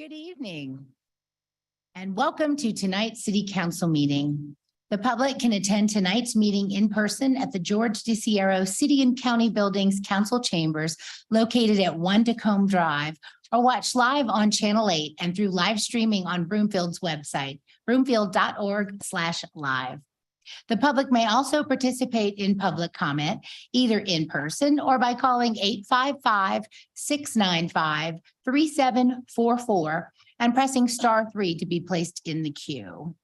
Good evening and welcome to tonight's City Council meeting. The public can attend tonight's meeting in person at the George DeSierro City and County Buildings Council Chambers located at 1 Tacoma Drive, or watch live on Channel 8 and through live streaming on Broomfield's website, broomfield.org/live. The public may also participate in public comment either in person or by calling 855-695-3744 and pressing *3 to be placed in the queue.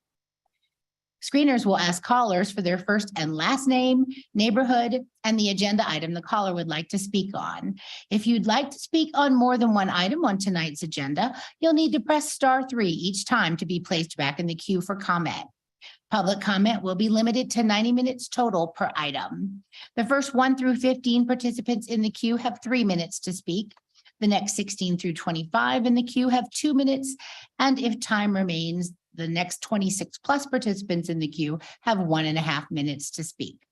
Screeners will ask callers for their first and last name, neighborhood, and the agenda item the caller would like to speak on. If you'd like to speak on more than one item on tonight's agenda, you'll need to press *3 each time to be placed back in the queue for comment. Public comment will be limited to 90 minutes total per item. The first 1 through 15 participants in the queue have 3 minutes to speak. The next 16 through 25 in the queue have 2 minutes. And if time remains, the next 26 plus participants in the queue have 1.5 minutes to speak.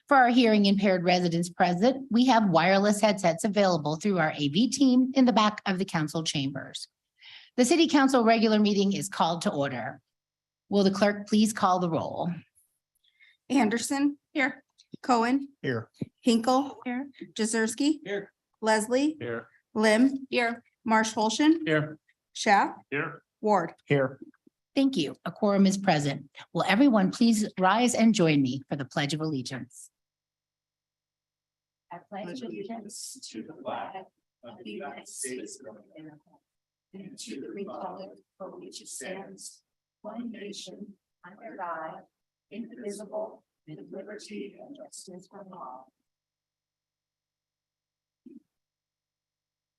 For our hearing impaired residents present, we have wireless headsets available through our AV team in the back of the council chambers. The City Council regular meeting is called to order. Will the clerk please call the roll? Anderson. Here. Cohen. Here. Hinkle. Here. Jazerski. Here. Leslie. Here. Lim. Here. Marsh Holshin. Here. Schaff. Here. Ward. Here. Thank you. A quorum is present. Will everyone please rise and join me for the Pledge of Allegiance? I pledge allegiance to the flag of the United States of America and to the republic for which it stands, one nation, under God, indivisible, with liberty and justice for all.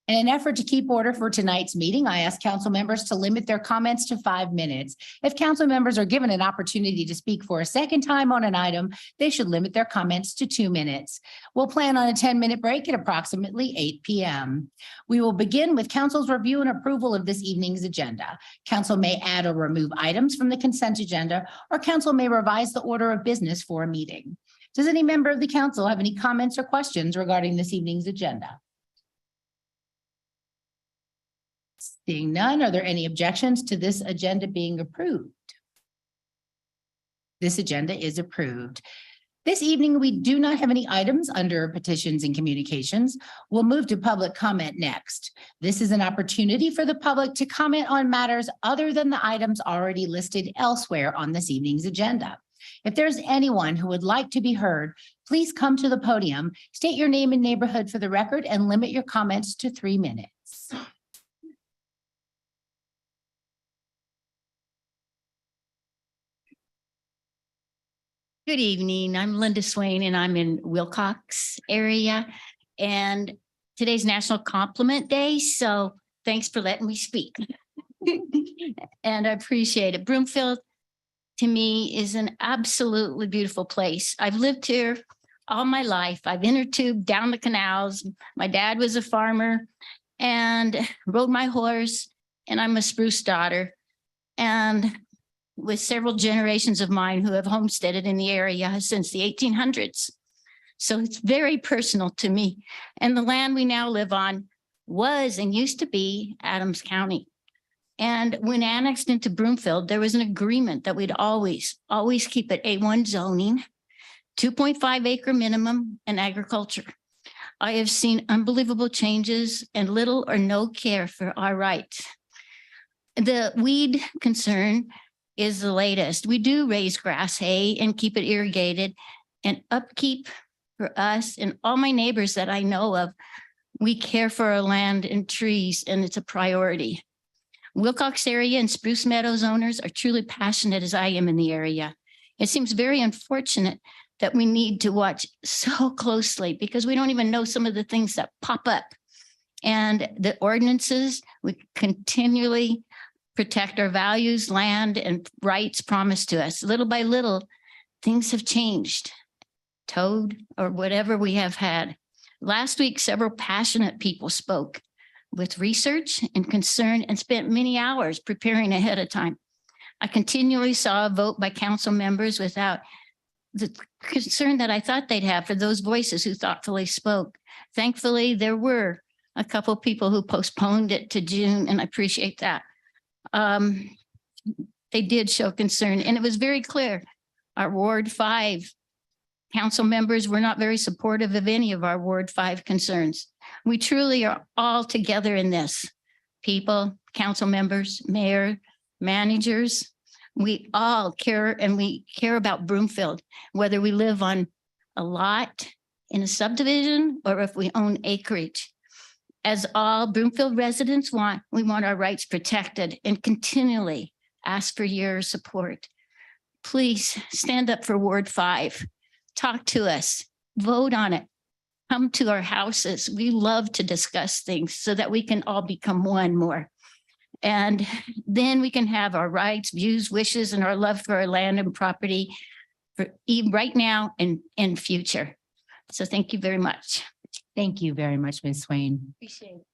In an effort to keep order for tonight's meeting, I ask council members to limit their comments to 5 minutes. If council members are given an opportunity to speak for a second time on an item, they should limit their comments to 2 minutes. We'll plan on a 10-minute break at approximately 8 p.m. We will begin with council's review and approval of this evening's agenda. Council may add or remove items from the consent agenda, or council may revise the order of business for a meeting. Does any member of the council have any comments or questions regarding this evening's agenda? Seeing none, are there any objections to this agenda being approved? This agenda is approved. This evening, we do not have any items under petitions and communications. We'll move to public comment next. This is an opportunity for the public to comment on matters other than the items already listed elsewhere on this evening's agenda. If there's anyone who would like to be heard, please come to the podium, state your name and neighborhood for the record, and limit your comments to 3 minutes. Good evening. I'm Linda Swain and I'm in Wilcox area. And today's National Compliment Day. So thanks for letting me speak. And I appreciate it. Broomfield to me is an absolutely beautiful place. I've lived here all my life. I've inner tubed down the canals. My dad was a farmer and rode my horse, and I'm a Spruce daughter. And with several generations of mine who have homesteaded in the area since the 1800s. So it's very personal to me. And the land we now live on was and used to be Adams County. And when annexed into Broomfield, there was an agreement that we'd always keep it A1 zoning, 2.5 acre minimum, and agriculture. I have seen unbelievable changes and little or no care for our rights. The weed concern is the latest. We do raise grass hay and keep it irrigated, and upkeep for us and all my neighbors that I know of. We care for our land and trees, and it's a priority. Wilcox area and Spruce Meadows owners are truly passionate as I am in the area. It seems very unfortunate that we need to watch so closely because we don't even know some of the things that pop up. And the ordinances, we continually protect our values, land, and rights promised to us. Little by little, things have changed. Toad or whatever we have had. Last week, several passionate people spoke with research and concern and spent many hours preparing ahead of time. I continually saw a vote by council members without the concern that I thought they'd have for those voices who thoughtfully spoke. Thankfully, there were a couple people who postponed it to June, and I appreciate that. They did show concern, and it was very clear. Our Ward 5 council members were not very supportive of any of our Ward 5 concerns. We truly are all together in this. People, council members, mayor, managers, we all care, and we care about Broomfield, whether we live on a lot in a subdivision or if we own acreage. As all Broomfield residents want, we want our rights protected and continually ask for your support. Please stand up for Ward 5. Talk to us, vote on it. Come to our houses. We love to discuss things so that we can all become one more. And then we can have our rights, views, wishes, and our love for our land and property for right now and in future. So thank you very much. Thank you very much, Ms. Swain. Appreciate it.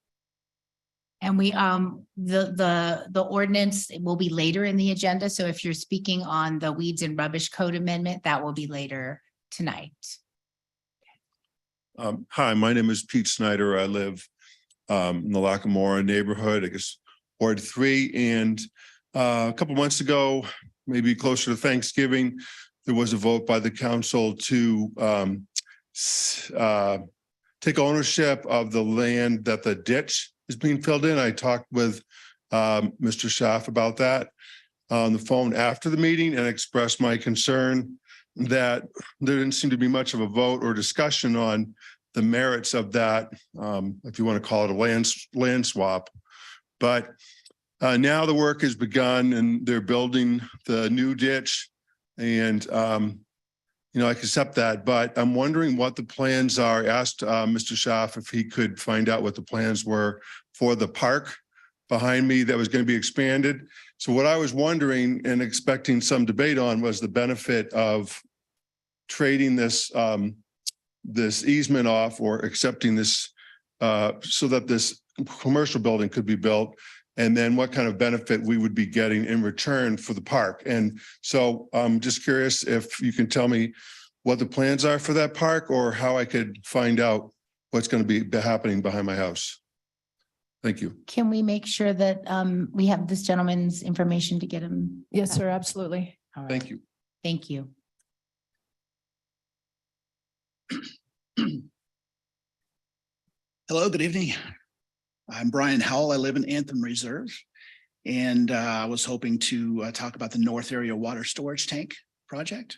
And we, the ordinance will be later in the agenda. So if you're speaking on the weeds and rubbish code amendment, that will be later tonight. Hi, my name is Pete Snyder. I live in the Lackamora neighborhood, I guess, Ward 3. And a couple months ago, maybe closer to Thanksgiving, there was a vote by the council to take ownership of the land that the ditch is being filled in. I talked with Mr. Schaaf about that on the phone after the meeting and expressed my concern that there didn't seem to be much of a vote or discussion on the merits of that, if you want to call it a land swap. But now the work has begun and they're building the new ditch, and I can accept that, but I'm wondering what the plans are. I asked Mr. Schaaf if he could find out what the plans were for the park behind me that was going to be expanded. So what I was wondering and expecting some debate on was the benefit of trading this this easement off or accepting this so that this commercial building could be built, and then what kind of benefit we would be getting in return for the park. And so I'm just curious if you can tell me what the plans are for that park or how I could find out what's going to be happening behind my house. Thank you. Can we make sure that we have this gentleman's information to get him? Yes, sir, absolutely. All right. Thank you. Thank you. Hello, good evening. I'm Brian Howell. I live in Anthem Reserve, and I was hoping to talk about the North Area Water Storage Tank project.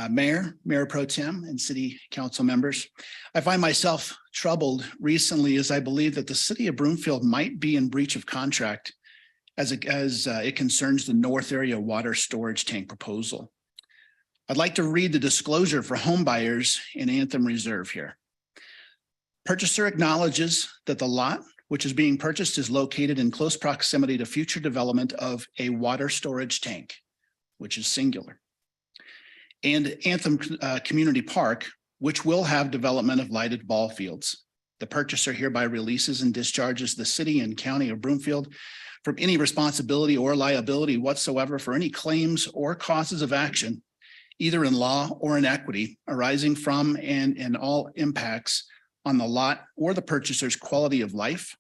Mayor Pro Tem, and City Council members, I find myself troubled recently as I believe that the City of Broomfield might be in breach of contract as it concerns the North Area Water Storage Tank proposal. I'd like to read the disclosure for home buyers in Anthem Reserve here. Purchaser acknowledges that the lot which is being purchased is located in close proximity to future development of a water storage tank, which is singular, and Anthem Community Park, which will have development of lighted ball fields. The purchaser hereby releases and discharges the city and county of Broomfield from any responsibility or liability whatsoever for any claims or causes of action, either in law or in equity, arising from and in all impacts on the lot or the purchaser's quality of life,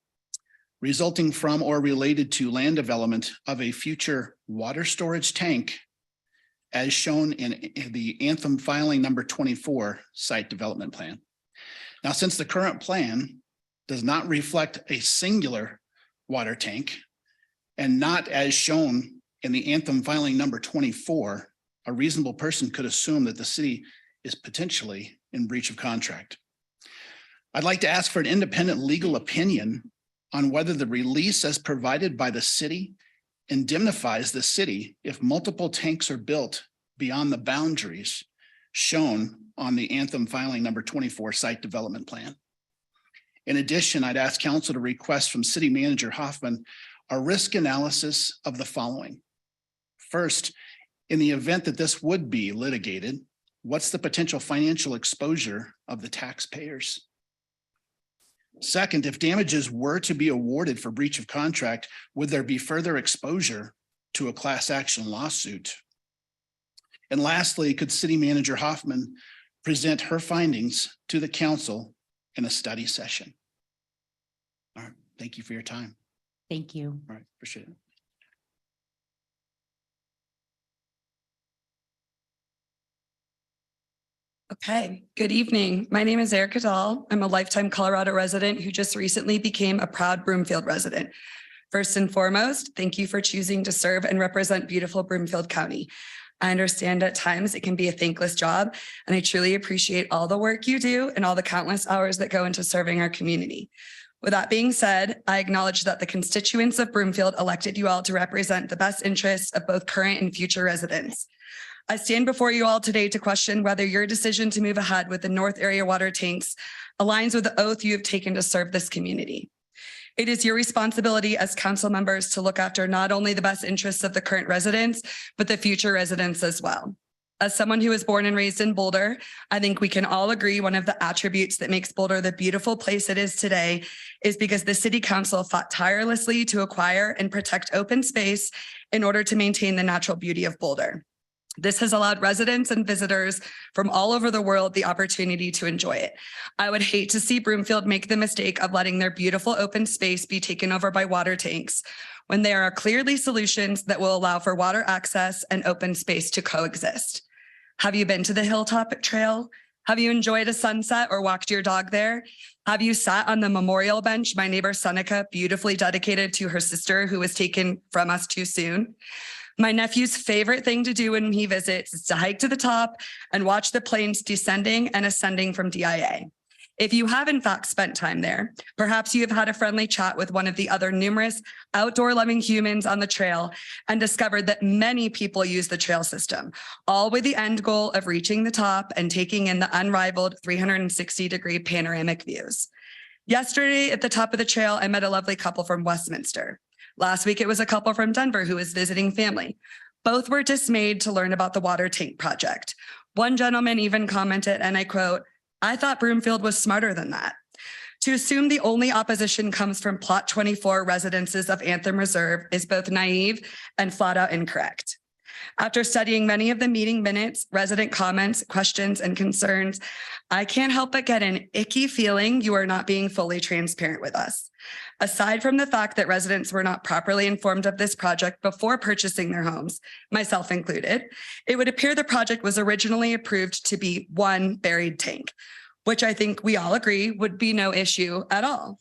resulting from or related to land development of a future water storage tank as shown in the Anthem filing number 24 site development plan. Now, since the current plan does not reflect a singular water tank and not as shown in the Anthem filing number 24, a reasonable person could assume that the city is potentially in breach of contract. I'd like to ask for an independent legal opinion on whether the release as provided by the city indemnifies the city if multiple tanks are built beyond the boundaries shown on the Anthem filing number 24 site development plan. In addition, I'd ask council to request from City Manager Hoffman a risk analysis of the following. First, in the event that this would be litigated, what's the potential financial exposure of the taxpayers? Second, if damages were to be awarded for breach of contract, would there be further exposure to a class action lawsuit? And lastly, could City Manager Hoffman present her findings to the council in a study session? All right. Thank you for your time. Thank you. All right. Appreciate it. Okay, good evening. My name is Erica Dahl. I'm a lifetime Colorado resident who just recently became a proud Broomfield resident. First and foremost, thank you for choosing to serve and represent beautiful Broomfield County. I understand at times it can be a thankless job, and I truly appreciate all the work you do and all the countless hours that go into serving our community. With that being said, I acknowledge that the constituents of Broomfield elected you all to represent the best interests of both current and future residents. I stand before you all today to question whether your decision to move ahead with the North Area water tanks aligns with the oath you have taken to serve this community. It is your responsibility as council members to look after not only the best interests of the current residents, but the future residents as well. As someone who was born and raised in Boulder, I think we can all agree one of the attributes that makes Boulder the beautiful place it is today is because the city council fought tirelessly to acquire and protect open space in order to maintain the natural beauty of Boulder. This has allowed residents and visitors from all over the world the opportunity to enjoy it. I would hate to see Broomfield make the mistake of letting their beautiful open space be taken over by water tanks when there are clearly solutions that will allow for water access and open space to coexist. Have you been to the Hilltop Trail? Have you enjoyed a sunset or walked your dog there? Have you sat on the memorial bench my neighbor Seneca beautifully dedicated to her sister who was taken from us too soon? My nephew's favorite thing to do when he visits is to hike to the top and watch the planes descending and ascending from DIA. If you have in fact spent time there, perhaps you have had a friendly chat with one of the other numerous outdoor loving humans on the trail and discovered that many people use the trail system, all with the end goal of reaching the top and taking in the unrivaled 360-degree panoramic views. Yesterday at the top of the trail, I met a lovely couple from Westminster. Last week, it was a couple from Denver who was visiting family. Both were dismayed to learn about the water tank project. One gentleman even commented, and I quote, "I thought Broomfield was smarter than that." To assume the only opposition comes from Plot 24 residences of Anthem Reserve is both naive and flat out incorrect. After studying many of the meeting minutes, resident comments, questions, and concerns, I can't help but get an icky feeling you are not being fully transparent with us. Aside from the fact that residents were not properly informed of this project before purchasing their homes, myself included, it would appear the project was originally approved to be one buried tank, which I think we all agree would be no issue at all.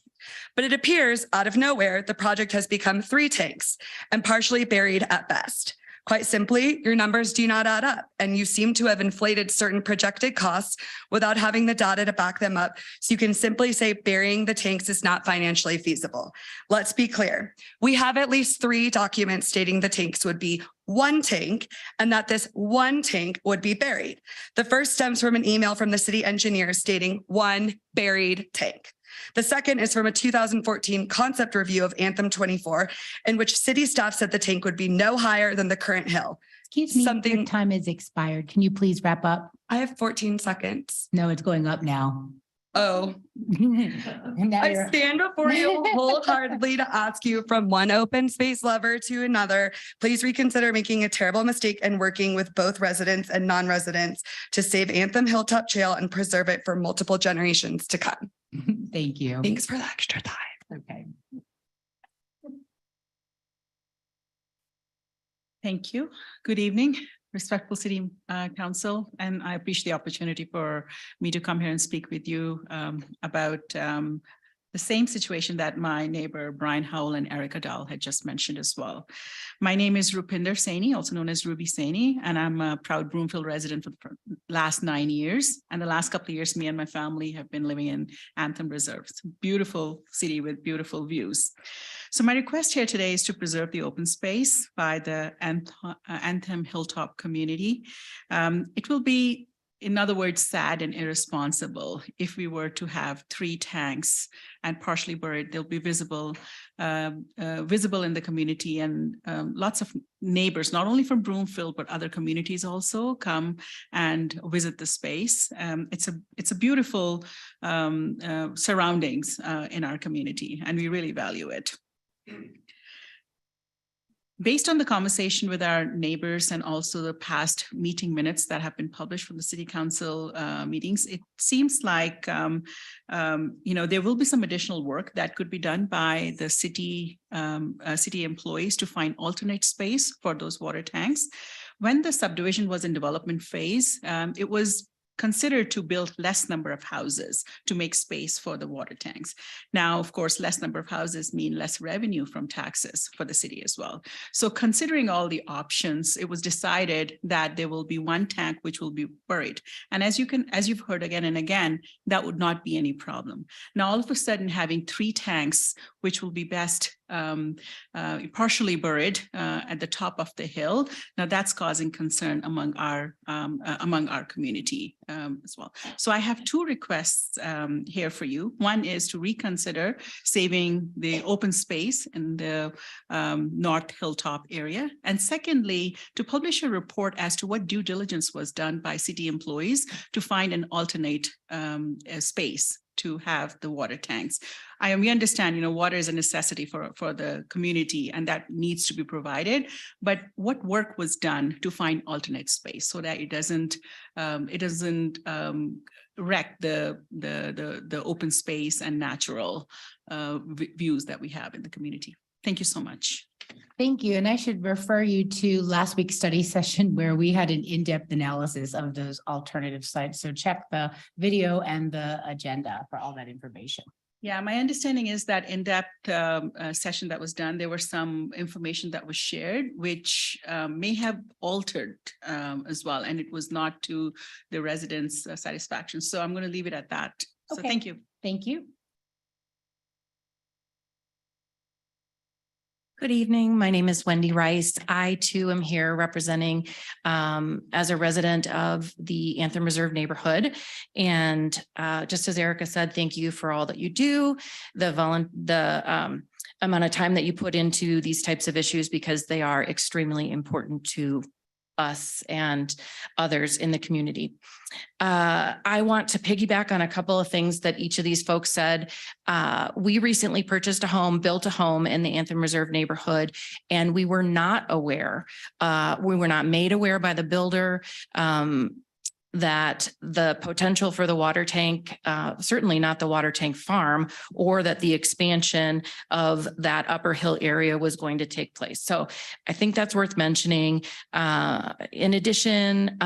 But it appears out of nowhere, the project has become 3 tanks and partially buried at best. Quite simply, your numbers do not add up, and you seem to have inflated certain projected costs without having the data to back them up. So you can simply say burying the tanks is not financially feasible. Let's be clear. We have at least 3 documents stating the tanks would be 1 tank and that this 1 tank would be buried. The first stems from an email from the city engineer stating 1 buried tank. The second is from a 2014 concept review of Anthem 24, in which city staff said the tank would be no higher than the current hill. Excuse me, your Something- time is expired. Can you please wrap up? I have 14 seconds. No, it's going up now. Oh, And now I you're- stand before you wholeheartedly to ask you from one open space lover to another, please reconsider making a terrible mistake and working with both residents and non-residents to save Anthem Hilltop Trail and preserve it for multiple generations to come. Thank you. Thanks for the extra time. Okay. Thank you. Good evening, respectful city council, and I appreciate the opportunity for me to come here and speak with you about the same situation that my neighbor Brian Howell and Erica Dahl had just mentioned as well. My name is Rupinder Saini, also known as Ruby Saini, and I'm a proud Broomfield resident for the last 9 years. And the last couple of years, me and my family have been living in Anthem Reserve. It's a beautiful city with beautiful views. So my request here today is to preserve the open space by the Anthem Hilltop community. It will be, in other words, sad and irresponsible if we were to have 3 tanks and partially buried. They'll be visible in the community, and lots of neighbors, not only from Broomfield, but other communities also come and visit the space. It's a beautiful surroundings in our community, and we really value it. Based on the conversation with our neighbors and also the past meeting minutes that have been published from the city council meetings, it seems like, there will be some additional work that could be done by the city employees to find alternate space for those water tanks. When the subdivision was in development phase, it was considered to build less number of houses to make space for the water tanks. Now, of course, less number of houses mean less revenue from taxes for the city as well. So considering all the options, it was decided that there will be one tank which will be buried. And as you've heard again and again, that would not be any problem. Now, all of a sudden, having 3 tanks, which will be best partially buried at the top of the hill. Now that's causing concern among our community as well. So I have 2 requests here for you. One is to reconsider saving the open space in the North Hilltop area. And secondly, to publish a report as to what due diligence was done by city employees to find an alternate space to have the water tanks. We understand, water is a necessity for the community and that needs to be provided. But what work was done to find alternate space so that it doesn't wreck the open space and natural views that we have in the community? Thank you so much. Thank you. And I should refer you to last week's study session where we had an in-depth analysis of those alternative sites. So check the video and the agenda for all that information. Yeah, my understanding is that in-depth session that was done, there was some information that was shared, which may have altered as well, and it was not to the residents' satisfaction. So I'm going to leave it at that. So Okay. thank you. Thank you. Good evening. My name is Wendy Rice. I too am here representing as a resident of the Anthem Reserve neighborhood. And just as Erica said, thank you for all that you do, the amount of time that you put into these types of issues, because they are extremely important to us and others in the community. I want to piggyback on a couple of things that each of these folks said. We recently purchased a home, built a home in the Anthem Reserve neighborhood, and we were not made aware by the builder that the potential for the water tank, certainly not the water tank farm, or that the expansion of that upper hill area was going to take place. So I think that's worth mentioning. In addition,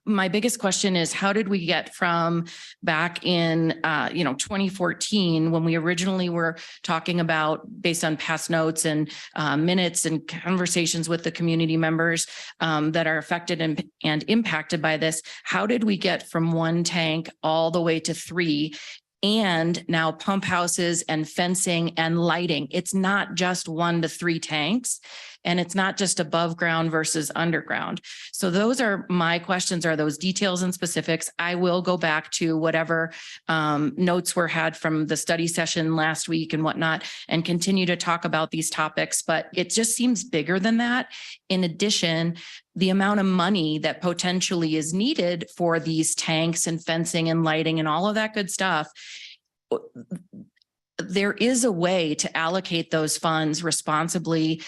my biggest question is, how did we get from back in 2014, when we originally were talking about, based on past notes and minutes and conversations with the community members that are affected and impacted by this, how did we get from 1 tank all the way to 3? And now pump houses and fencing and lighting. It's not just 1 to 3 tanks, and it's not just above ground versus underground. So those are my questions, are those details and specifics. I will go back to whatever notes were had from the study session last week and whatnot, and continue to talk about these topics, but it just seems bigger than that. In addition, the amount of money that potentially is needed for these tanks and fencing and lighting and all of that good stuff, there is a way to allocate those funds responsibly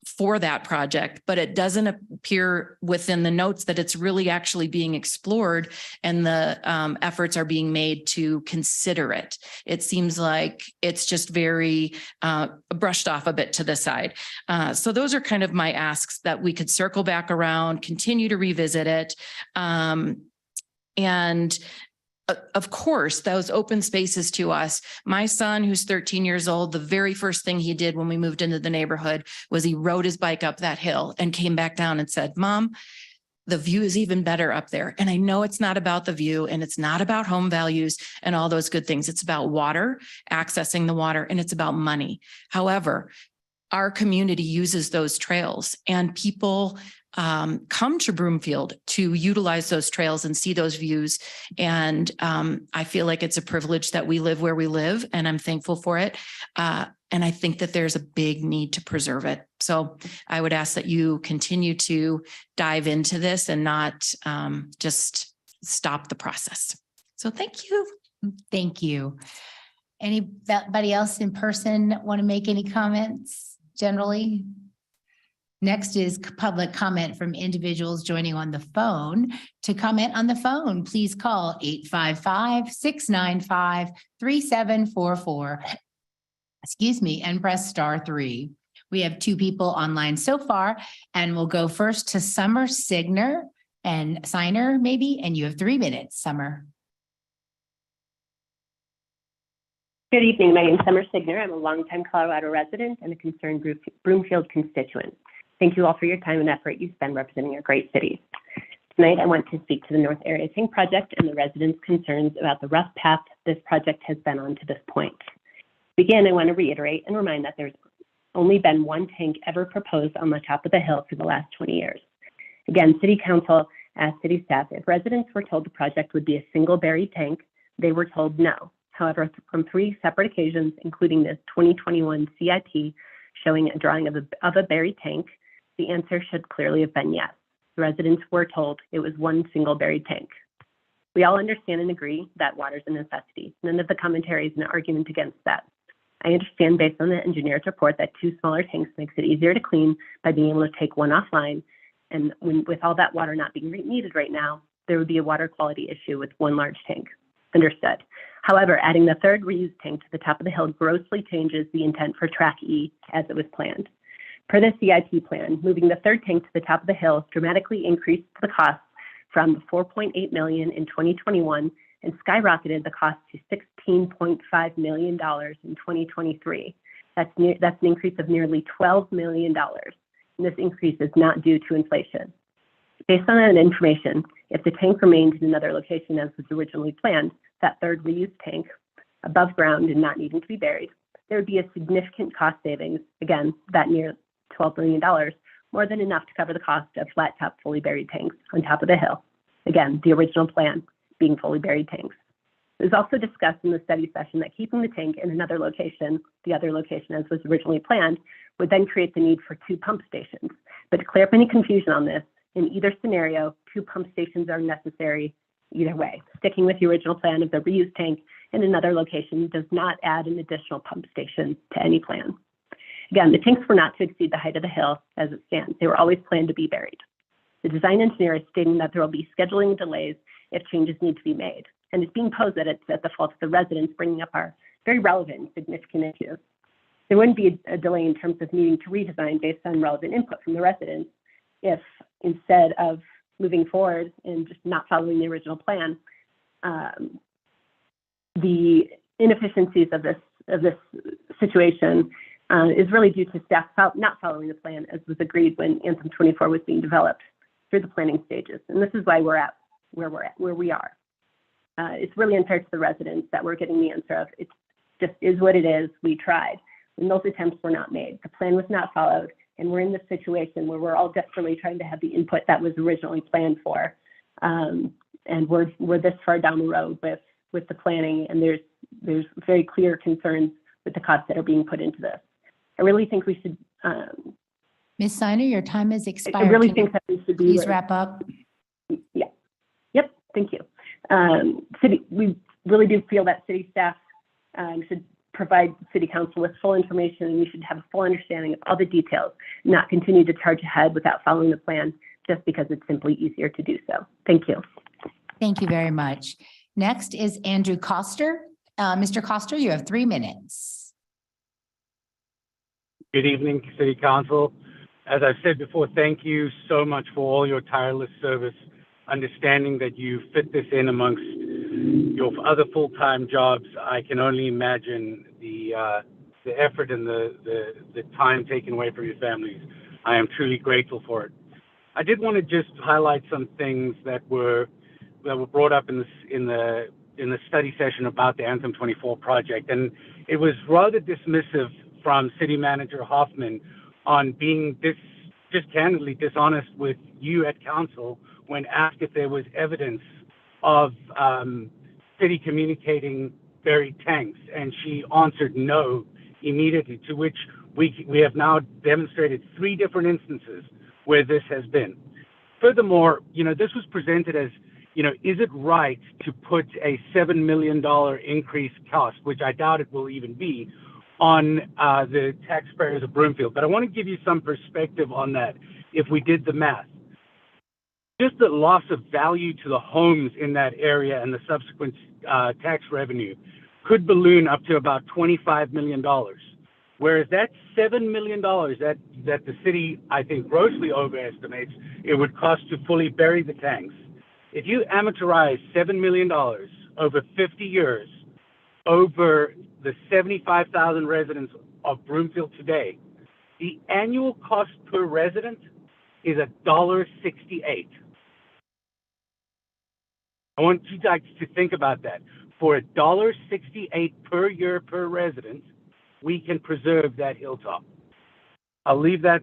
for that project, but it doesn't appear within the notes that it's really actually being explored and the efforts are being made to consider it. It seems like it's just very brushed off a bit to the side. So those are kind of my asks, that we could circle back around, continue to revisit it. And of course, those open spaces to us. My son, who's 13 years old, the very first thing he did when we moved into the neighborhood was he rode his bike up that hill and came back down and said, "Mom, the view is even better up there." And I know it's not about the view and it's not about home values and all those good things. It's about water, accessing the water, and it's about money. However, our community uses those trails, and people come to Broomfield to utilize those trails and see those views. And I feel like it's a privilege that we live where we live, and I'm thankful for it. And I think that there's a big need to preserve it. So I would ask that you continue to dive into this and not just stop the process. So thank you. Thank you. Anybody else in person want to make any comments? generally. Next is public comment from individuals joining on the phone. To comment on the phone, please call 855-695-3744. Excuse me, and press *3. We have 2 people online so far, and we'll go first to Summer Signer and Signer maybe, and you have 3 minutes, Summer. Good evening. My name is Summer Signer. I'm a longtime Colorado resident and a concerned Broomfield constituent. Thank you all for your time and effort you spend representing our great city. Tonight, I want to speak to the North Area Tank Project and the residents' concerns about the rough path this project has been on to this point. To begin, I want to reiterate and remind that there's only been 1 tank ever proposed on the top of the hill for the last 20 years. Again, City Council asked City staff if residents were told the project would be a single buried tank. They were told no. However, from 3 separate occasions, including this 2021 CIP showing a drawing of a buried tank, the answer should clearly have been yes. The residents were told it was 1 single buried tank. We all understand and agree that water is a necessity. None of the commentary is an argument against that. I understand based on the engineer's report that 2 smaller tanks makes it easier to clean by being able to take 1 offline. And with all that water not being needed right now, there would be a water quality issue with 1 large tank. Understood. However, adding the 3rd reused tank to the top of the hill grossly changes the intent for Track E as it was planned. Per the CIP plan, moving the 3rd tank to the top of the hill dramatically increased the cost from $4.8 million in 2021 and skyrocketed the cost to $16.5 million in 2023. That's an increase of nearly $12 million. And this increase is not due to inflation. Based on that information, if the tank remained in another location as was originally planned, that 3rd reused tank above ground and not needing to be buried, there would be a significant cost savings, again, that near $12 million, more than enough to cover the cost of flat top fully buried tanks on top of the hill. Again, the original plan being fully buried tanks. It was also discussed in the study session that keeping the tank in another location, the other location as was originally planned, would then create the need for 2 pump stations. But to clear up any confusion on this, in either scenario, 2 pump stations are necessary either way. Sticking with the original plan of the reused tank in another location does not add an additional pump station to any plan. Again, the tanks were not to exceed the height of the hill as it stands. They were always planned to be buried. The design engineer is stating that there will be scheduling delays if changes need to be made. And it's being posed that it's at the fault of the residents, bringing up our very relevant and significant issues. There wouldn't be a delay in terms of needing to redesign based on relevant input from the residents if instead of moving forward and just not following the original plan, the inefficiencies of this situation is really due to staff not following the plan as was agreed when Anthem 24 was being developed through the planning stages. And this is why we're at where we are. It's really unfair to the residents that we're getting the answer of it just is what it is. We tried. And those attempts were not made. The plan was not followed. And we're in this situation where we're all desperately trying to have the input that was originally planned for. And we're this far down the road with the planning, and there's very clear concerns with the costs that are being put into this. I really think we should. Ms. Signer, your time has expired. I really think that we should be. Please wrap up. Yeah. Yep. Thank you. We really do feel that city staff should provide City Council with full information, and we should have a full understanding of all the details, not continue to charge ahead without following the plan just because it's simply easier to do so. Thank you. Thank you very much. Next is Andrew Coster. Mr. Coster, you have 3 minutes. Good evening, City Council. As I've said before, thank you so much for all your tireless service, understanding that you fit this in amongst your other full-time jobs. I can only imagine the effort and the time taken away from your families. I am truly grateful for it. I did want to just highlight some things that were brought up in the study session about the Anthem 24 project, and it was rather dismissive from City Manager Hoffman on being just candidly dishonest with you at council when asked if there was evidence of city communicating buried tanks, and she answered no immediately, to which we have now demonstrated 3 different instances where this has been. Furthermore, this was presented as, is it right to put a $7 million increased cost, which I doubt it will even be, on the taxpayers of Broomfield. But I want to give you some perspective on that if we did the math. Just the loss of value to the homes in that area and the subsequent tax revenue could balloon up to about $25 million. Whereas that $7 million that the city, I think, grossly overestimates it would cost to fully bury the tanks. If you amortize $7 million over 50 years over the 75,000 residents of Broomfield today, the annual cost per resident is $1.68. I want you guys to think about that. For $1.68 per year per resident, we can preserve that hilltop. I'll leave that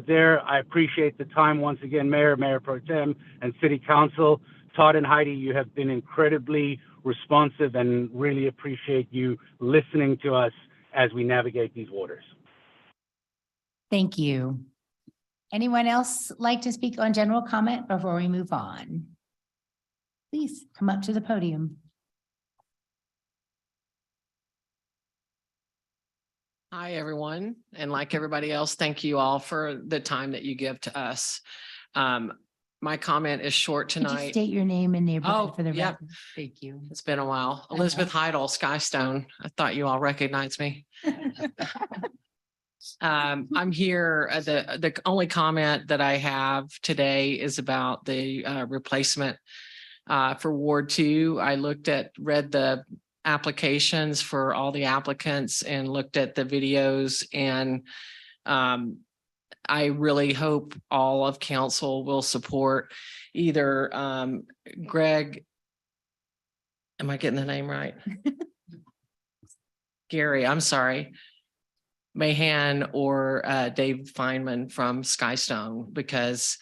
there. I appreciate the time once again, Mayor, Mayor Pro Tem, and City Council. Todd and Heidi, you have been incredibly responsive and really appreciate you listening to us as we navigate these waters. Thank you. Anyone else like to speak on general comment before we move on? Please come up to the podium. Hi, everyone. And like everybody else, thank you all for the time that you give to us. My comment is short Could you tonight. state your name and neighborhood Oh, for the yep. record? Thank you. It's been a while. I know. Elizabeth Heidel, Skystone. I thought you all recognized me. I'm here. The only comment that I have today is about the replacement for Ward 2. I read the applications for all the applicants and looked at the videos, and I really hope all of council will support either Greg. Am I getting the name right? Gary, I'm sorry. Mahan or Dave Feynman from Skystone, because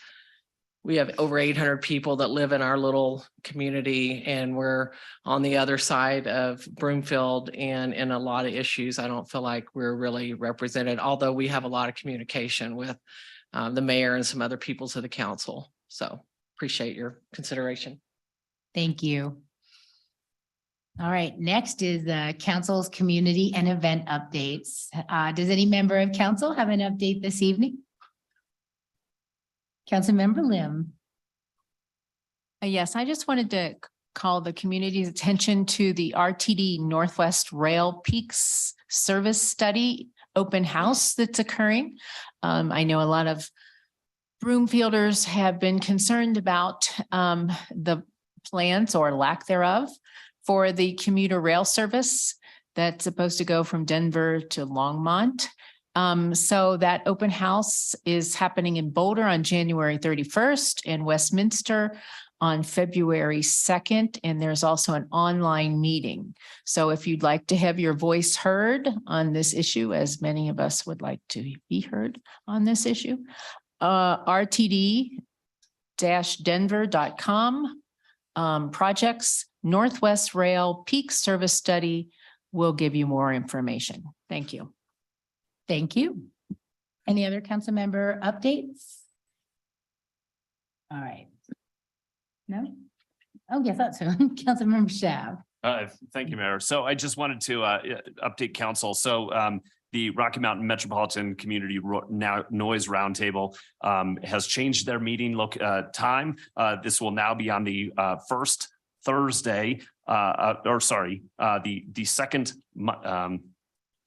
we have over 800 people that live in our little community, and we're on the other side of Broomfield, and in a lot of issues, I don't feel like we're really represented, although we have a lot of communication with the mayor and some other peoples of the council. So appreciate your consideration. Thank you. All right, next is council's community and event updates. Does any member of council have an update this evening? Councilmember Lim. Yes, I just wanted to call the community's attention to the RTD Northwest Rail Peaks Service Study open house that's occurring. I know a lot of Broomfielders have been concerned about the plans or lack thereof for the commuter rail service that's supposed to go from Denver to Longmont. So that open house is happening in Boulder on January 31st and Westminster on February 2nd. And there's also an online meeting. So if you'd like to have your voice heard on this issue, as many of us would like to be heard on this issue, rtd-denver.com projects Northwest Rail Peak Service Study will give you more information. Thank you. Thank you. Any other council member updates? All right. No? Oh, yes, that's so. Councilmember Shav. Thank you, Mayor. So I just wanted to update council. So the Rocky Mountain Metropolitan Community Noise Roundtable has changed their meeting time. This will now be on the first Thursday, the second.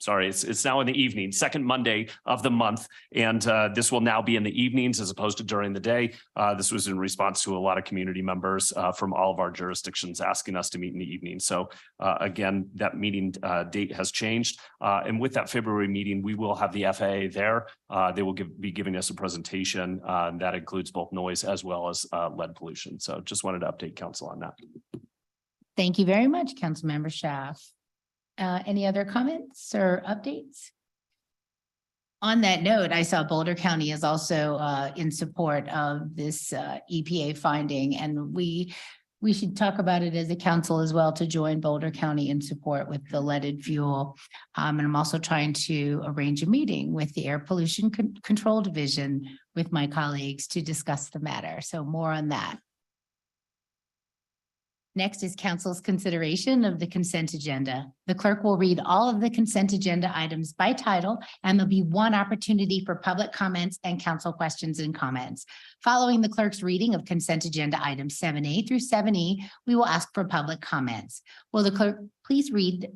It's now in the evening, second Monday of the month. And this will now be in the evenings as opposed to during the day. This was in response to a lot of community members from all of our jurisdictions asking us to meet in the evening. So again, that meeting date has changed. And with that February meeting, we will have the FAA there. They will be giving us a presentation that includes both noise as well as lead pollution. So just wanted to update council on that. Thank you very much, Councilmember Shav. Any other comments or updates? On that note, I saw Boulder County is also in support of this EPA finding, and we should talk about it as a council as well to join Boulder County in support with the leaded fuel. And I'm also trying to arrange a meeting with the Air Pollution Control Division with my colleagues to discuss the matter. So more on that. Next is council's consideration of the consent agenda. The clerk will read all of the consent agenda items by title, and there'll be one opportunity for public comments and council questions and comments. Following the clerk's reading of consent agenda items 7A through 7E, we will ask for public comments. Will the clerk please read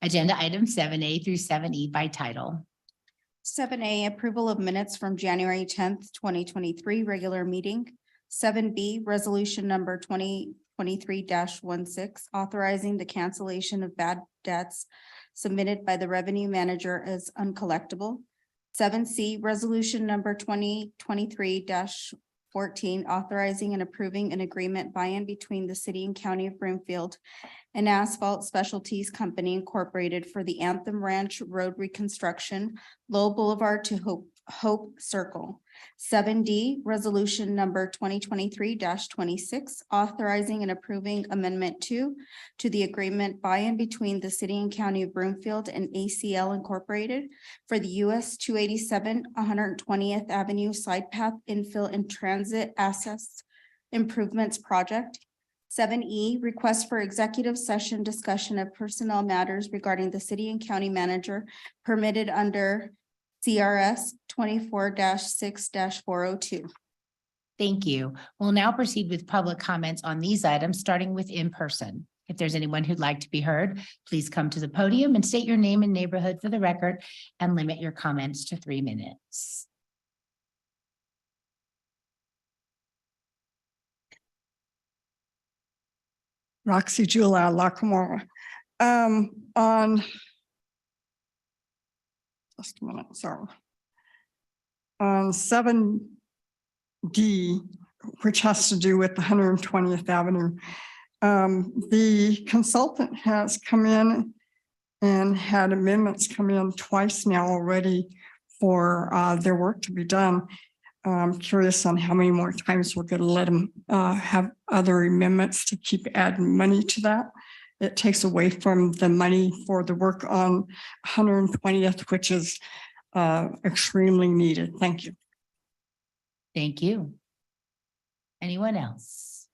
agenda items 7A through 7E by title? 7A, approval of minutes from January 10th, 2023, regular meeting. 7B, resolution number 2023-16, authorizing the cancellation of bad debts submitted by the revenue manager as uncollectible. 7C, resolution number 2023-14, authorizing and approving an agreement by and between the city and county of Broomfield and Asphalt Specialties Company Incorporated for the Anthem Ranch Road reconstruction, Lowell Boulevard to Hope Circle. 7D, resolution number 2023-26, authorizing and approving amendment 2 to the agreement by and between the city and county of Broomfield and ACL Incorporated for the US 287 120th Avenue Side Path Infill and Transit Assets Improvements Project. 7E, request for executive session discussion of personnel matters regarding the city and county manager permitted under CRS 24-6-402. Thank you. We'll now proceed with public comments on these items, starting with in person. If there's anyone who'd like to be heard, please come to the podium and state your name and neighborhood for the record and limit your comments to 3 minutes. Roxy Jula Lacamora. On just a minute, sorry. On 7D, which has to do with the 120th Avenue, the consultant has come in and had amendments come in twice now already for their work to be done. I'm curious on how many more times we're going to let them have other amendments to keep adding money to that. It takes away from the money for the work on 120th, which is extremely needed. Thank you. Thank you. Anyone else?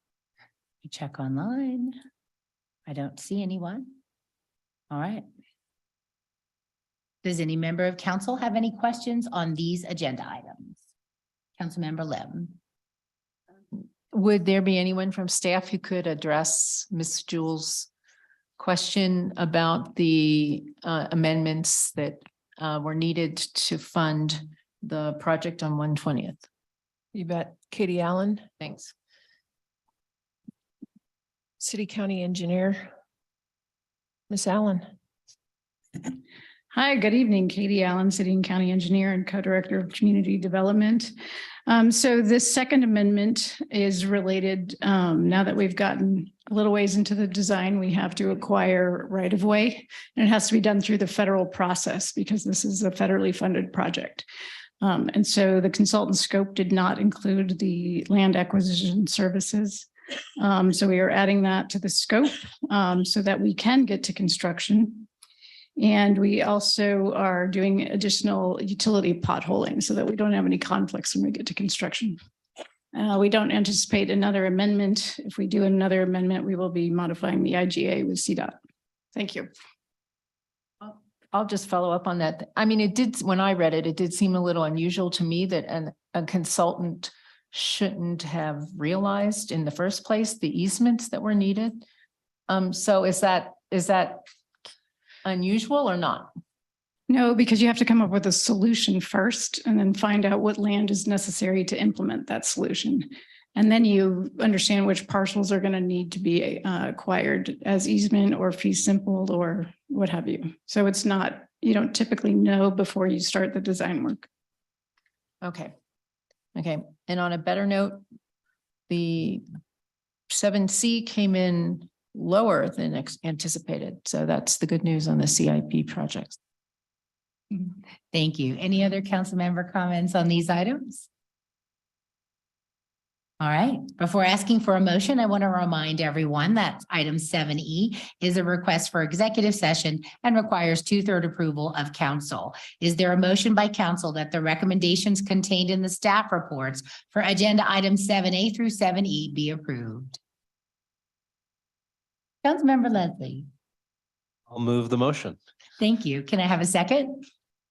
You check online. I don't see anyone. All right. Does any member of council have any questions on these agenda items? Councilmember Lim. Would there be anyone from staff who could address Ms. Jewell's question about the amendments that were needed to fund the project on 120th? You bet. Katie Allen, Thanks. City County Engineer. Miss Allen. Hi, good evening. Katie Allen, City and County Engineer and Co-Director of Community Development. So this second amendment is related, now that we've gotten a little ways into the design, we have to acquire right of way. And it has to be done through the federal process because this is a federally funded project. And so the consultant scope did not include the land acquisition services. So we are adding that to the scope so that we can get to construction. And we also are doing additional utility potholing so that we don't have any conflicts when we get to construction. We don't anticipate another amendment. If we do another amendment, we will be modifying the IGA with CDOT. Thank you. I'll just follow up on that. I mean, it did, when I read it, it did seem a little unusual to me that a consultant shouldn't have realized in the first place the easements that were needed. So is that unusual or not? No, because you have to come up with a solution first and then find out what land is necessary to implement that solution. And then you understand which parcels are going to need to be acquired as easement or fee simple or what have you. So it's not, you don't typically know before you start the design work. Okay. Okay. And on a better note, the 7C came in lower than anticipated. So that's the good news on the CIP projects. Thank you. Any other council member comments on these items? All right, before asking for a motion, I want to remind everyone that item 7E is a request for executive session and requires 2/3 approval of council. Is there a motion by council that the recommendations contained in the staff reports for agenda items 7A through 7E be approved? Councilmember Leslie. I'll move the motion. Thank you. Can I have a second?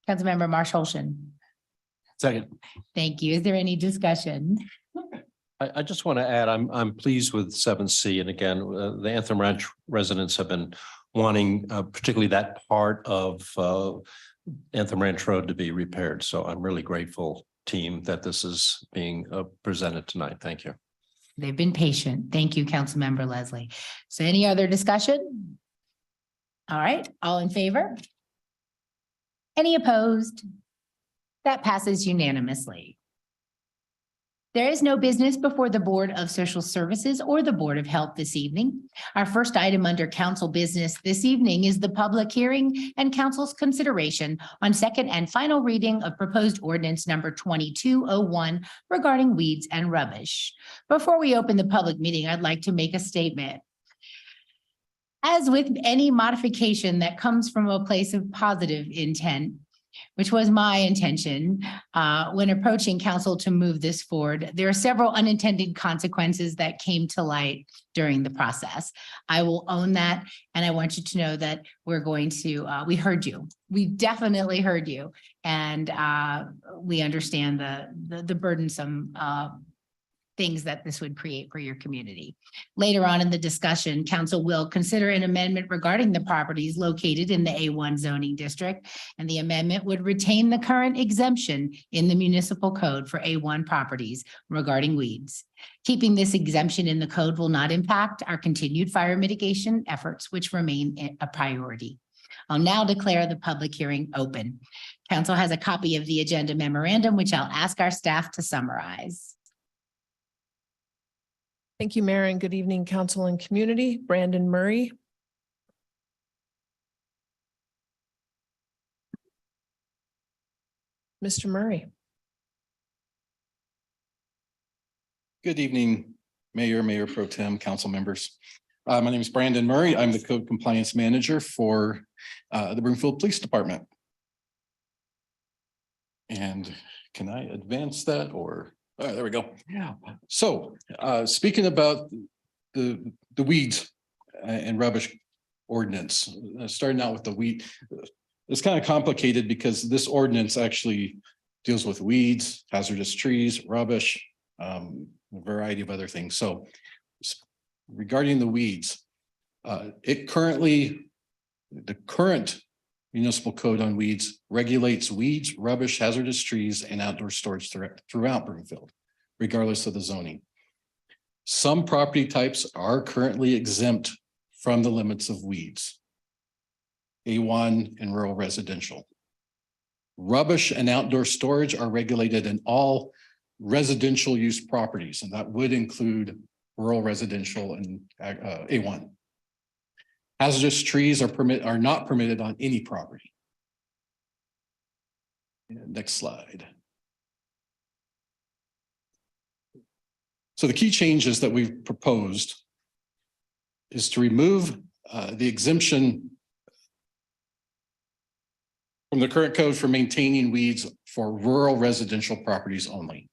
Councilmember Marsh Holston. Second. Thank you. Is there any discussion? I just want to add, I'm pleased with 7C. And again, the Anthem Ranch residents have been wanting particularly that part of Anthem Ranch Road to be repaired. So I'm really grateful, team, that this is being presented tonight. Thank you. They've been patient. Thank you, Councilmember Leslie. So any other discussion? All right, all in favor? Any opposed? That passes unanimously. There is no business before the Board of Social Services or the Board of Health this evening. Our first item under council business this evening is the public hearing and council's consideration on second and final reading of proposed ordinance number 2201 regarding weeds and rubbish. Before we open the public meeting, I'd like to make a statement. As with any modification that comes from a place of positive intent, which was my intention when approaching council to move this forward, there are several unintended consequences that came to light during the process. I will own that, and I want you to know that we're going to, we heard you. We definitely heard you, and we understand the burdensome things that this would create for your community. Later on in the discussion, council will consider an amendment regarding the properties located in the A1 zoning district, and the amendment would retain the current exemption in the municipal code for A1 properties regarding weeds. Keeping this exemption in the code will not impact our continued fire mitigation efforts, which remain a priority. I'll now declare the public hearing open. Council has a copy of the agenda memorandum, which I'll ask our staff to summarize. Thank you, Mayor, and good evening, council and community. Brandon Murray. Mr. Murray. Good evening, Mayor, Mayor Pro Tem, council members. My name is Brandon Murray. I'm the Code Compliance Manager for the Broomfield Police Department. And can I advance that or? All right, there we go. Yeah. So speaking about the weeds and rubbish ordinance, starting out with the weed, it's kind of complicated because this ordinance actually deals with weeds, hazardous trees, rubbish, a variety of other things. So regarding the weeds, the current municipal code on weeds regulates weeds, rubbish, hazardous trees, and outdoor storage throughout Broomfield, regardless of the zoning. Some property types are currently exempt from the limits of weeds. A1 and rural residential. Rubbish and outdoor storage are regulated in all residential use properties, and that would include rural residential and A1. Hazardous trees are not permitted on any property. Next slide. So the key changes that we've proposed is to remove the exemption from the current code for maintaining weeds for rural residential properties only.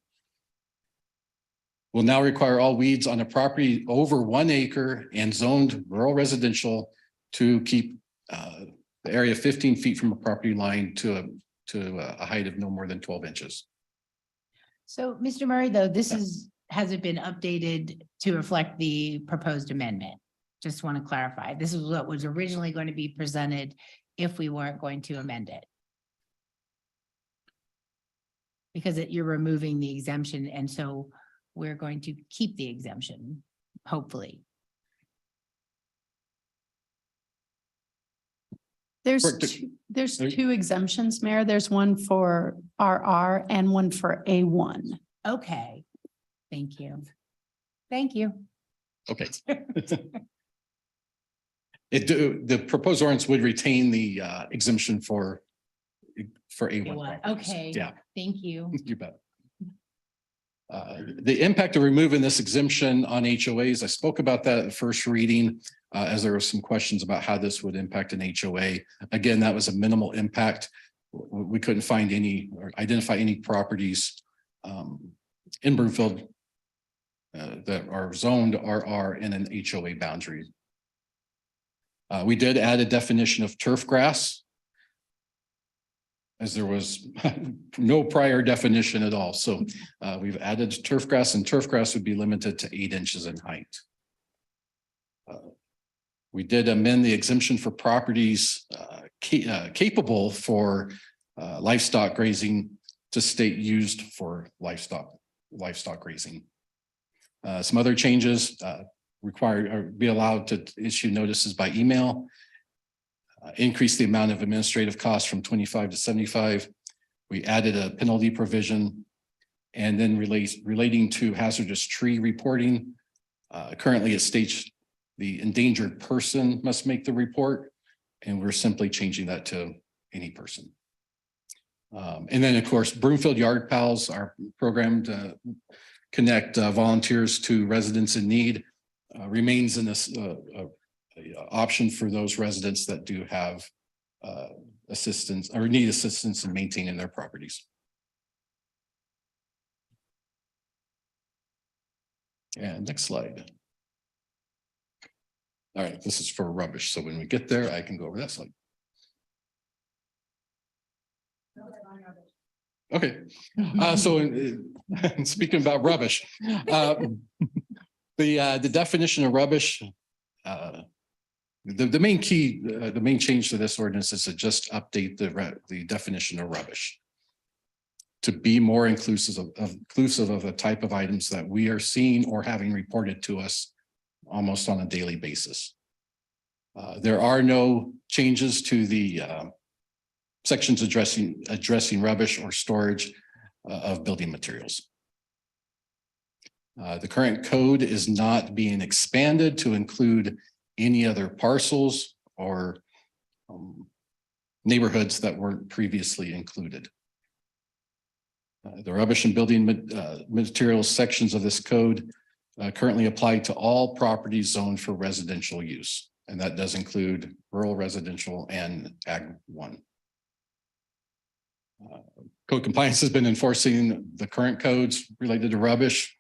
Will now require all weeds on a property over 1 acre and zoned rural residential to keep the area 15 feet from a property line to a height of no more than 12 inches. So, Mr. Murray, though, has it been updated to reflect the proposed amendment? Just want to clarify. This is what was originally going to be presented if we weren't going to amend it. Because you're removing the exemption, and so we're going to keep the exemption, hopefully. There's two exemptions, Mayor. There's one for RR and one for A1. Okay, thank you. Thank you. Okay. The proposed ordinance would retain the exemption for A1. Okay. Yeah. Thank you. You bet. The impact of removing this exemption on HOAs, I spoke about that at the first reading, as there were some questions about how this would impact an HOA. Again, that was a minimal impact. We couldn't find any or identify any properties in Broomfield that are zoned RR in an HOA boundary. We did add a definition of turf grass, as there was no prior definition at all. So we've added turf grass, and turf grass would be limited to 8 inches in height. We did amend the exemption for properties capable for livestock grazing to state used for livestock grazing. Some other changes required or be allowed to issue notices by email. Increase the amount of administrative costs from 25 to 75. We added a penalty provision, and then relating to hazardous tree reporting. Currently it states the endangered person must make the report, and we're simply changing that to any person. And then, of course, Broomfield Yard Pals, our program to connect volunteers to residents in need, remains in this option for those residents that do have assistance or need assistance in maintaining their properties. And next slide. All right, this is for rubbish. So when we get there, I can go over that slide. Okay, so speaking about rubbish, the definition of rubbish, the main key, the main change to this ordinance is to just update the definition of rubbish to be more inclusive of the type of items that we are seeing or having reported to us almost on a daily basis. There are no changes to the sections addressing rubbish or storage of building materials. The current code is not being expanded to include any other parcels or neighborhoods that weren't previously included. The rubbish and building materials sections of this code currently apply to all properties zoned for residential use, and that does include rural residential and Ag 1. Code compliance has been enforcing the current codes related to rubbish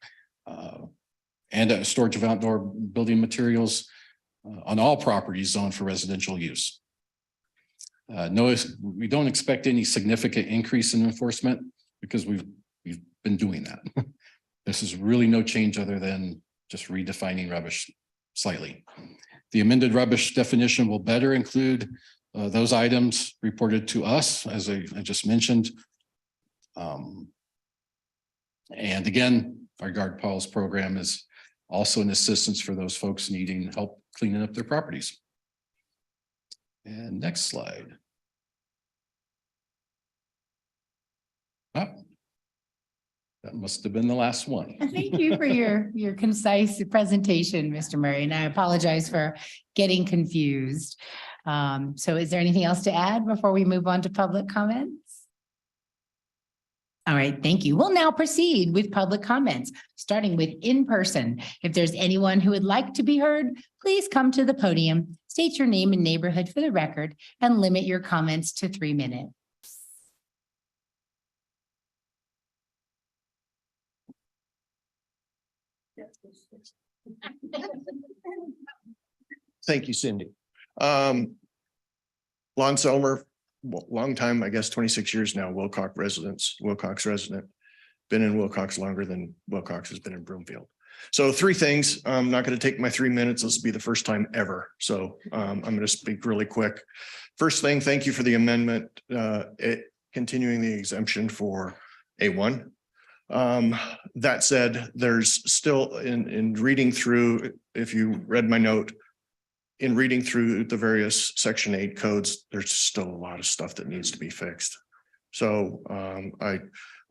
and storage of outdoor building materials on all properties zoned for residential use. No, we don't expect any significant increase in enforcement because we've been doing that. This is really no change other than just redefining rubbish slightly. The amended rubbish definition will better include those items reported to us, as I just mentioned. And again, our Yard Pals program is also an assistance for those folks needing help cleaning up their properties. And next slide. That must have been the last one. Thank you for your concise presentation, Mr. Murray, and I apologize for getting confused. So is there anything else to add before we move on to public comments? All right, thank you. We'll now proceed with public comments, starting with in-person. If there's anyone who would like to be heard, please come to the podium, state your name and neighborhood for the record, and limit your comments to 3 minutes. Thank you, Cindy. Lon Selmer, long time, I guess 26 years now, Wilcox resident. Been in Wilcox longer than Wilcox has been in Broomfield. So 3 things. I'm not going to take my 3 minutes. This will be the first time ever. So I'm going to speak really quick. First thing, thank you for the amendment, continuing the exemption for A1. That said, there's still in reading through, if you read my note, in reading through the various Section 8 codes, there's still a lot of stuff that needs to be fixed. So I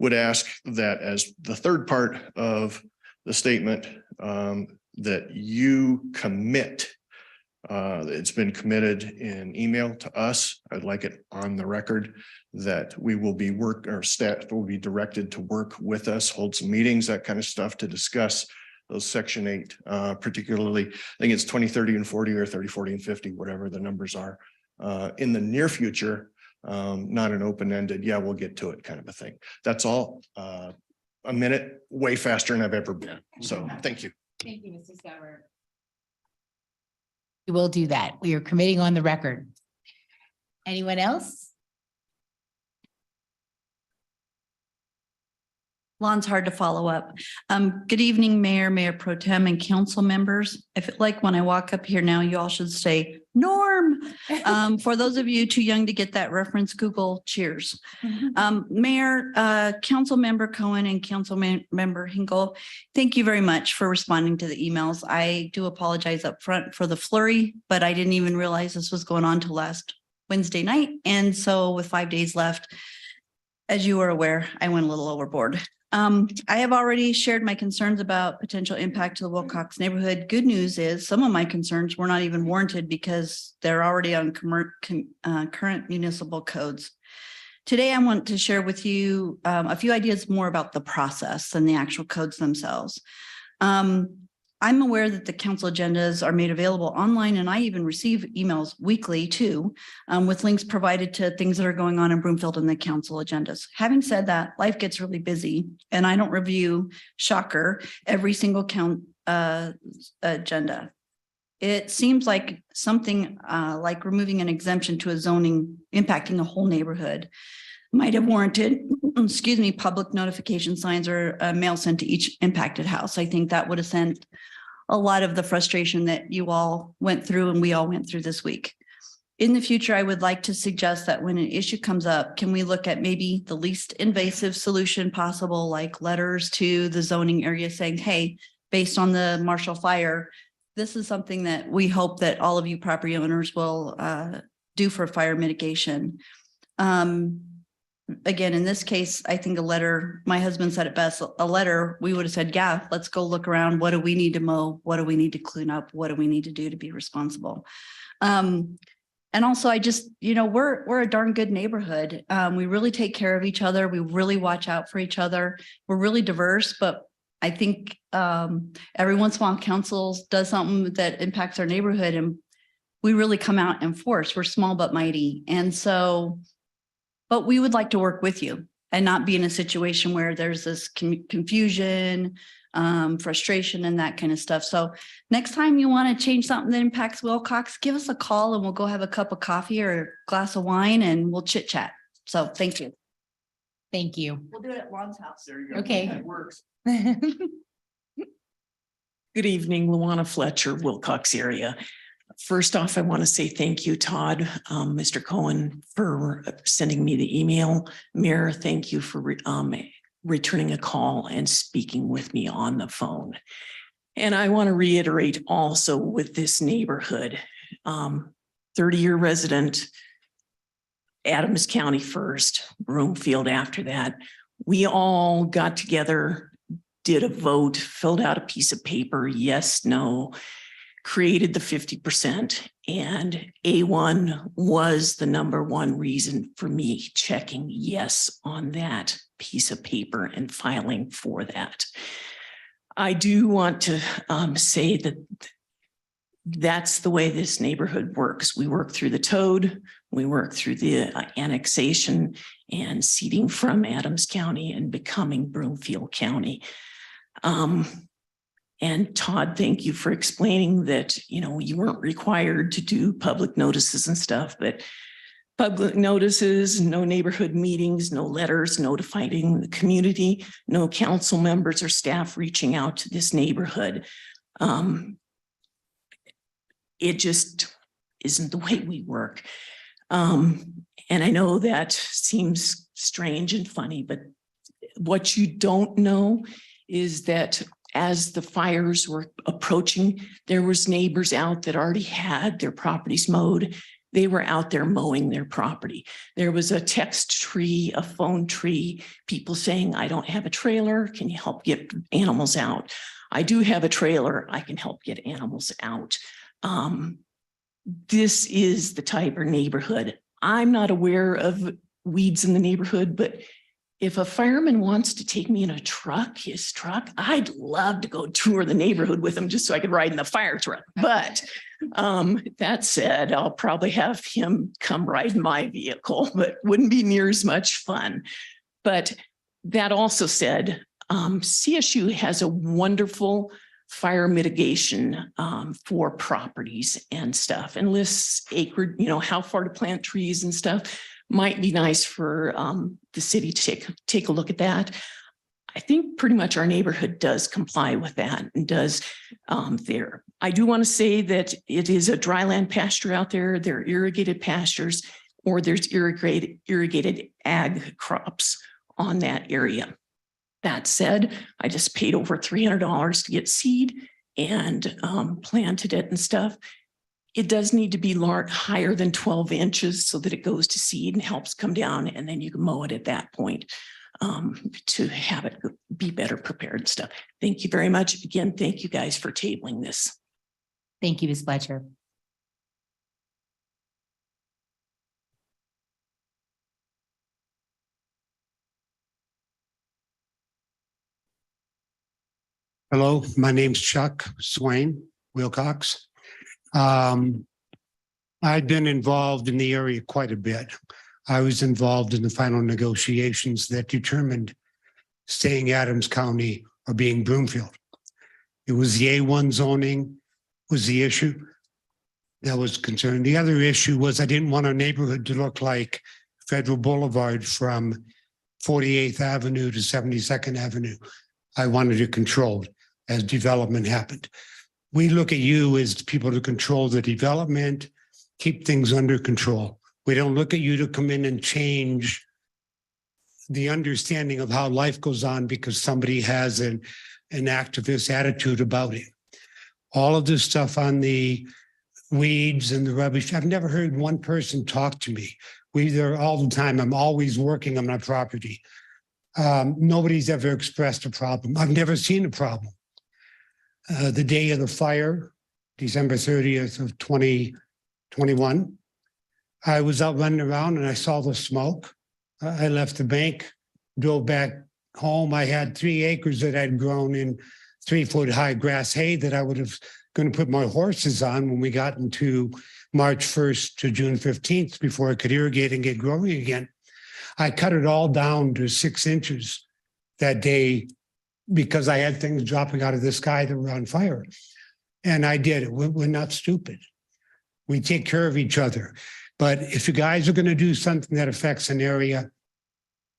would ask that as the third part of the statement, that you commit, it's been committed in email to us. I'd like it on the record that we will be staff will be directed to work with us, hold some meetings, that kind of stuff to discuss those Section 8, particularly, I think it's 20, 30, and 40 or 30, 40, and 50, whatever the numbers are, in the near future, not an open-ended, yeah, we'll get to it kind of a thing. That's all. A minute, way faster than I've ever been. So thank you. Thank you, Mr. Sauer. We will do that. We are committing on the record. Anyone else? Lon's hard to follow up. Good evening, Mayor, Mayor Pro Tem and council members. I feel like when I walk up here now, you all should say Norm. For those of you too young to get that reference, Google cheers. Mayor, Council Member Cohen and Council Member Hinkle, thank you very much for responding to the emails. I do apologize up front for the flurry, but I didn't even realize this was going on till last Wednesday night. And so with 5 days left, as you are aware, I went a little overboard. I have already shared my concerns about potential impact to the Wilcox neighborhood. Good news is some of my concerns were not even warranted because they're already on current municipal codes. Today, I want to share with you a few ideas more about the process than the actual codes themselves. I'm aware that the council agendas are made available online, and I even receive emails weekly too, with links provided to things that are going on in Broomfield and the council agendas. Having said that, life gets really busy and I don't review, shocker, every single agenda. It seems like something like removing an exemption to a zoning impacting a whole neighborhood might have warranted, excuse me, public notification signs or a mail sent to each impacted house. I think that would have sent a lot of the frustration that you all went through and we all went through this week. In the future, I would like to suggest that when an issue comes up, can we look at maybe the least invasive solution possible, like letters to the zoning area saying, hey, based on the Marshall fire, this is something that we hope that all of you property owners will do for fire mitigation. Again, in this case, I think a letter, my husband said it best, a letter, we would have said, yeah, let's go look around. What do we need to mow? What do we need to clean up? What do we need to do to be responsible? And also I just, we're a darn good neighborhood. We really take care of each other. We really watch out for each other. We're really diverse, but I think every once in a while council does something that impacts our neighborhood and we really come out in force. We're small but mighty. And so, but we would like to work with you and not be in a situation where there's this confusion, frustration and that kind of stuff. So next time you want to change something that impacts Wilcox, give us a call and we'll go have a cup of coffee or a glass of wine and we'll chit chat. So thank you. Thank you. We'll do it at Lon's house. There you go. Okay. That works. Good evening, Luana Fletcher, Wilcox area. First off, I want to say thank you, Todd, Mr. Cohen, for sending me the email. Mayor, thank you for returning a call and speaking with me on the phone. And I want to reiterate also with this neighborhood, 30-year resident, Adams County first, Broomfield after that. We all got together, did a vote, filled out a piece of paper, yes, no, created the 50%, and A1 was the number one reason for me checking yes on that piece of paper and filing for that. I do want to say that that's the way this neighborhood works. We work through the TOD, we work through the annexation and ceding from Adams County and becoming Broomfield County. And Todd, thank you for explaining that, you weren't required to do public notices and stuff, but public notices, no neighborhood meetings, no letters notifying the community, no council members or staff reaching out to this neighborhood. It just isn't the way we work. And I know that seems strange and funny, but what you don't know is that as the fires were approaching, there was neighbors out that already had their properties mowed. They were out there mowing their property. There was a text tree, a phone tree, people saying, I don't have a trailer. Can you help get animals out? I do have a trailer. I can help get animals out. This is the type of neighborhood. I'm not aware of weeds in the neighborhood, but if a fireman wants to take me in a truck, his truck, I'd love to go tour the neighborhood with him just so I could ride in the fire truck. But that said, I'll probably have him come ride in my vehicle, but wouldn't be near as much fun. But that also said, CSU has a wonderful fire mitigation for properties and stuff, and lists acre, how far to plant trees and stuff. Might be nice for the city to take a look at that. I think pretty much our neighborhood does comply with that and does there. I do want to say that it is a dry land pasture out there. There are irrigated pastures, or there's irrigated ag crops on that area. That said, I just paid over $300 to get seed and planted it and stuff. It does need to be higher than 12 inches so that it goes to seed and helps come down, and then you can mow it at that point to have it be better prepared and stuff. Thank you very much. Again, thank you guys for tabling this. Thank you, Ms. Fletcher. Hello, my name's Chuck Swain, Wilcox. I've been involved in the area quite a bit. I was involved in the final negotiations that determined staying Adams County or being Broomfield. It was the A1 zoning was the issue that was concerned. The other issue was I didn't want our neighborhood to look like Federal Boulevard from 48th Avenue to 72nd Avenue. I wanted it controlled as development happened. We look at you as people to control the development, keep things under control. We don't look at you to come in and change the understanding of how life goes on because somebody has an activist attitude about it. All of this stuff on the weeds and the rubbish, I've never heard one person talk to me. We're there all the time. I'm always working on my property. Nobody's ever expressed a problem. I've never seen a problem. The day of the fire, December 30th of 2021, I was out running around and I saw the smoke. I left the bank, drove back home. I had 3 acres that I'd grown in 3-foot high grass hay that I would have going to put my horses on when we got into March 1st to June 15th before I could irrigate and get growing again. I cut it all down to 6 inches that day because I had things dropping out of the sky that were on fire. And I did it. We're not stupid. We take care of each other. But if you guys are going to do something that affects an area,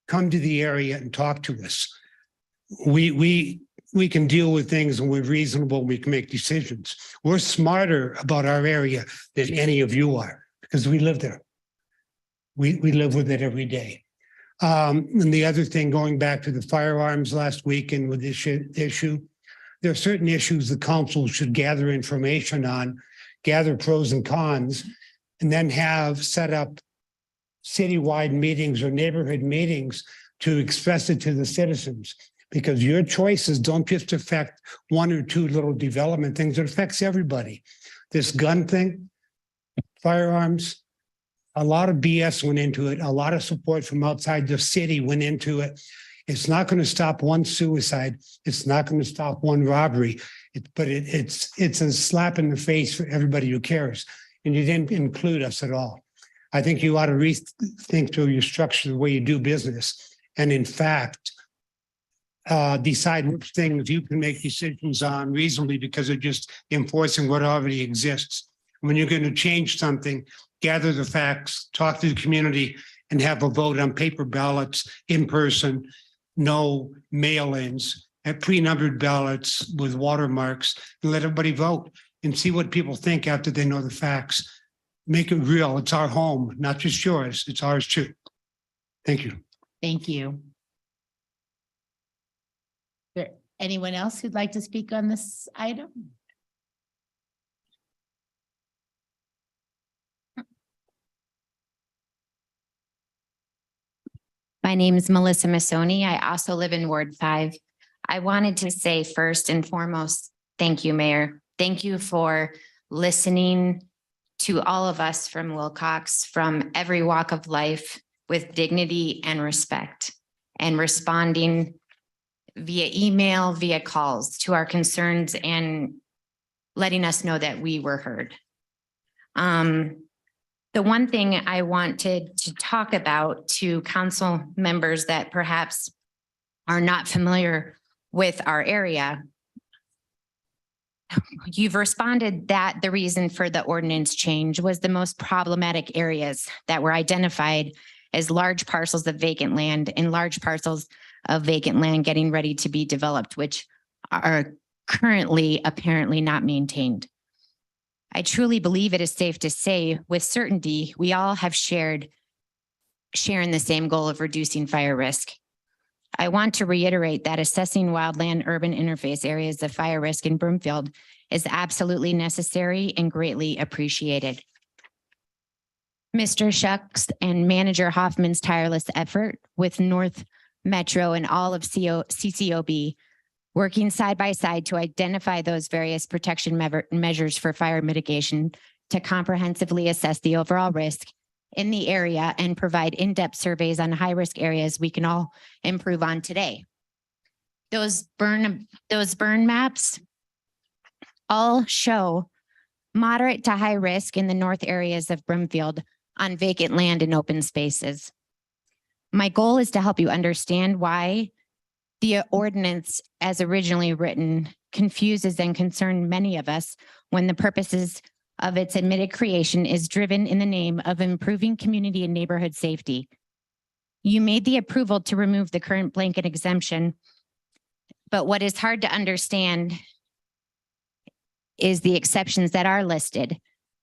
come to the area and talk to us. We can deal with things and we're reasonable. We can make decisions. We're smarter about our area than any of you are because we live there. We live with it every day. And the other thing, going back to the firearms last week and with this issue, there are certain issues the council should gather information on, gather pros and cons, and then have set up citywide meetings or neighborhood meetings to express it to the citizens. Because your choices don't just affect 1 or 2 little development things, it affects everybody. This gun thing, firearms, a lot of BS went into it. A lot of support from outside the city went into it. It's not going to stop one suicide. It's not going to stop one robbery. But it's a slap in the face for everybody who cares. And you didn't include us at all. I think you ought to rethink through your structure, the way you do business. And in fact, decide which things you can make decisions on reasonably because they're just enforcing what already exists. When you're going to change something, gather the facts, talk to the community, and have a vote on paper ballots in person, no mail-ins, and pre-numbered ballots with watermarks, and let everybody vote and see what people think after they know the facts. Make it real. It's our home, not just yours. It's ours too. Thank you. Thank you. Is there anyone else who'd like to speak on this item? My name is Melissa Missoni. I also live in Ward 5. I wanted to say first and foremost, thank you, Mayor. Thank you for listening to all of us from Wilcox, from every walk of life with dignity and respect, and responding via email, via calls to our concerns and letting us know that we were heard. The one thing I wanted to talk about to council members that perhaps are not familiar with our area, You've responded that the reason for the ordinance change was the most problematic areas that were identified as large parcels of vacant land and large parcels of vacant land getting ready to be developed, which are currently apparently not maintained. I truly believe it is safe to say with certainty, we all have sharing the same goal of reducing fire risk. I want to reiterate that assessing wildland urban interface areas of fire risk in Broomfield is absolutely necessary and greatly appreciated. Mr. Shucks and Manager Hoffman's tireless effort with North Metro and all of CCOB working side by side to identify those various protection measures for fire mitigation to comprehensively assess the overall risk in the area and provide in-depth surveys on high-risk areas we can all improve on today. Those burn maps all show moderate to high risk in the north areas of Broomfield on vacant land and open spaces. My goal is to help you understand why the ordinance as originally written confuses and concerns many of us when the purposes of its admitted creation is driven in the name of improving community and neighborhood safety. You made the approval to remove the current blanket exemption, but what is hard to understand is the exceptions that are listed,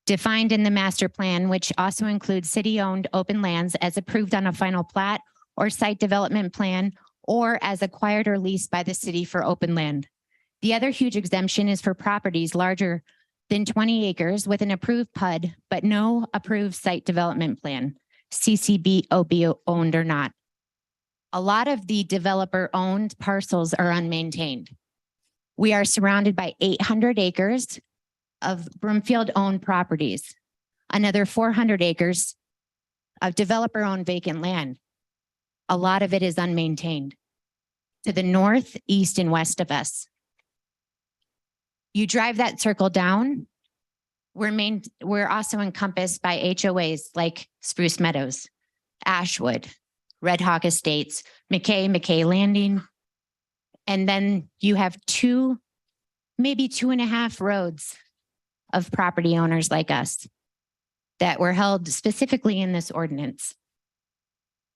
defined in the master plan, which also includes city-owned open lands as approved on a final plat or site development plan, or as acquired or leased by the city for open land. The other huge exemption is for properties larger than 20 acres with an approved PUD, but no approved site development plan, CCBOB owned or not. A lot of the developer-owned parcels are unmaintained. We are surrounded by 800 acres of Broomfield-owned properties, another 400 acres of developer-owned vacant land. A lot of it is unmaintained to the north, east, and west of us. You drive that circle down, we're also encompassed by HOAs like Spruce Meadows, Ashwood, Red Hawk Estates, McKay Landing. And then you have maybe 2.5 roads of property owners like us that were held specifically in this ordinance.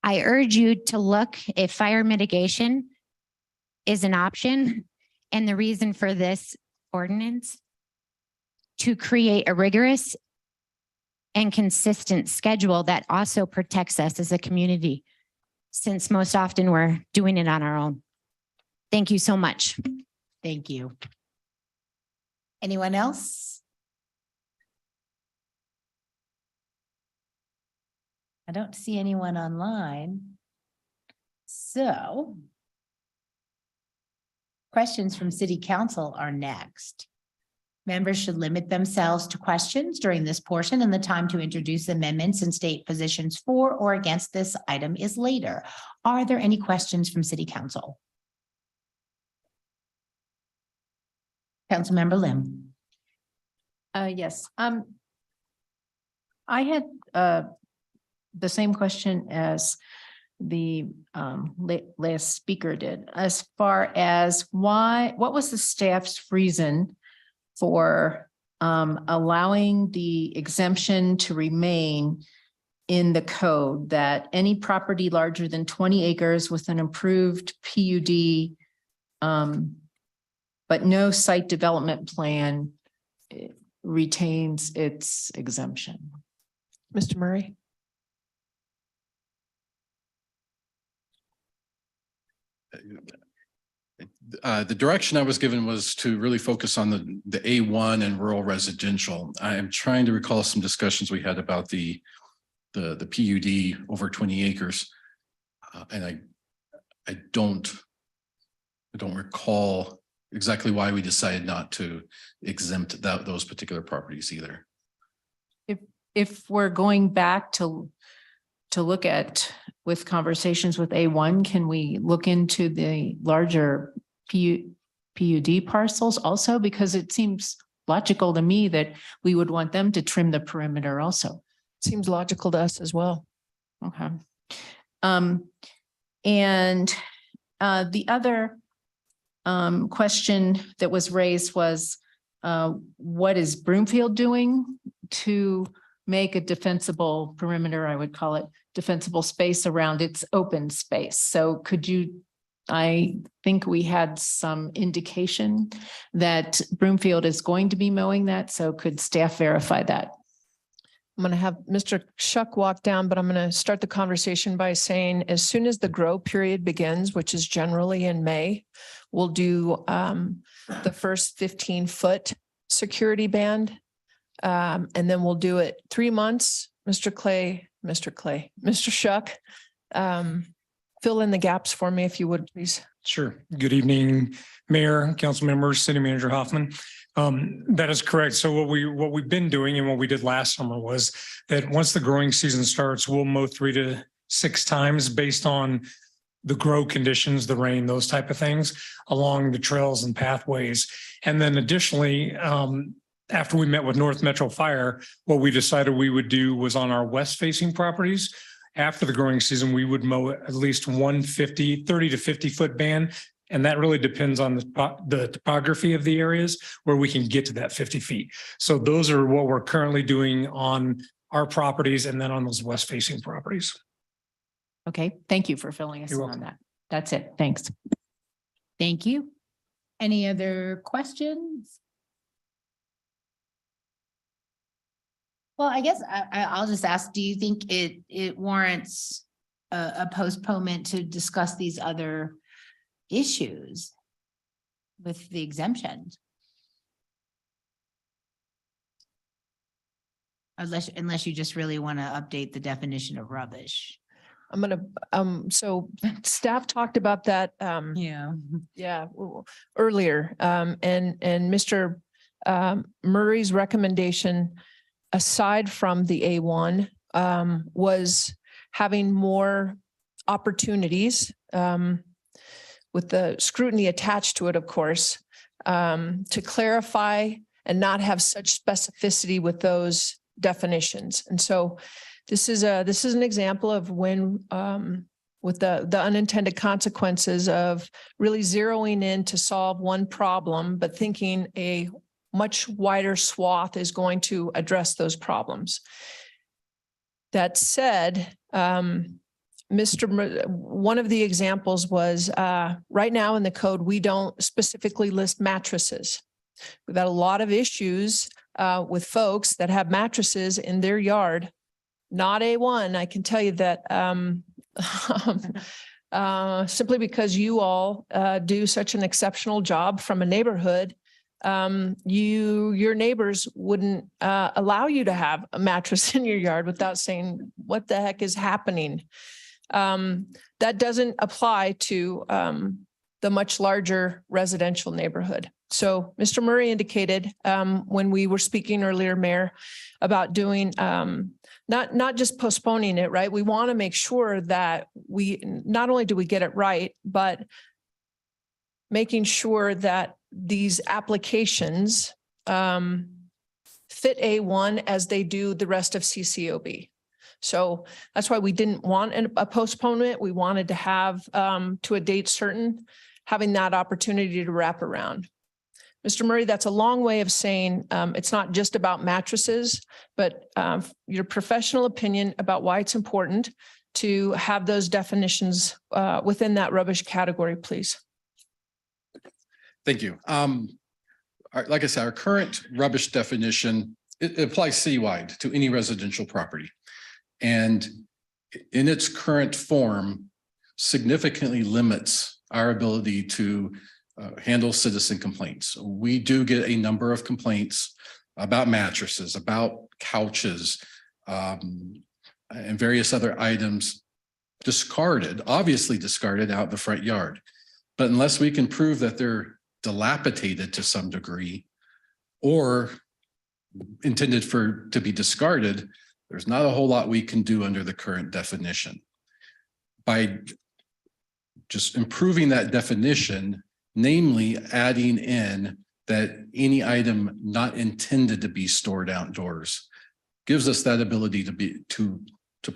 I urge you to look if fire mitigation is an option and the reason for this ordinance to create a rigorous and consistent schedule that also protects us as a community, since most often we're doing it on our own. Thank you so much. Thank you. Anyone else? I don't see anyone online. So questions from City Council are next. Members should limit themselves to questions during this portion, and the time to introduce amendments and state positions for or against this item is later. Are there any questions from City Council? Councilmember Lim. Yes. I had the same question as the last speaker did, as far as what was the staff's reason for allowing the exemption to remain in the code, that any property larger than 20 acres with an approved PUD, but no site development plan retains its exemption. Mr. Murray? The direction I was given was to really focus on the A1 and rural residential. I am trying to recall some discussions we had about the PUD over 20 acres. And I don't recall exactly why we decided not to exempt those particular properties either. If we're going back to look at with conversations with A1, can we look into the larger PUD parcels also? Because it seems logical to me that we would want them to trim the perimeter also. Seems logical to us as well. Okay. And the other question that was raised was what is Broomfield doing to make a defensible perimeter, I would call it defensible space around its open space? So could you, I think we had some indication that Broomfield is going to be mowing that. So could staff verify that? I'm going to have Mr. Shuck walk down, but I'm going to start the conversation by saying as soon as the grow period begins, which is generally in May, we'll do the first 15-foot security band. And then we'll do it 3 months. Mr. Shuck, fill in the gaps for me if you would, please. Sure. Good evening, Mayor, council members, City Manager Hoffman. That is correct. So what we've been doing and what we did last summer was that once the growing season starts, we'll mow 3 to 6 times based on the grow conditions, the rain, those type of things along the trails and pathways. And then additionally, after we met with North Metro Fire, what we decided we would do was on our west facing properties. After the growing season, we would mow at least 30 to 50 foot band. And that really depends on the topography of the areas where we can get to that 50 feet. So those are what we're currently doing on our properties and then on those west facing properties. Okay, thank you for filling us in on that. That's it. Thanks. Thank you. Any other questions? Well, I guess I'll just ask, do you think it warrants a postponement to discuss these other issues with the exemptions? Unless you just really want to update the definition of rubbish. I'm gonna, so staff talked about that, Yeah. earlier. And Mr. Murray's recommendation, aside from the A1, was having more opportunities, with the scrutiny attached to it, of course, to clarify and not have such specificity with those definitions. And so this is an example of when, with the unintended consequences of really zeroing in to solve one problem, but thinking a much wider swath is going to address those problems. That said, one of the examples was right now in the code, we don't specifically list mattresses. We've got a lot of issues with folks that have mattresses in their yard. Not A1, I can tell you that simply because you all do such an exceptional job from a neighborhood, your neighbors wouldn't allow you to have a mattress in your yard without saying, what the heck is happening? That doesn't apply to the much larger residential neighborhood. So Mr. Murray indicated when we were speaking earlier, Mayor, about doing not just postponing it, right? We want to make sure that we not only do we get it right, but making sure that these applications fit A1 as they do the rest of CCOB. So that's why we didn't want a postponement. We wanted to have to a date certain, having that opportunity to wrap around. Mr. Murray, that's a long way of saying it's not just about mattresses, but your professional opinion about why it's important to have those definitions within that rubbish category, please. Thank you. Like I said, our current rubbish definition, it applies citywide to any residential property. And in its current form, significantly limits our ability to handle citizen complaints. We do get a number of complaints about mattresses, about couches, and various other items obviously discarded out in the front yard. But unless we can prove that they're dilapidated to some degree or intended to be discarded, there's not a whole lot we can do under the current definition. By just improving that definition, namely adding in that any item not intended to be stored outdoors, gives us that ability to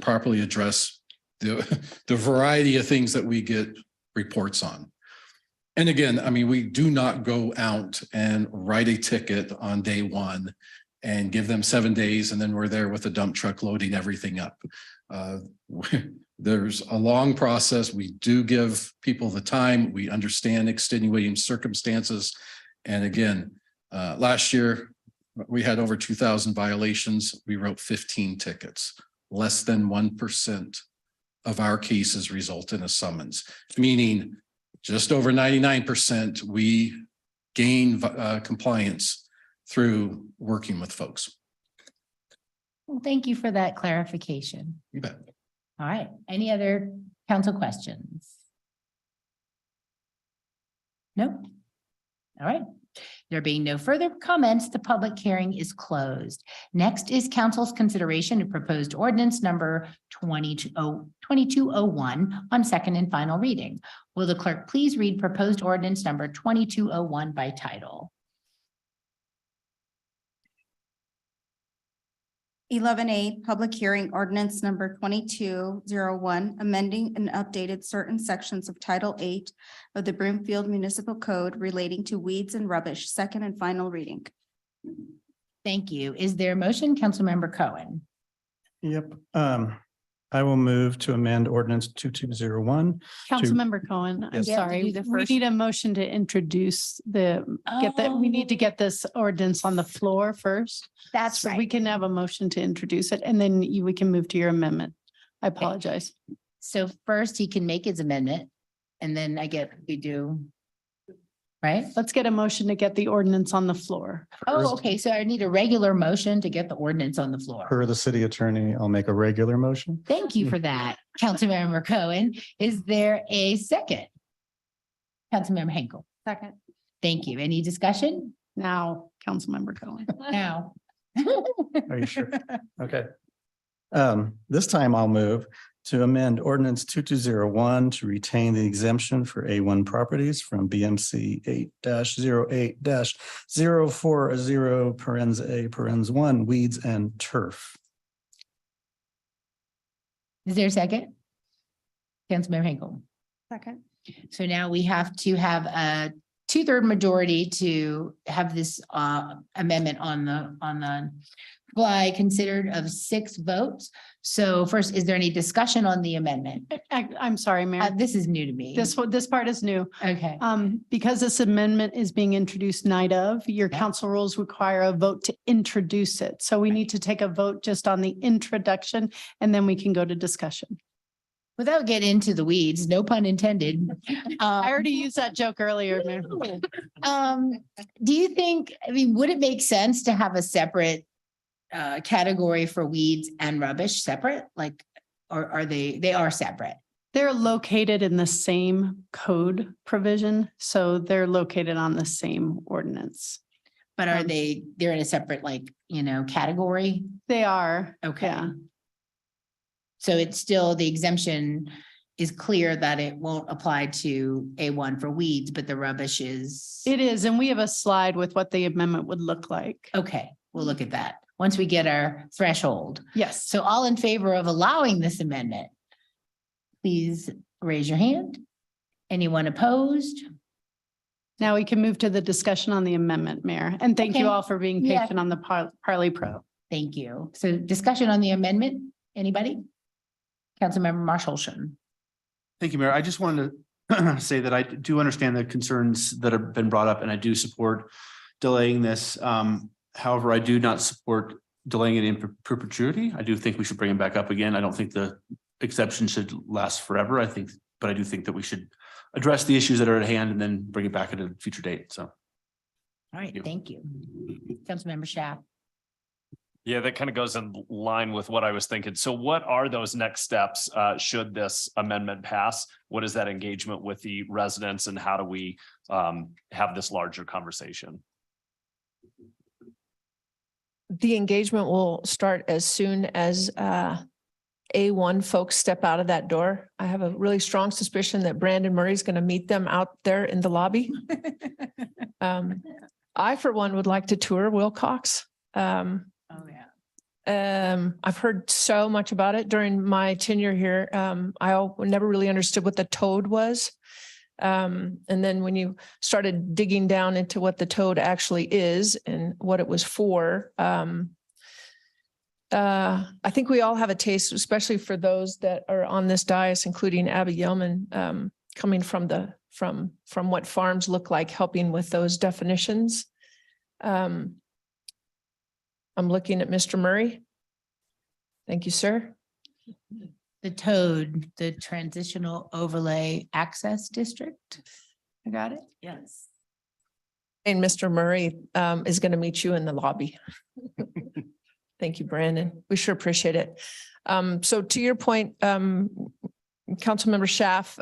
properly address the variety of things that we get reports on. And again, I mean, we do not go out and write a ticket on day one and give them 7 days and then we're there with a dump truck loading everything up. There's a long process. We do give people the time. We understand extenuating circumstances. And again, last year, we had over 2,000 violations. We wrote 15 tickets. Less than 1% of our cases result in a summons, meaning just over 99%, we gain compliance through working with folks. Well, thank you for that clarification. You bet. All right, any other council questions? No? All right. There being no further comments, the public hearing is closed. Next is council's consideration of proposed ordinance number 2201 on second and final reading. Will the clerk please read proposed ordinance number 2201 by title? 11A, public hearing ordinance number 2201, amending and updated certain sections of Title 8 of the Broomfield Municipal Code relating to weeds and rubbish, second and final reading. Thank you. Is there a motion, Councilmember Cohen? Yep. I will move to amend ordinance 2201. Councilmember Cohen, I'm Yes. sorry, we need a motion to introduce we need to get this ordinance on the floor first. That's So right. we can have a motion to introduce it and then we can move to your amendment. I apologize. So first he can make his amendment and then we do. Right? Let's get a motion to get the ordinance on the floor. Oh, okay. So I need a regular motion to get the ordinance on the floor. Per the city attorney, I'll make a regular motion. Thank you for that, Councilmember Cohen. Is there a second? Councilmember Henkel. Second. Thank you. Any discussion? Now, Councilmember Cohen. Now. Are you sure? Okay. This time I'll move to amend ordinance 2201 to retain the exemption for A1 properties from BMC 8-08-040 parens A parens 1 weeds and turf. Is there a second? Councilmember Henkel. Second. So now we have to have a 2/3 majority to have this amendment on the fly considered of 6 votes. So first, is there any discussion on the amendment? I'm sorry, Mayor. This is new to me. This part is new. Okay. Because this amendment is being introduced night of, your council rules require a vote to introduce it. So we need to take a vote just on the introduction and then we can go to discussion. Without getting into the weeds, no pun intended. I already used that joke earlier, Mayor. Do you think, would it make sense to have a separate category for weeds and rubbish separate? Or are they are separate? They're located in the same code provision, so they're located on the same ordinance. But are they're in a separate category? They are. Okay. Yeah. So it's still, the exemption is clear that it won't apply to A1 for weeds, but the rubbish is. It is, and we have a slide with what the amendment would look like. Okay, we'll look at that once we get our threshold. Yes. So all in favor of allowing this amendment, please raise your hand. Anyone opposed? Now we can move to the discussion on the amendment, Mayor. And thank you Okay. all for being Yeah. patient on the Parley Pro. Thank you. So discussion on the amendment, anybody? Councilmember Marshall. Thank you, Mayor. I just wanted to say that I do understand the concerns that have been brought up and I do support delaying this. However, I do not support delaying it in perpetuity. I do think we should bring it back up again. I don't think the exception should last forever. But I do think that we should address the issues that are at hand and then bring it back at a future date. So. All right, thank you. Councilmember Shaft. Yeah, that kind of goes in line with what I was thinking. So what are those next steps should this amendment pass? What is that engagement with the residents and how do we have this larger conversation? The engagement will start as soon as A1 folks step out of that door. I have a really strong suspicion that Brandon Murray is going to meet them out there in the lobby. I, for one, would like to tour Wilcox. I've heard so much about it during my tenure here. I never really understood what the toad was. And then when you started digging down into what the toad actually is and what it was for, I think we all have a taste, especially for those that are on this dais, including Abby Yeoman, coming from what farms look like, helping with those definitions. I'm looking at Mr. Murray. Thank you, sir. The TOAD, the Transitional Overlay Access District. I got it? Yes. And Mr. Murray is going to meet you in the lobby. Thank you, Brandon. We sure appreciate it. So to your point, Councilmember Schaaf,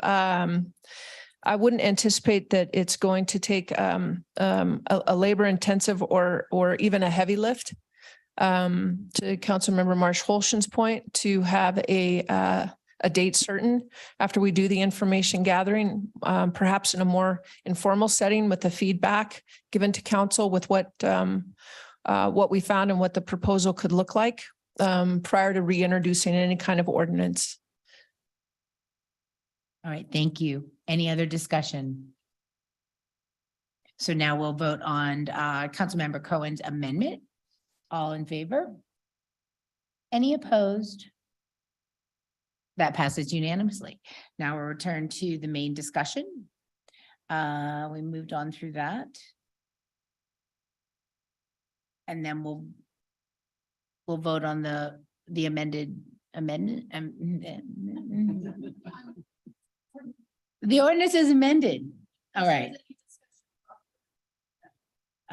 I wouldn't anticipate that it's going to take a labor intensive or even a heavy lift. To Councilmember Marsh Holshan's point, to have a date certain after we do the information gathering, perhaps in a more informal setting with the feedback given to council with what we found and what the proposal could look like prior to reintroducing any kind of ordinance. All right, thank you. Any other discussion? So now we'll vote on Councilmember Cohen's amendment. All in favor? Any opposed? That passes unanimously. Now we'll return to the main discussion. We moved on through that. And then we'll vote on the amendment. The ordinance is amended. All right.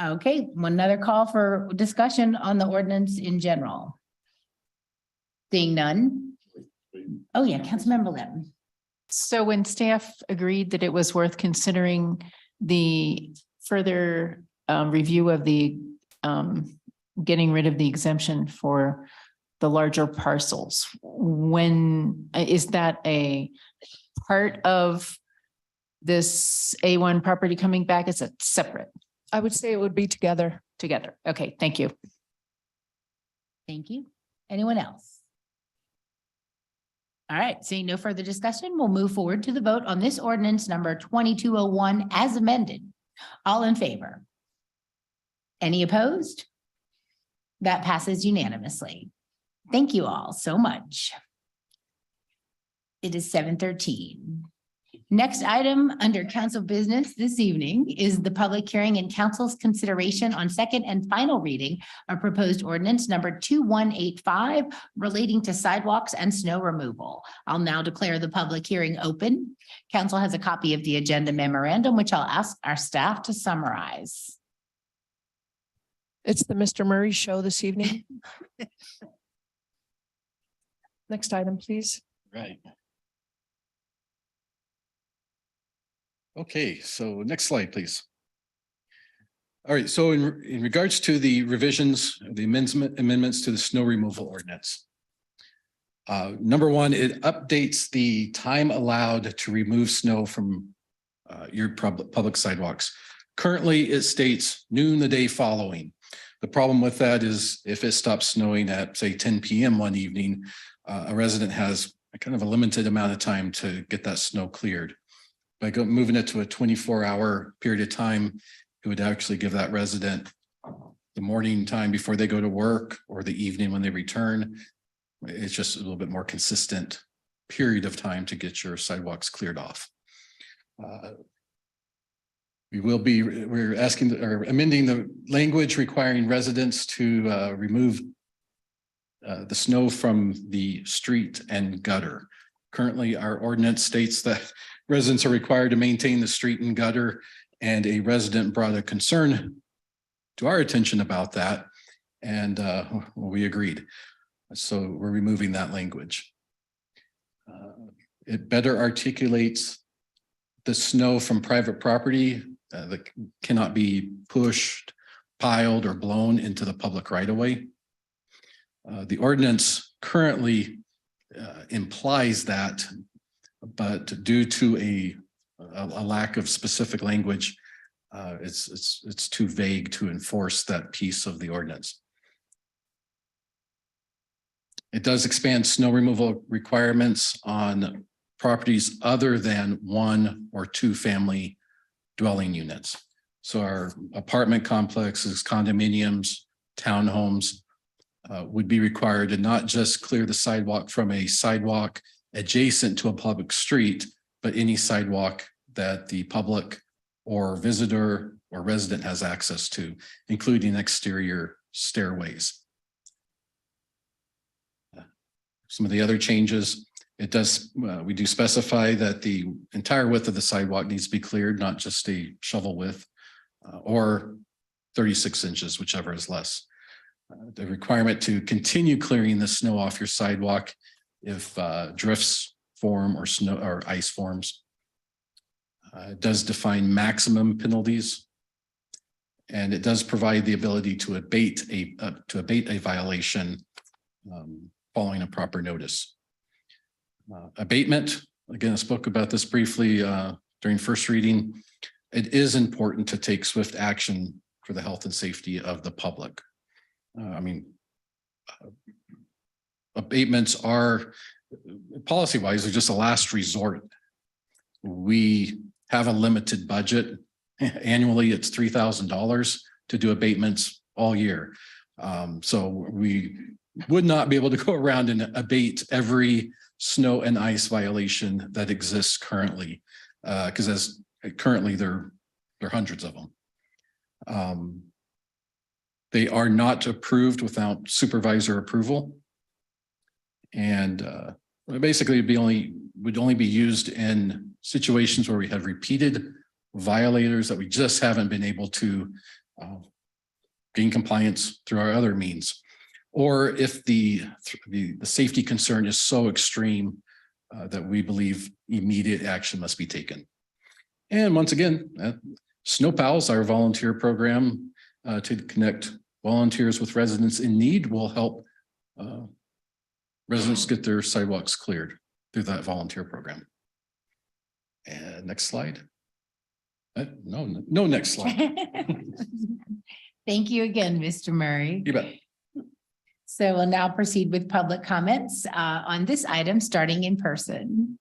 Okay, one other call for discussion on the ordinance in general. Seeing none. Oh, yeah, Councilmember Lim. So when staff agreed that it was worth considering the further review of the getting rid of the exemption for the larger parcels, when is that a part of this A1 property coming back? Is it separate? I would say it would be together. Together. Okay, thank you. Thank you. Anyone else? All right, seeing no further discussion, we'll move forward to the vote on this ordinance number 2201 as amended. All in favor? Any opposed? That passes unanimously. Thank you all so much. It is 7:13. Next item under council business this evening is the public hearing and council's consideration on second and final reading of proposed ordinance number 2185 relating to sidewalks and snow removal. I'll now declare the public hearing open. Council has a copy of the agenda memorandum, which I'll ask our staff to summarize. It's the Mr. Murray show this evening. Next item, please. Right. Okay, so next slide, please. All right, so in regards to the revisions, the amendments to the snow removal ordinance. Number one, it updates the time allowed to remove snow from your public sidewalks. Currently, it states noon the day following. The problem with that is if it stops snowing at, say, 10 p.m. one evening, a resident has a kind of a limited amount of time to get that snow cleared. By moving it to a 24-hour period of time, it would actually give that resident the morning time before they go to work or the evening when they return. It's just a little bit more consistent period of time to get your sidewalks cleared off. We're asking or amending the language requiring residents to remove the snow from the street and gutter. Currently, our ordinance states that residents are required to maintain the street and gutter, and a resident brought a concern to our attention about that, and we agreed. So we're removing that language. It better articulates the snow from private property that cannot be pushed, piled, or blown into the public right-of-way. The ordinance currently implies that, but due to a lack of specific language, it's too vague to enforce that piece of the ordinance. It does expand snow removal requirements on properties other than 1 or 2 family dwelling units. So our apartment complexes, condominiums, townhomes would be required to not just clear the sidewalk from a sidewalk adjacent to a public street, but any sidewalk that the public or visitor or resident has access to, including exterior stairways. Some of the other changes, it does, we do specify that the entire width of the sidewalk needs to be cleared, not just a shovel width or 36 inches, whichever is less. The requirement to continue clearing the snow off your sidewalk if drifts form or snow or ice forms. It does define maximum penalties. And it does provide the ability to abate a violation following a proper notice. Abatement, again, I spoke about this briefly during first reading. It is important to take swift action for the health and safety of the public. Abatements are policy-wise, they're just a last resort. We have a limited budget. Annually, it's $3,000 to do abatements all year. So we would not be able to go around and abate every snow and ice violation that exists currently, because as currently there are hundreds of them. They are not approved without supervisor approval. And basically would only be used in situations where we have repeated violators that we just haven't been able to gain compliance through our other means. Or if the safety concern is so extreme that we believe immediate action must be taken. And once again, Snow Pals, our volunteer program to connect volunteers with residents in need, will help residents get their sidewalks cleared through that volunteer program. And next slide. No, next slide. Thank you again, Mr. Murray. You bet. So we'll now proceed with public comments on this item, starting in person.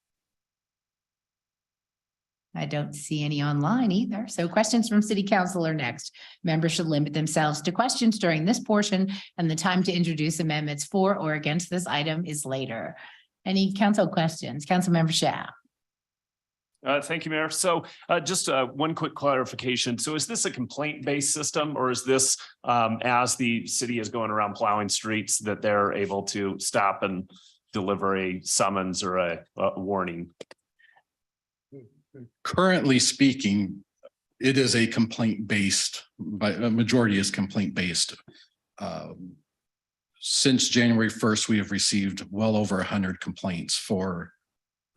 I don't see any online either. So questions from City Council are next. Members should limit themselves to questions during this portion, and the time to introduce amendments for or against this item is later. Any council questions? Councilmember Shah. Thank you, Mayor. So just one quick clarification. So is this a complaint-based system, or is this as the city is going around plowing streets that they're able to stop and deliver a summons or a warning? Currently speaking, it is a complaint-based, by a majority is complaint-based. Since January 1st, we have received well over 100 complaints for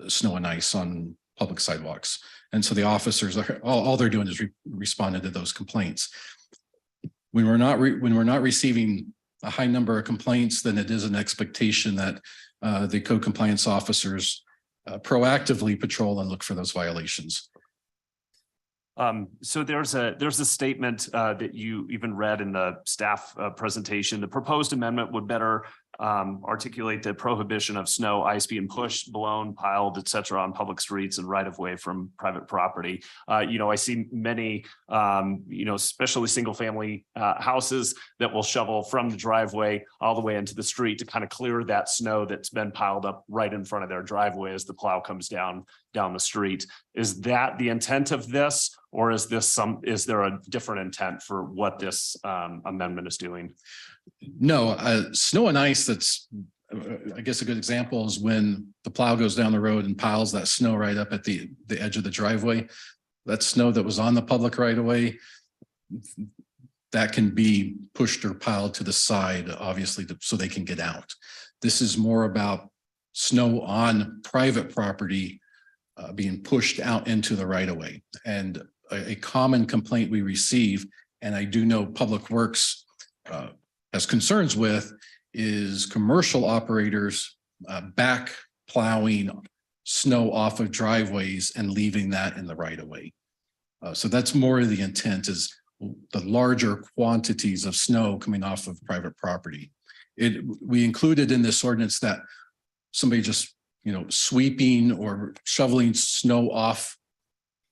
snow and ice on public sidewalks. And so the officers are all they're doing is responding to those complaints. When we're not receiving a high number of complaints, then it is an expectation that the code compliance officers proactively patrol and look for those violations. So there's a statement that you even read in the staff presentation. The proposed amendment would better articulate the prohibition of snow, ice being pushed, blown, piled, et cetera, on public streets and right of way from private property. I see many, especially single family houses that will shovel from the driveway all the way into the street to kind of clear that snow that's been piled up right in front of their driveway as the plow comes down the street. Is that the intent of this, or is there a different intent for what this amendment is doing? No, snow and ice, that's, I guess a good example is when the plow goes down the road and piles that snow right up at the edge of the driveway. That snow that was on the public right of way, that can be pushed or piled to the side, obviously, so they can get out. This is more about snow on private property being pushed out into the right of way. And a common complaint we receive, and I do know Public Works has concerns with, is commercial operators back plowing snow off of driveways and leaving that in the right of way. So that's more of the intent, is the larger quantities of snow coming off of private property. We included in this ordinance that somebody just sweeping or shoveling snow off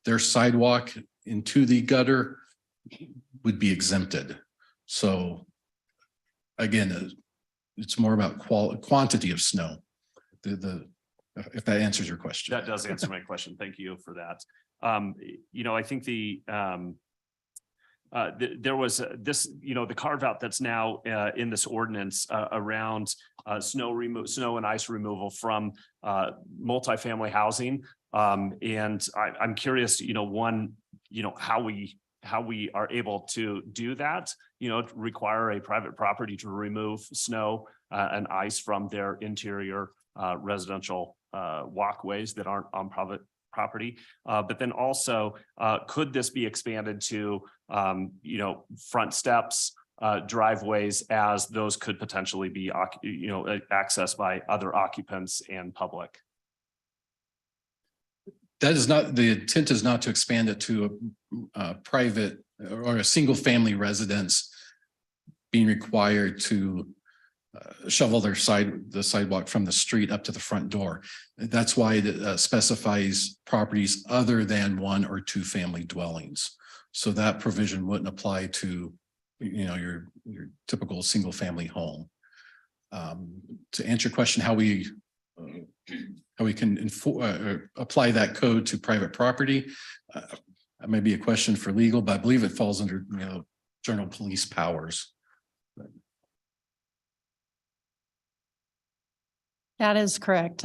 their sidewalk into the gutter would be exempted. So again, it's more about quantity of snow. If that answers your question. That does answer my question. Thank you for that. I think there was this, the carve out that's now in this ordinance around snow and ice removal from multifamily housing. And I'm curious, how we are able to do that, require a private property to remove snow and ice from their interior residential walkways that aren't on private property. But then also, could this be expanded to, front steps, driveways, as those could potentially be, accessed by other occupants and public? That is not, the intent is not to expand it to a private or a single family residence being required to shovel the sidewalk from the street up to the front door. That's why it specifies properties other than 1 or 2 family dwellings. So that provision wouldn't apply to, your typical single family home. To answer your question, how we can apply that code to private property, that may be a question for legal, but I believe it falls under, general police powers. That is correct.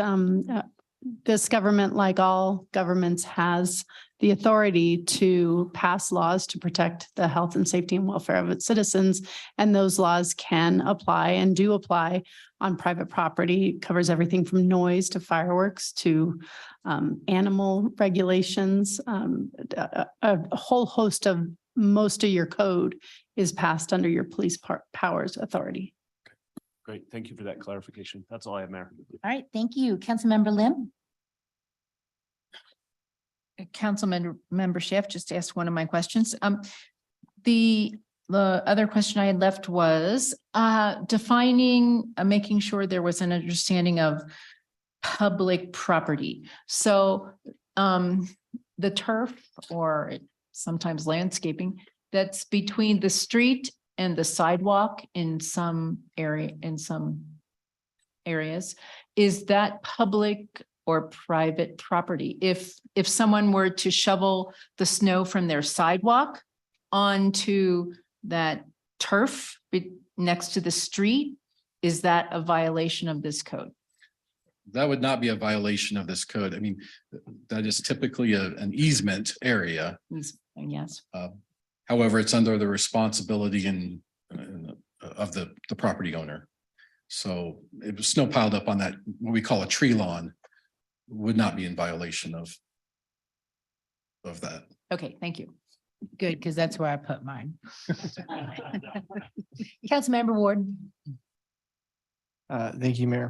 This government, like all governments, has the authority to pass laws to protect the health and safety and welfare of its citizens. And those laws can apply and do apply on private property. It covers everything from noise to fireworks to animal regulations. A whole host of most of your code is passed under your police powers authority. Great. Thank you for that clarification. That's all I have, Mayor. All right, thank you. Councilmember Lim. Councilmember Schiff just asked one of my questions. The other question I had left was defining, making sure there was an understanding of public property. So the turf, or sometimes landscaping, that's between the street and the sidewalk in some areas, is that public or private property? If someone were to shovel the snow from their sidewalk onto that turf next to the street, is that a violation of this code? That would not be a violation of this code. I mean, that is typically an easement area. Yes. However, it's under the responsibility of the property owner. So if snow piled up on that, what we call a tree lawn, would not be in violation of that. Okay, thank you. Good, because that's where I put mine. Councilmember Ward. Thank you, Mayor.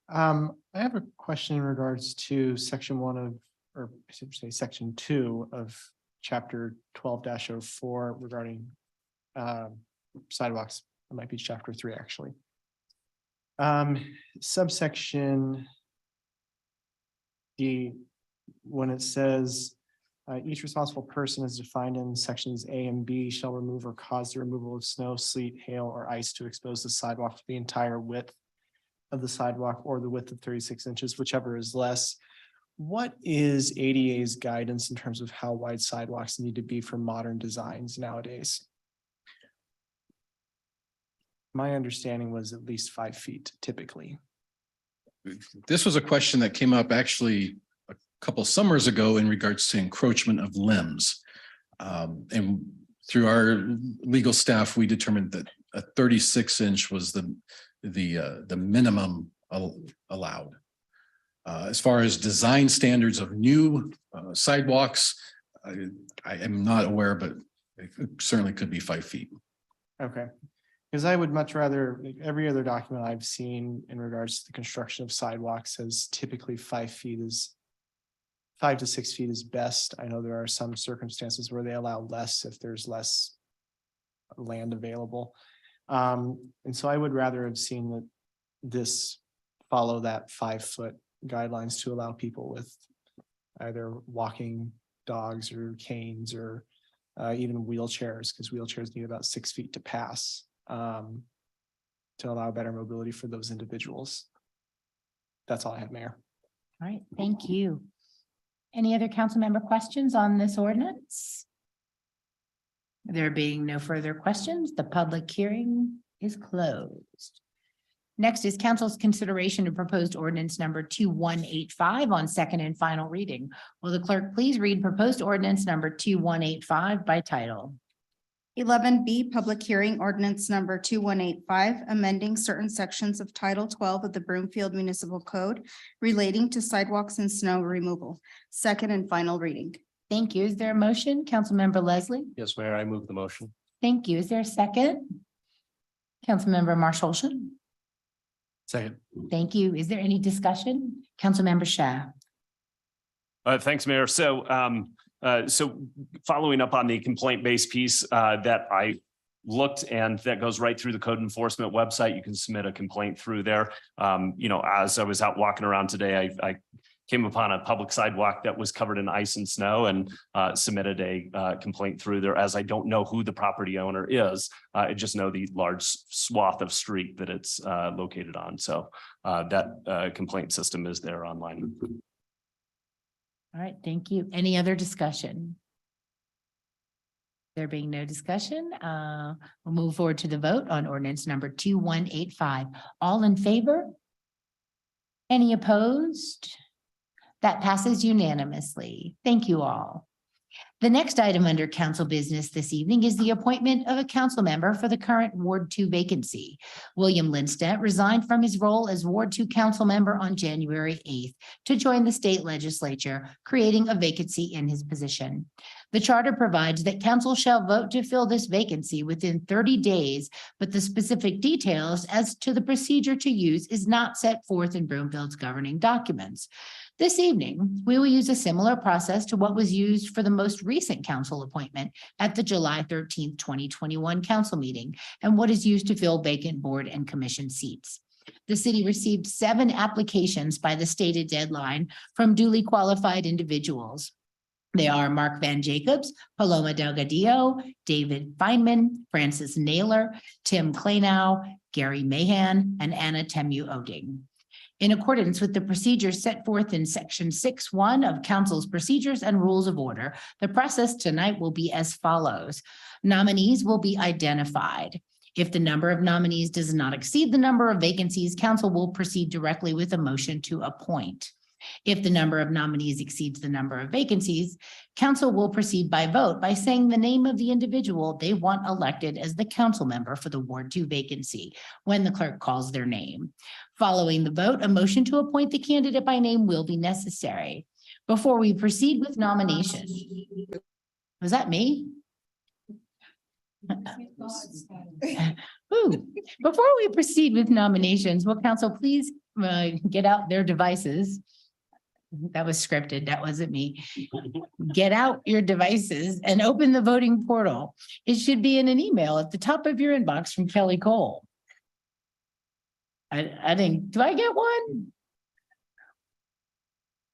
I have a question in regards to section 1 of, or I should say section 2 of chapter 12-04 regarding sidewalks. It might be chapter 3, actually. Subsection D, when it says each responsible person is defined in sections A and B shall remove or cause the removal of snow, sleet, hail, or ice to expose the sidewalk to the entire width of the sidewalk or the width of 36 inches, whichever is less. What is ADA's guidance in terms of how wide sidewalks need to be for modern designs nowadays? My understanding was at least 5 feet typically. This was a question that came up actually a couple summers ago in regards to encroachment of limbs. And through our legal staff, we determined that a 36-inch was the minimum allowed. As far as design standards of new sidewalks, I am not aware, but it certainly could be 5 feet. Okay. Because I would much rather, like, every other document I've seen in regards to the construction of sidewalks says typically 5 feet is 5 to 6 feet is best. I know there are some circumstances where they allow less if there's less land available. And so I would rather have seen that this follow that 5 foot guidelines to allow people with either walking dogs or canes or even wheelchairs, because wheelchairs need about 6 feet to pass to allow better mobility for those individuals. That's all I have, Mayor. All right, thank you. Any other council member questions on this ordinance? There being no further questions, the public hearing is closed. Next is council's consideration of proposed ordinance number 2185 on second and final reading. Will the clerk please read proposed ordinance number 2185 by title? 11B, public hearing ordinance number 2185, amending certain sections of Title 12 of the Broomfield Municipal Code relating to sidewalks and snow removal. Second and final reading. Thank you. Is there a motion? Councilmember Leslie? Yes, Mayor, I move the motion. Thank you. Is there a second? Councilmember Marshall. Second. Thank you. Is there any discussion? Councilmember Shah. Thanks, Mayor. So following up on the complaint-based piece that I looked, and that goes right through the code enforcement website. You can submit a complaint through there. As I was out walking around today, I came upon a public sidewalk that was covered in ice and snow and submitted a complaint through there, as I don't know who the property owner is. I just know the large swath of street that it's located on. So that complaint system is there online. All right, thank you. Any other discussion? There being no discussion, we'll move forward to the vote on ordinance number 2185. All in favor? Any opposed? That passes unanimously. Thank you all. The next item under council business this evening is the appointment of a council member for the current Ward 2 vacancy. William Lindstedt resigned from his role as Ward 2 council member on January 8th to join the state legislature, creating a vacancy in his position. The charter provides that council shall vote to fill this vacancy within 30 days, but the specific details as to the procedure to use is not set forth in Broomfield's governing documents. This evening, we will use a similar process to what was used for the most recent council appointment at the July 13th, 2021 council meeting, and what is used to fill vacant board and commission seats. The city received 7 applications by the stated deadline from duly qualified individuals. They are Mark Van Jacobs, Paloma Delgadillo, David Feynman, Francis Naylor, Tim Klenow, Gary Mahan, and Anna Temu-Oding. In accordance with the procedures set forth in section 6.1 of council's procedures and rules of order, the process tonight will be as follows. Nominees will be identified. If the number of nominees does not exceed the number of vacancies, council will proceed directly with a motion to appoint. If the number of nominees exceeds the number of vacancies, council will proceed by vote by saying the name of the individual they want elected as the council member for the Ward 2 vacancy when the clerk calls their name. Following the vote, a motion to appoint the candidate by name will be necessary. Before we proceed with nominations. Was that me? Ooh. Before we proceed with nominations, will council please get out their devices? That was scripted. That wasn't me. Get out your devices and open the voting portal. It should be in an email at the top of your inbox from Kelly Cole. I didn't, do I get one?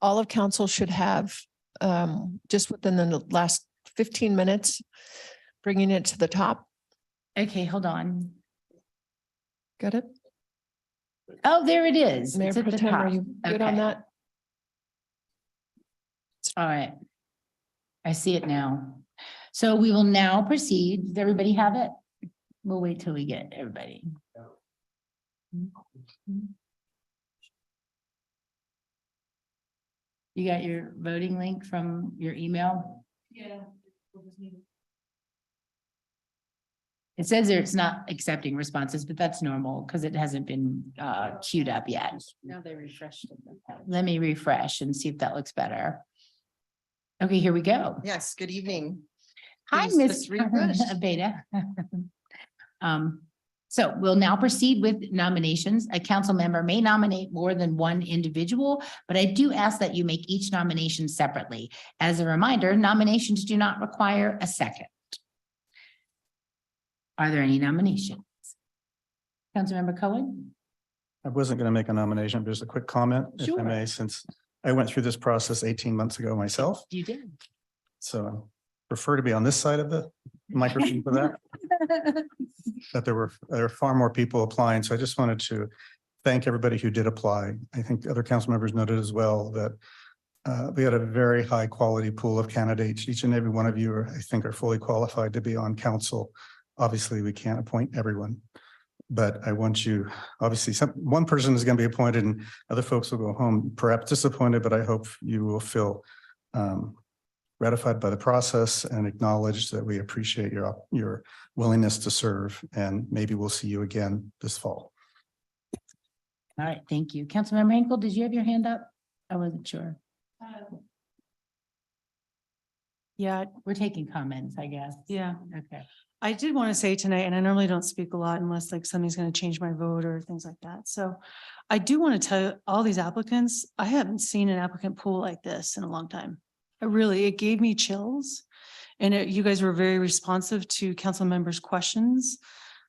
All of council should have, just within the last 15 minutes, bringing it to the top. Okay, hold on. Got it? Oh, there it is. Mayor It's at Pro the Tem, are top. you good on Okay. that? All right. I see it now. So we will now proceed. Does everybody have it? We'll wait till we get everybody. You got your voting link from your email? Yeah. It says there it's not accepting responses, but that's normal because it hasn't been queued up yet. Now they refreshed it. Let me refresh and see if that looks better. Okay, here we go. Yes, good evening. Hi, Please, Ms. refresh. Beta. So we'll now proceed with nominations. A council member may nominate more than one individual, but I do ask that you make each nomination separately. As a reminder, nominations do not require a second. Are there any nominations? Councilmember Cohen? I wasn't going to make a nomination, but just a quick comment, if I Sure. may, since I went through this process 18 months ago myself. You did. So I prefer to be on this side of the microphone for that. But there are far more people applying. So I just wanted to thank everybody who did apply. I think other council members noted as well that we had a very high quality pool of candidates. Each and every one of you are, I think, are fully qualified to be on council. Obviously, we can't appoint everyone. But I want you, obviously, one person is going to be appointed and other folks will go home perhaps disappointed, but I hope you will feel ratified by the process and acknowledge that we appreciate your willingness to serve, and maybe we'll see you again this fall. All right, thank you. Councilmember Hinkle, did you have your hand up? I wasn't sure. Yeah, We're taking comments, I guess. yeah. Okay. I did want to say tonight, and I normally don't speak a lot unless like somebody's going to change my vote or things like that. So I do want to tell all these applicants, I haven't seen an applicant pool like this in a long time. It gave me chills. And you guys were very responsive to council members' questions.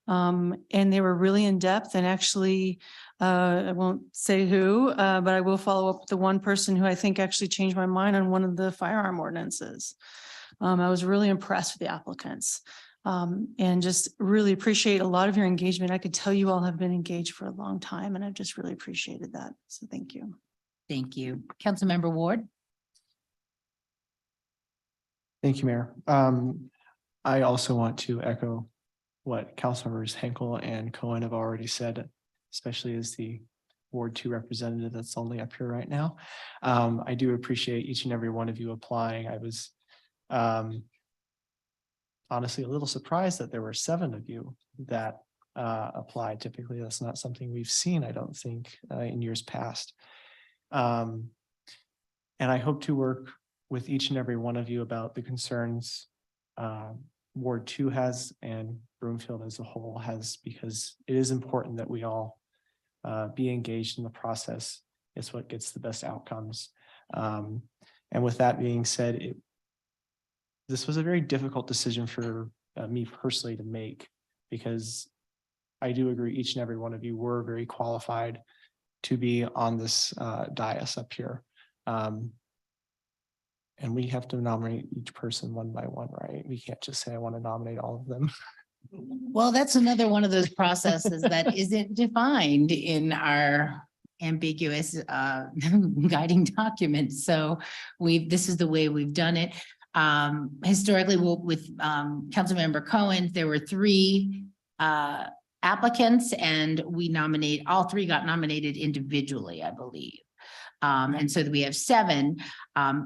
And they were really in depth and actually, I won't say who, but I will follow up with the one person who I think actually changed my mind on one of the firearm ordinances. I was really impressed with the applicants. And just really appreciate a lot of your engagement. I could tell you all have been engaged for a long time and I've just really appreciated that. So thank you. Thank you. Councilmember Ward. Thank you, Mayor. I also want to echo what Councilmembers Henkel and Cohen have already said, especially as the Ward 2 representative that's only up here right now. I do appreciate each and every one of you applying. I was honestly a little surprised that there were 7 of you that applied. Typically, that's not something we've seen, I don't think, in years past. And I hope to work with each and every one of you about the concerns Ward 2 has and Broomfield as a whole has, because it is important that we all be engaged in the process. It's what gets the best outcomes. And with that being said, this was a very difficult decision for me personally to make, because I do agree each and every one of you were very qualified to be on this dais up here. And we have to nominate each person one by one, right? We can't just say, I want to nominate all of them. Well, that's another one of those processes that isn't defined in our ambiguous guiding documents. So this is the way we've done it. Historically, with Councilmember Cohen, there were 3 applicants and all 3 got nominated individually, I believe. And so we have 7.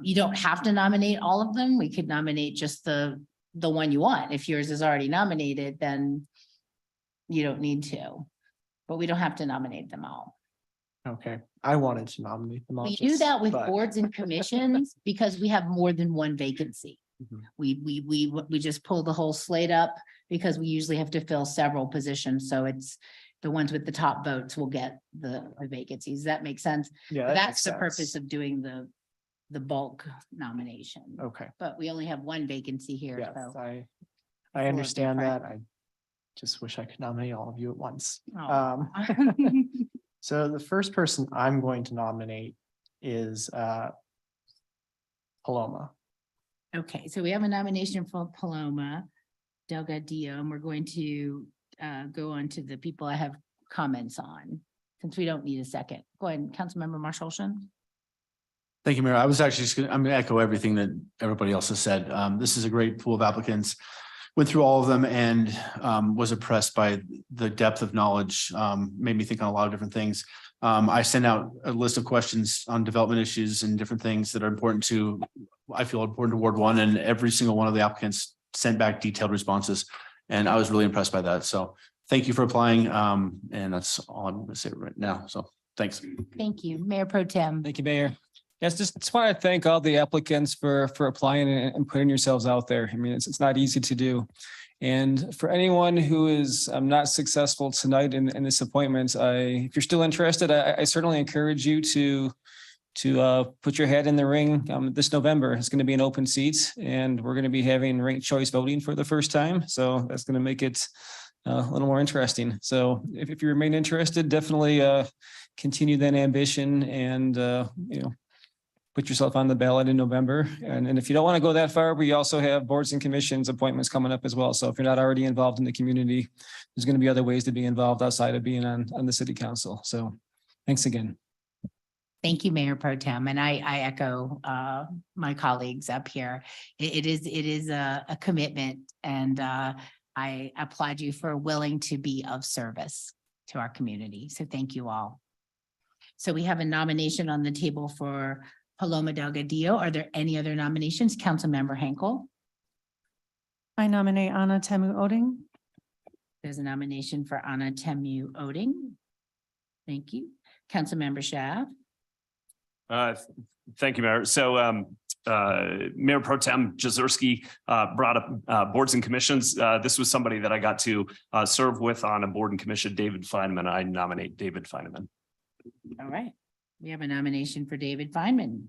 You don't have to nominate all of them. We could nominate just the one you want. If yours is already nominated, then you don't need to, but we don't have to nominate them all. Okay, I wanted to nominate them all. We do that with but- boards and commissions because we have more than one vacancy. Mhm. We just pull the whole slate up because we usually have to fill several positions. So it's the ones with the top votes will get the vacancies. Does that make sense? Yeah, that That's makes the sense. purpose of doing the bulk nomination. Okay, But we only have one vacancy here, yes, so. I understand different. that. I just wish I could nominate all of you at once. Oh. So the first person I'm going to nominate is Paloma. Okay, so we have a nomination for Paloma Delgadillo, and we're going to go on to the people I have comments on, since we don't need a second. Go ahead, Councilmember Marshallson. Thank you, Mayor. I was actually I'm gonna echo everything that everybody else has said. This is a great pool of applicants. Went through all of them and was impressed by the depth of knowledge, made me think on a lot of different things. I sent out a list of questions on development issues and different things that are important I feel important to Ward 1, and every single one of the applicants sent back detailed responses. And I was really impressed by that. So thank you for applying. And that's all I'm gonna say right now. So thanks. Thank you, Mayor Pro Tem. Thank you, Mayor. Yes, just want to thank all the applicants for applying and putting yourselves out there. I mean, it's not easy to do. And for anyone who is not successful tonight in this appointment, if you're still interested, I certainly encourage you to put your head in the ring. This November is going to be an open seat, and we're going to be having ranked choice voting for the first time. So that's going to make it a little more interesting. So if you remain interested, definitely continue that ambition and put yourself on the ballot in November. And if you don't want to go that far, we also have boards and commissions appointments coming up as well. So if you're not already involved in the community, there's going to be other ways to be involved outside of being on the city council. So thanks again. Thank you, Mayor Pro Tem, and I echo my colleagues up here. It is a commitment, and I applaud you for willing to be of service to our community. So thank you all. So we have a nomination on the table for Paloma Delgadillo. Are there any other nominations? Councilmember Henkel. I nominate Anna Temu Oding. There's a nomination for Anna Temu Oding. Thank you. Councilmember Shav. Thank you, Mayor. So Mayor Pro Tem Jezierski brought up boards and commissions. This was somebody that I got to serve with on a board and commission, David Feineman. I nominate David Feineman. All right. We have a nomination for David Feineman.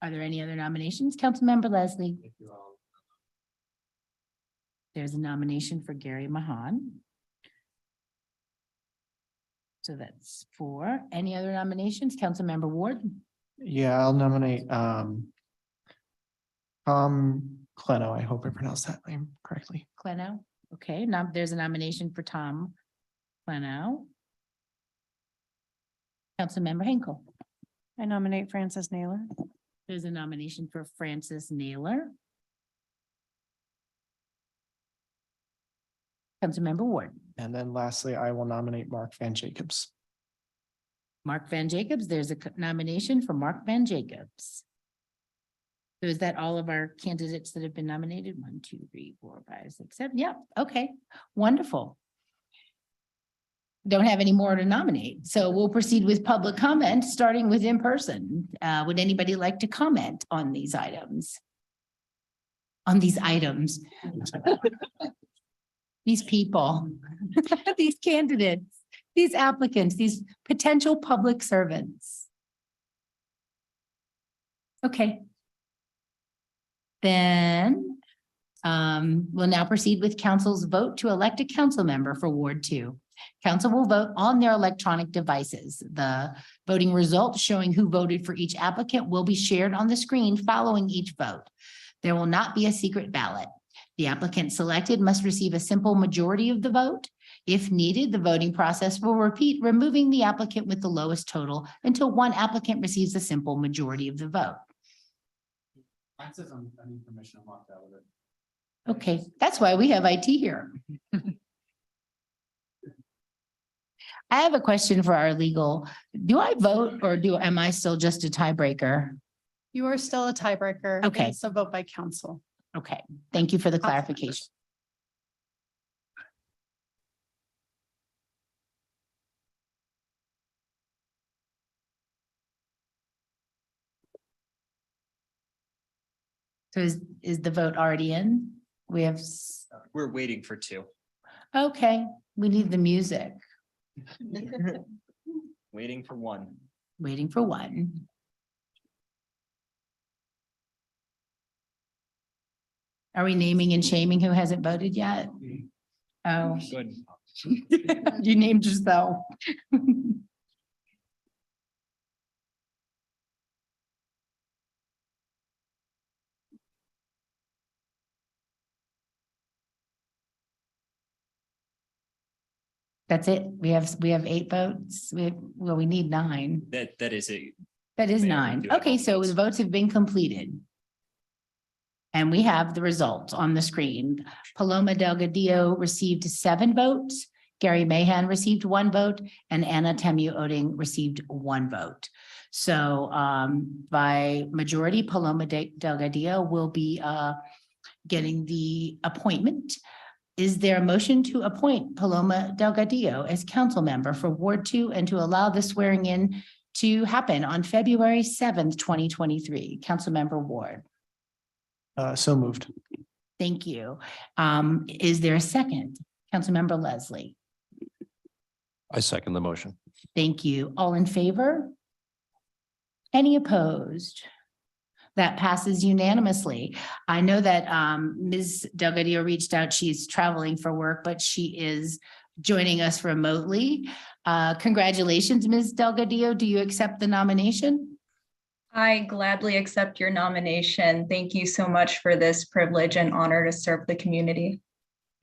Are there any other nominations? Councilmember Leslie. There's a nomination for Gary Mahan. So that's 4. Any other nominations? Councilmember Ward. Yeah, I'll nominate Tom Kleno. I hope I pronounced that name correctly. Kleno. Okay, now there's a nomination for Tom Kleno. Councilmember Henkel. I nominate Francis Naylor. There's a nomination for Francis Naylor. Councilmember Ward. And then lastly, I will nominate Mark Van Jacobs. Mark Van Jacobs, there's a nomination for Mark Van Jacobs. So is that all of our candidates that have been nominated? 1, 2, 3, 4, 5, 6, 7. Yep. Okay, wonderful. Don't have any more to nominate. So we'll proceed with public comment, starting with in person. Would anybody like to comment on these items? On these items? These people, these candidates, these applicants, these potential public servants. Okay. Then we'll now proceed with council's vote to elect a council member for Ward 2. Council will vote on their electronic devices. The voting results showing who voted for each applicant will be shared on the screen following each vote. There will not be a secret ballot. The applicant selected must receive a simple majority of the vote. If needed, the voting process will repeat, removing the applicant with the lowest total until one applicant receives a simple majority of the vote. I need permission to walk out of it. Okay, that's why we have IT here. I have a question for our legal. Do I vote or am I still just a tiebreaker? You are still a tiebreaker. Okay. It's a vote by council. Okay, thank you for the clarification. So is the vote already in? We have, We're waiting for 2. okay, we need the music. Waiting for 1. Waiting for 1. Are we naming and shaming who hasn't voted yet? Oh, Good. you named yourself. That's it. We have 8 votes. We need 9. That is it. That is Mayor, 9. we do have Okay, all so votes. the votes have been completed. And we have the results on the screen. Paloma Delgadillo received 7 votes. Gary Mahan received 1 vote and Anna Temu Oding received 1 vote. So by majority, Paloma Delgadillo will be getting the appointment. Is there a motion to appoint Paloma Delgadillo as council member for Ward 2 and to allow the swearing in to happen on February 7th, 2023? Councilmember Ward. So moved. Thank you. Is there a second? Councilmember Leslie. I second the motion. Thank you. All in favor? Any opposed? That passes unanimously. I know that Ms. Delgadillo reached out. She's traveling for work, but she is joining us remotely. Congratulations, Ms. Delgadillo. Do you accept the nomination? I gladly accept your nomination. Thank you so much for this privilege and honor to serve the community.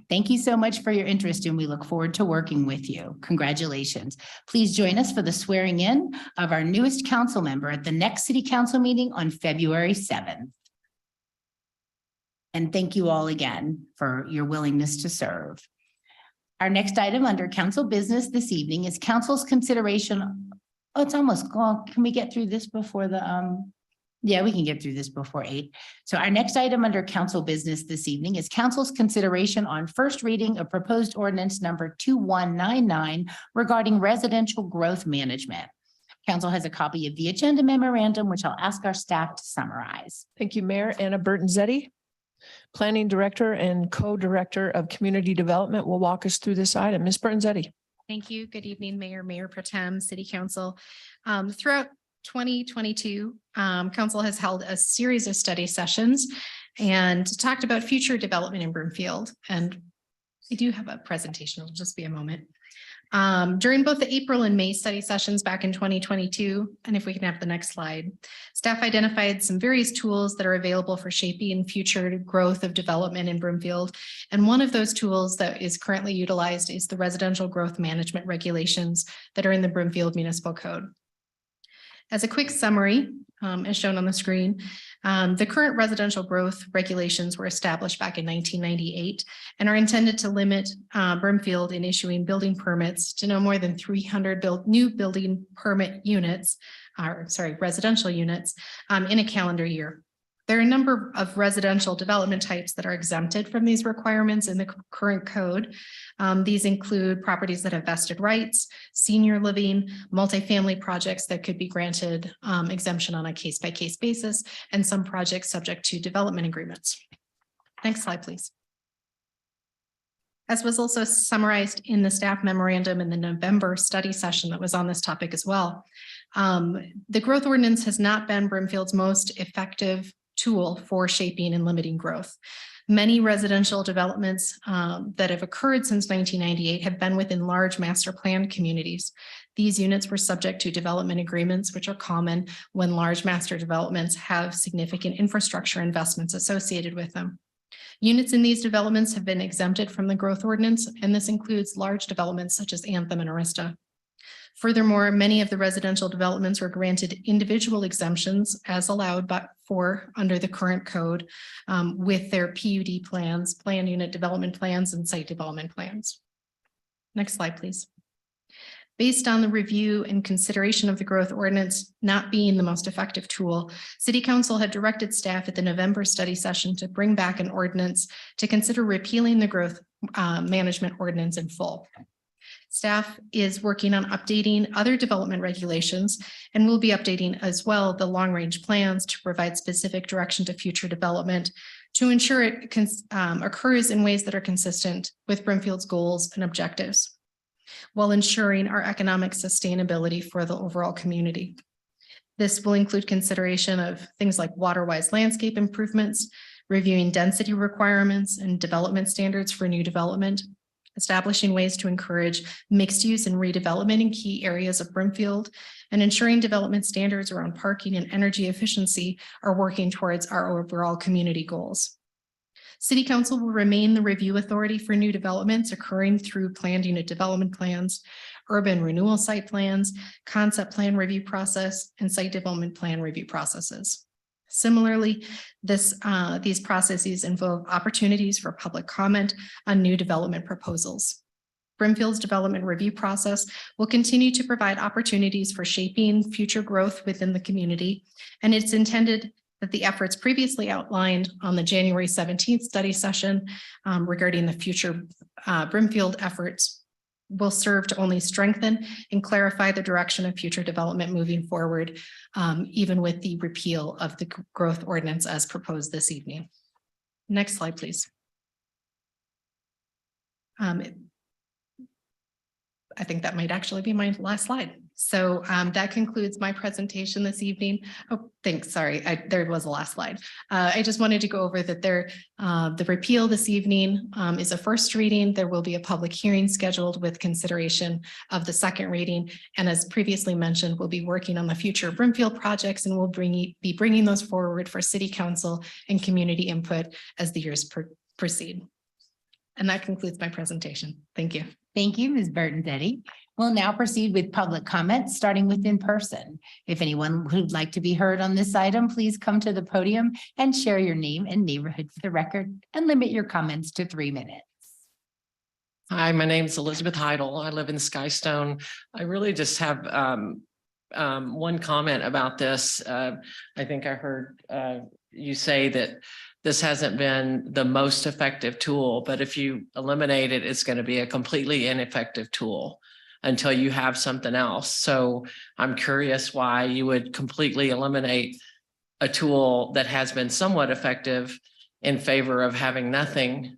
Thank you so much for your interest, and we look forward to working with you. Congratulations. Please join us for the swearing in of our newest council member at the next city council meeting on February 7th. And thank you all again for your willingness to serve. Our next item under council business this evening is council's consideration. Oh, it's almost gone. Can we get through this before the, yeah, we can get through this before 8. So our next item under council business this evening is council's consideration on first reading of proposed ordinance number 2199 regarding residential growth management. Council has a copy of the agenda memorandum, which I'll ask our staff to summarize. Thank you, Mayor. Anna Burton-Zetti, Planning Director and Co-Director of Community Development, will walk us through this item. Ms. Burton-Zetti. Thank you. Good evening, Mayor, Mayor Pro Tem, City Council. Throughout 2022, Council has held a series of study sessions and talked about future development in Broomfield. And I do have a presentation. It'll just be a moment. During both the April and May study sessions back in 2022, and if we can have the next slide, staff identified some various tools that are available for shaping future growth of development in Broomfield. And one of those tools that is currently utilized is the residential growth management regulations that are in the Broomfield Municipal Code. As a quick summary, as shown on the screen, the current residential growth regulations were established back in 1998 and are intended to limit Broomfield in issuing building permits to no more than 300 new building permit units, residential units in a calendar year. There are a number of residential development types that are exempted from these requirements in the current code. These include properties that have vested rights, senior living, multifamily projects that could be granted exemption on a case-by-case basis, and some projects subject to development agreements. Next slide, please. As was also summarized in the staff memorandum in the November study session that was on this topic as well, the growth ordinance has not been Broomfield's most effective tool for shaping and limiting growth. Many residential developments that have occurred since 1998 have been within large master plan communities. These units were subject to development agreements, which are common when large master developments have significant infrastructure investments associated with them. Units in these developments have been exempted from the growth ordinance, and this includes large developments such as Anthem and Arista. Furthermore, many of the residential developments were granted individual exemptions as allowed under the current code with their PUD plans, planned unit development plans, and site development plans. Next slide, please. Based on the review and consideration of the growth ordinance not being the most effective tool, City Council had directed staff at the November study session to bring back an ordinance to consider repealing the growth management ordinance in full. Staff is working on updating other development regulations and will be updating as well the long-range plans to provide specific direction to future development to ensure it occurs in ways that are consistent with Broomfield's goals and objectives, while ensuring our economic sustainability for the overall community. This will include consideration of things like water-wise landscape improvements, reviewing density requirements and development standards for new development, establishing ways to encourage mixed use and redevelopment in key areas of Broomfield, and ensuring development standards around parking and energy efficiency are working towards our overall community goals. City Council will remain the review authority for new developments occurring through planned unit development plans, urban renewal site plans, concept plan review process, and site development plan review processes. Similarly, these processes involve opportunities for public comment on new development proposals. Broomfield's development review process will continue to provide opportunities for shaping future growth within the community, and it's intended that the efforts previously outlined on the January 17th study session regarding the future Broomfield efforts will serve to only strengthen and clarify the direction of future development moving forward, even with the repeal of the growth ordinance as proposed this evening. Next slide, please. I think that might actually be my last slide. So that concludes my presentation this evening. Oh, thanks. Sorry, there was a last slide. I just wanted to go over that the repeal this evening is a first reading. There will be a public hearing scheduled with consideration of the second reading. And as previously mentioned, we'll be working on the future Brimfield projects, and we'll be bringing those forward for city council and community input as the years proceed. And that concludes my presentation. Thank you. Thank you, Ms. Burton-Detty. We'll now proceed with public comments, starting with in person. If anyone would like to be heard on this item, please come to the podium and share your name and neighborhood for the record, and limit your comments to 3 minutes. Hi, my name is Elizabeth Heidel. I live in Skystone. I really just have one comment about this. I think I heard you say that this hasn't been the most effective tool, but if you eliminate it, it's going to be a completely ineffective tool until you have something else. So I'm curious why you would completely eliminate a tool that has been somewhat effective in favor of having nothing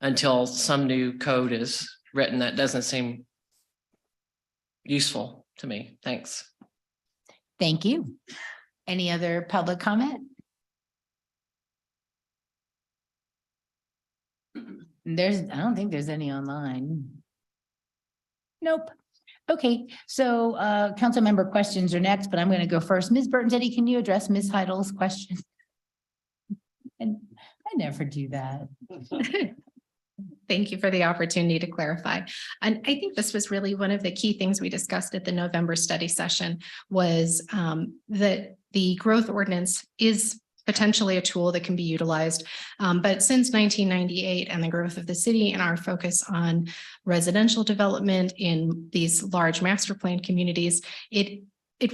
until some new code is written. That doesn't seem useful to me. Thanks. Thank you. Any other public comment? I don't think there's any online. Nope. Okay, so council member questions are next, but I'm going to go first. Ms. Burton-Detty, can you address Ms. Heidel's question? And I never do that. Thank you for the opportunity to clarify. And I think this was really one of the key things we discussed at the November study session was that the growth ordinance is potentially a tool that can be utilized. But since 1998 and the growth of the city and our focus on residential development in these large master plan communities, it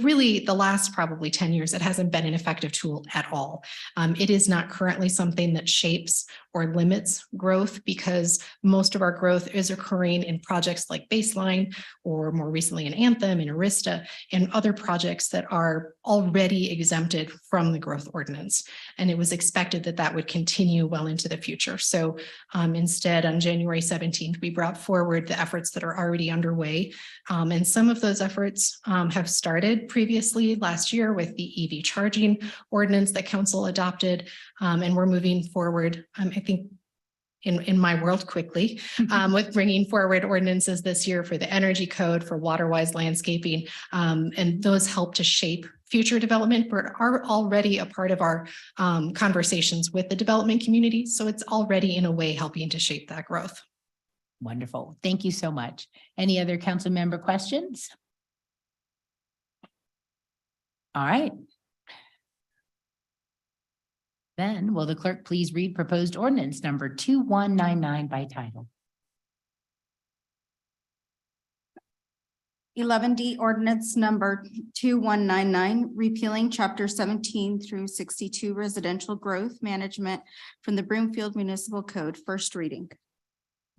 really, the last probably 10 years, it hasn't been an effective tool at all. It is not currently something that shapes or limits growth because most of our growth is occurring in projects like Baseline or more recently in Anthem and Arista and other projects that are already exempted from the growth ordinance. And it was expected that that would continue well into the future. So instead, on January 17th, we brought forward the efforts that are already underway. And some of those efforts have started previously last year with the EV charging ordinance that council adopted. And we're moving forward, I think in my world quickly, with bringing forward ordinances this year for the energy code, for water-wise landscaping. And those help to shape future development, but are already a part of our conversations with the development community. So it's already in a way helping to shape that growth. Wonderful. Thank you so much. Any other council member questions? All right. Then will the clerk please read proposed ordinance number 2199 by title? 11D ordinance number 2199, repealing chapter 17 through 62 residential growth management from the Broomfield Municipal Code, first reading.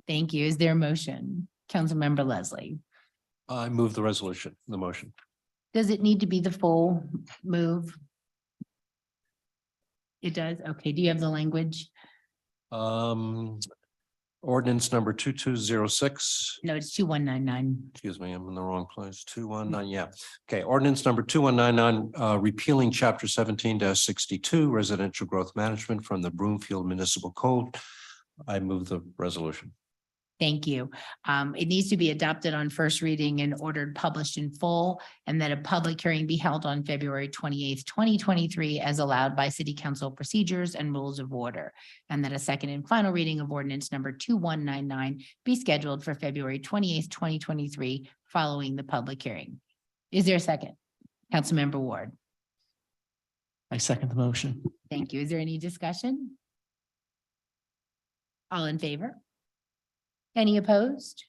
Thank you. Is there a motion? Councilmember Leslie. I move the resolution, the motion. Does it need to be the full move? It does? Okay. Do you have the language? Ordinance number 2206. No, it's 2199. Excuse me, I'm in the wrong place. 219, yeah. Okay, ordinance number 2199, repealing chapter 17-62 residential growth management from the Broomfield Municipal Code. I move the resolution. Thank you. It needs to be adopted on first reading and ordered published in full, and that a public hearing be held on February 28th, 2023, as allowed by City Council procedures and rules of order, and that a second and final reading of ordinance number 2199 be scheduled for February 28th, 2023, following the public hearing. Is there a second? Councilmember Ward. I second the motion. Thank you. Is there any discussion? All in favor? Any opposed?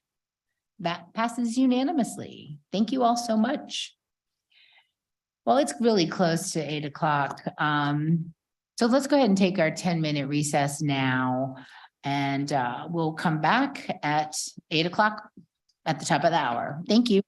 That passes unanimously. Thank you all so much. Well, it's really close to 8 o'clock. So let's go ahead and take our 10-minute recess now. And we'll come back at 8 o'clock at the top of the hour. Thank you.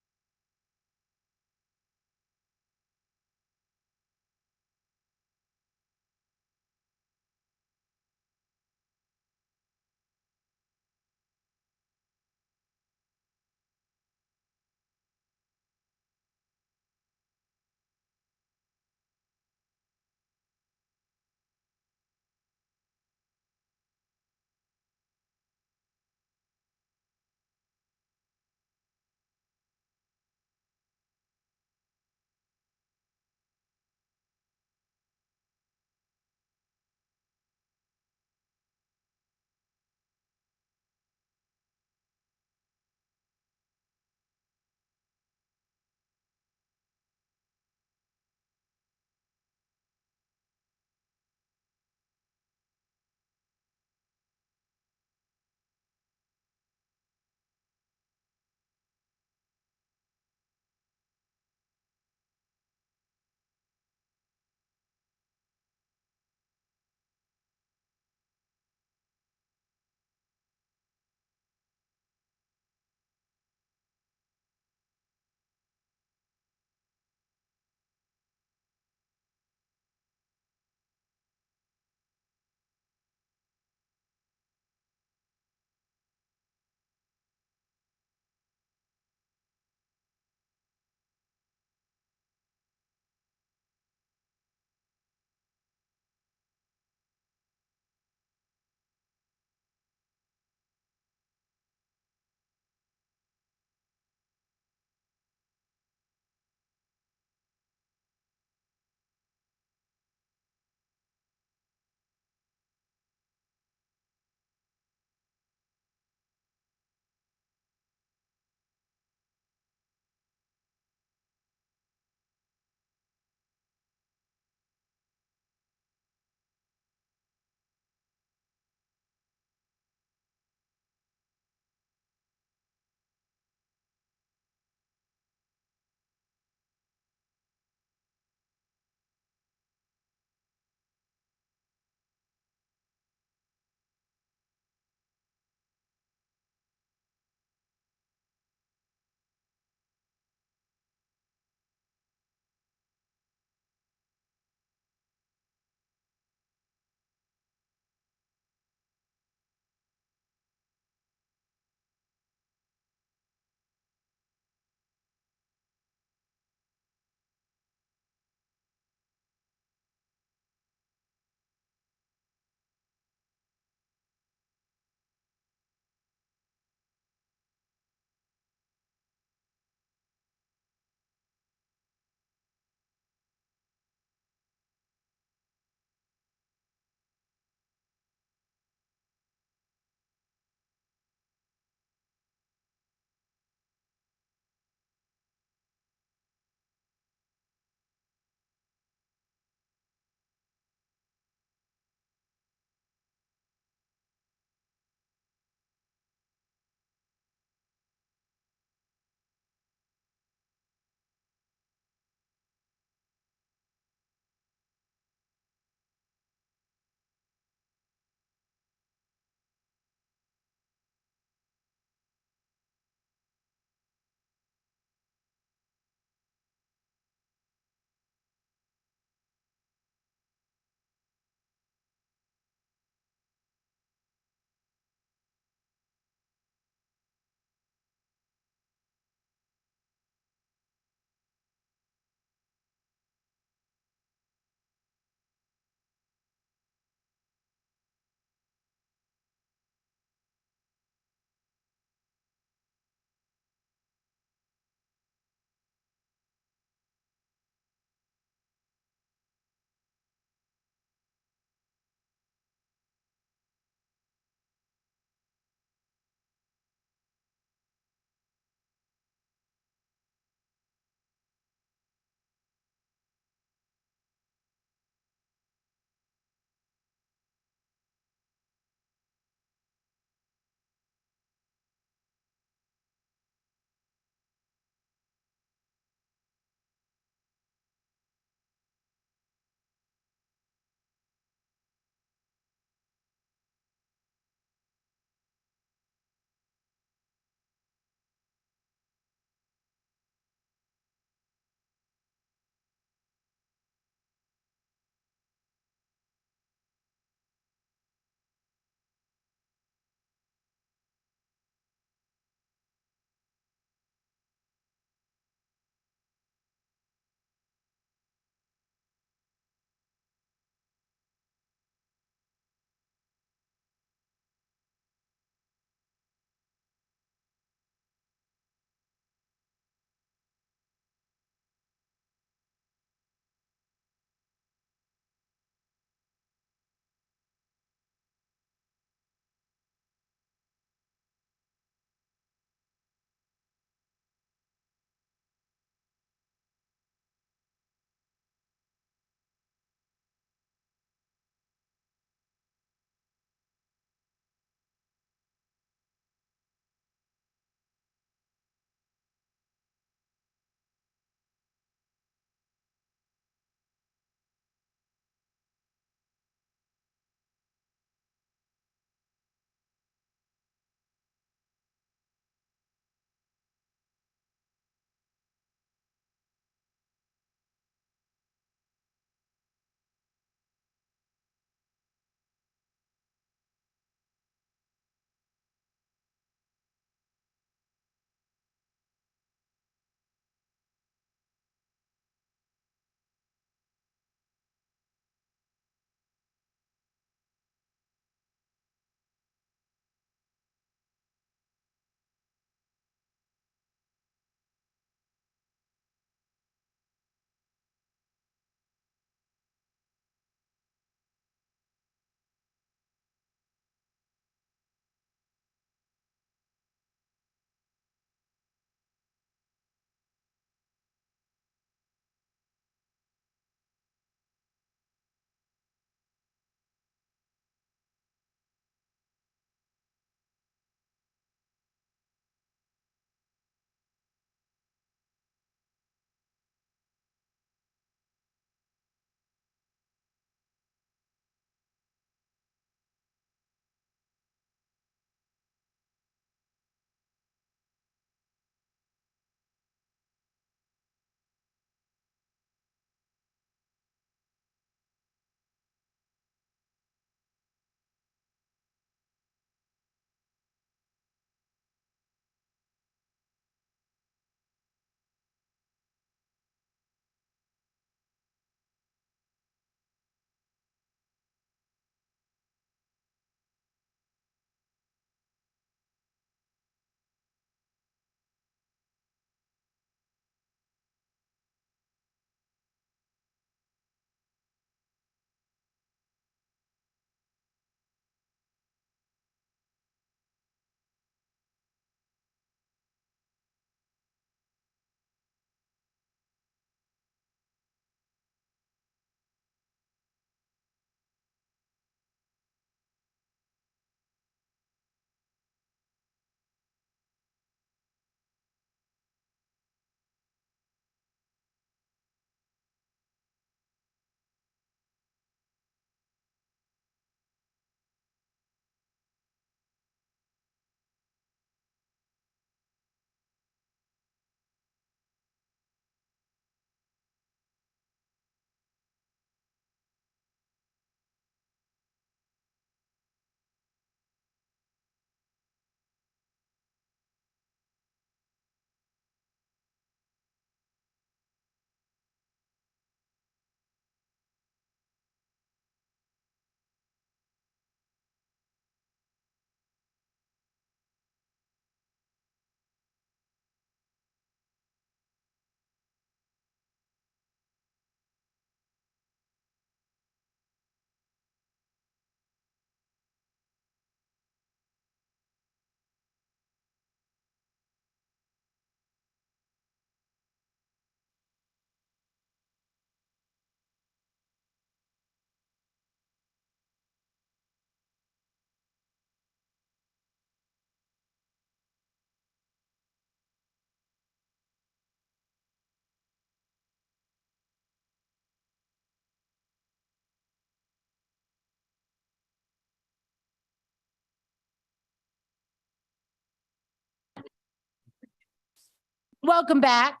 Welcome back.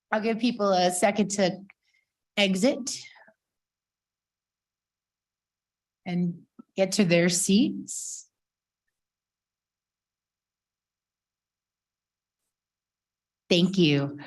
I'll give people a second to exit and get to their seats. Thank you.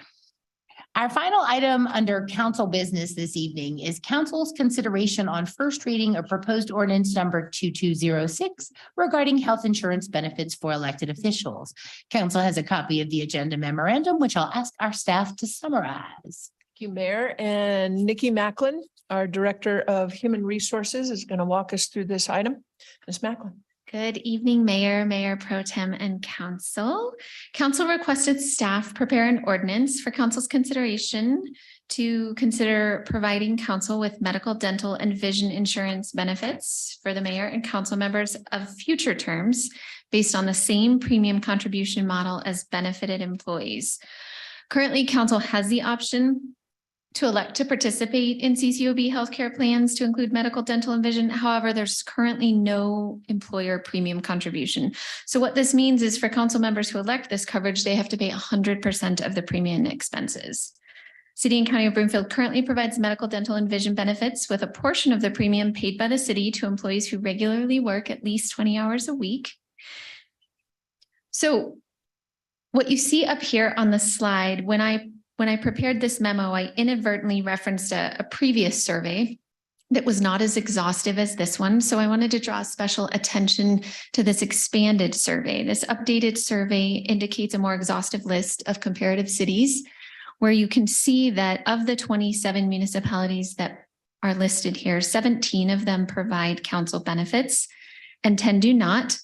Our final item under council business this evening is council's consideration on first reading of proposed ordinance number 2206 regarding health insurance benefits for elected officials. Council has a copy of the agenda memorandum, which I'll ask our staff to summarize. Thank you, Mayor. And Nikki Macklin, our Director of Human Resources, is going to walk us through this item. Ms. Macklin. Good evening, Mayor, Mayor Pro Tem, and Council. Council requested staff prepare an ordinance for council's consideration to consider providing council with medical, dental, and vision insurance benefits for the mayor and council members of future terms based on the same premium contribution model as benefited employees. Currently, council has the option to elect to participate in CCOB healthcare plans to include medical, dental, and vision. However, there's currently no employer premium contribution. So what this means is for council members who elect this coverage, they have to pay 100% of the premium expenses. City and County of Broomfield currently provides medical, dental, and vision benefits with a portion of the premium paid by the city to employees who regularly work at least 20 hours a week. So what you see up here on the slide, when I prepared this memo, I inadvertently referenced a previous survey that was not as exhaustive as this one. So I wanted to draw special attention to this expanded survey. This updated survey indicates a more exhaustive list of comparative cities where you can see that of the 27 municipalities that are listed here, 17 of them provide council benefits and 10 do not.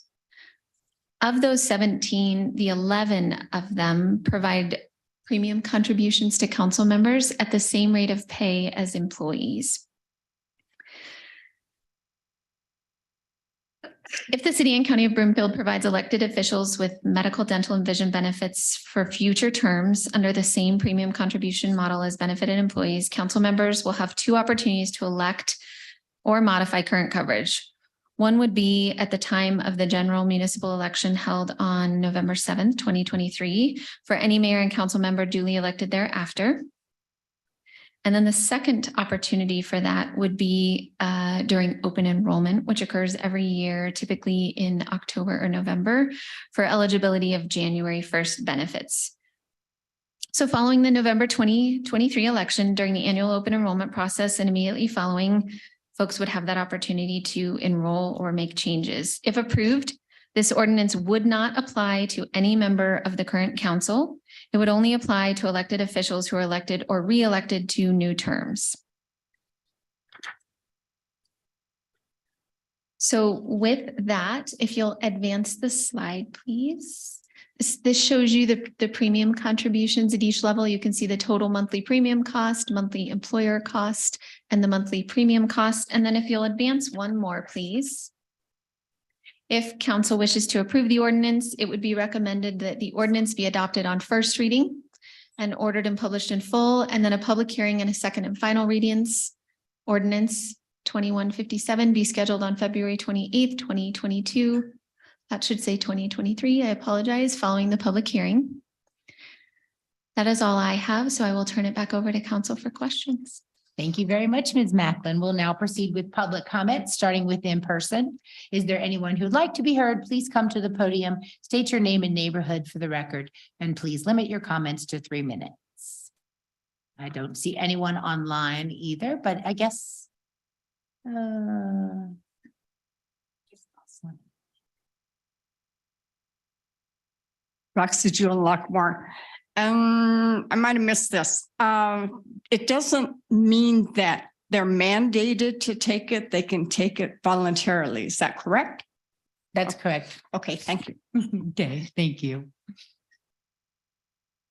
Of those 17, the 11 of them provide premium contributions to council members at the same rate of pay as employees. If the City and County of Broomfield provides elected officials with medical, dental, and vision benefits for future terms under the same premium contribution model as benefited employees, council members will have two opportunities to elect or modify current coverage. One would be at the time of the general municipal election held on November 7th, 2023, for any mayor and council member duly elected thereafter. And then the second opportunity for that would be during open enrollment, which occurs every year, typically in October or November, for eligibility of January 1st benefits. So following the November 2023 election, during the annual open enrollment process and immediately following, folks would have that opportunity to enroll or make changes. If approved, this ordinance would not apply to any member of the current council. It would only apply to elected officials who are elected or re-elected to new terms. So with that, if you'll advance the slide, please. This shows you the premium contributions at each level. You can see the total monthly premium cost, monthly employer cost, and the monthly premium cost. And then if you'll advance one more, please. If council wishes to approve the ordinance, it would be recommended that the ordinance be adopted on first reading and ordered and published in full, and then a public hearing and a second and final readings. Ordinance 2157 be scheduled on February 28th, 2022. That should say 2023. I apologize, following the public hearing. That is all I have, so I will turn it back over to council for questions. Thank you very much, Ms. Macklin. We'll now proceed with public comment, starting with in person. Is there anyone who'd like to be heard? Please come to the podium, state your name and neighborhood for the record, and please limit your comments to 3 minutes. I don't see anyone online either, but I guess. Roxy Jewel Lockmore. I might have missed this. It doesn't mean that they're mandated to take it. They can take it voluntarily. Is that correct? That's correct. Okay, thank you. Okay, thank you.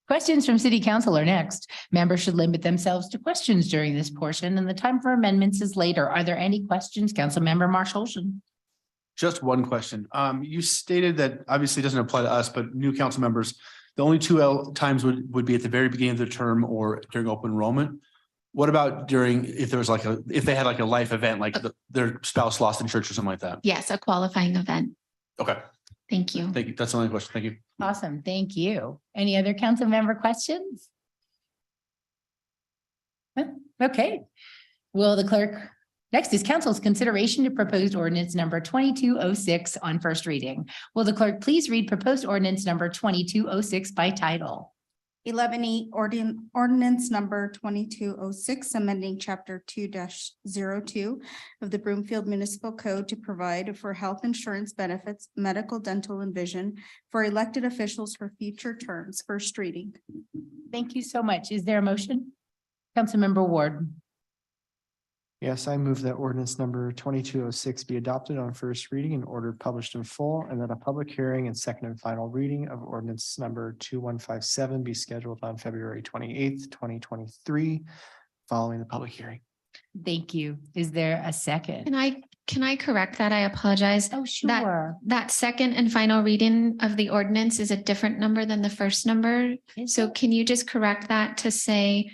Questions from City Council are next. Members should limit themselves to questions during this portion, and the time for amendments is later. Are there any questions? Councilmember Marshall? Just one question. You stated that obviously it doesn't apply to us, but new council members, the only two times would be at the very beginning of the term or during open enrollment. What about during, if there was like if they had like a life event, like their spouse lost in church or something like that? Yes, a qualifying event. Okay, Thank you. Thank you. That's the only question. Thank you. Awesome. Thank you. Any other council member questions? Okay. Will the clerk, next is council's consideration to proposed ordinance number 2206 on first reading. Will the clerk please read proposed ordinance number 2206 by title? 11E ordinance number 2206, amending chapter 2-02 of the Broomfield Municipal Code to provide for health insurance benefits, medical, dental, and vision for elected officials for future terms. First reading. Thank you so much. Is there a motion? Councilmember Ward. Yes, I move that ordinance number 2206 be adopted on first reading and ordered published in full, and that a public hearing and second and final reading of ordinance number 2157 be scheduled on February 28th, 2023, following the public hearing. Thank you. Is there a second? Can I correct that? I apologize. Oh, sure. That second and final reading of the ordinance is a different number than the first number. So can you just correct that to say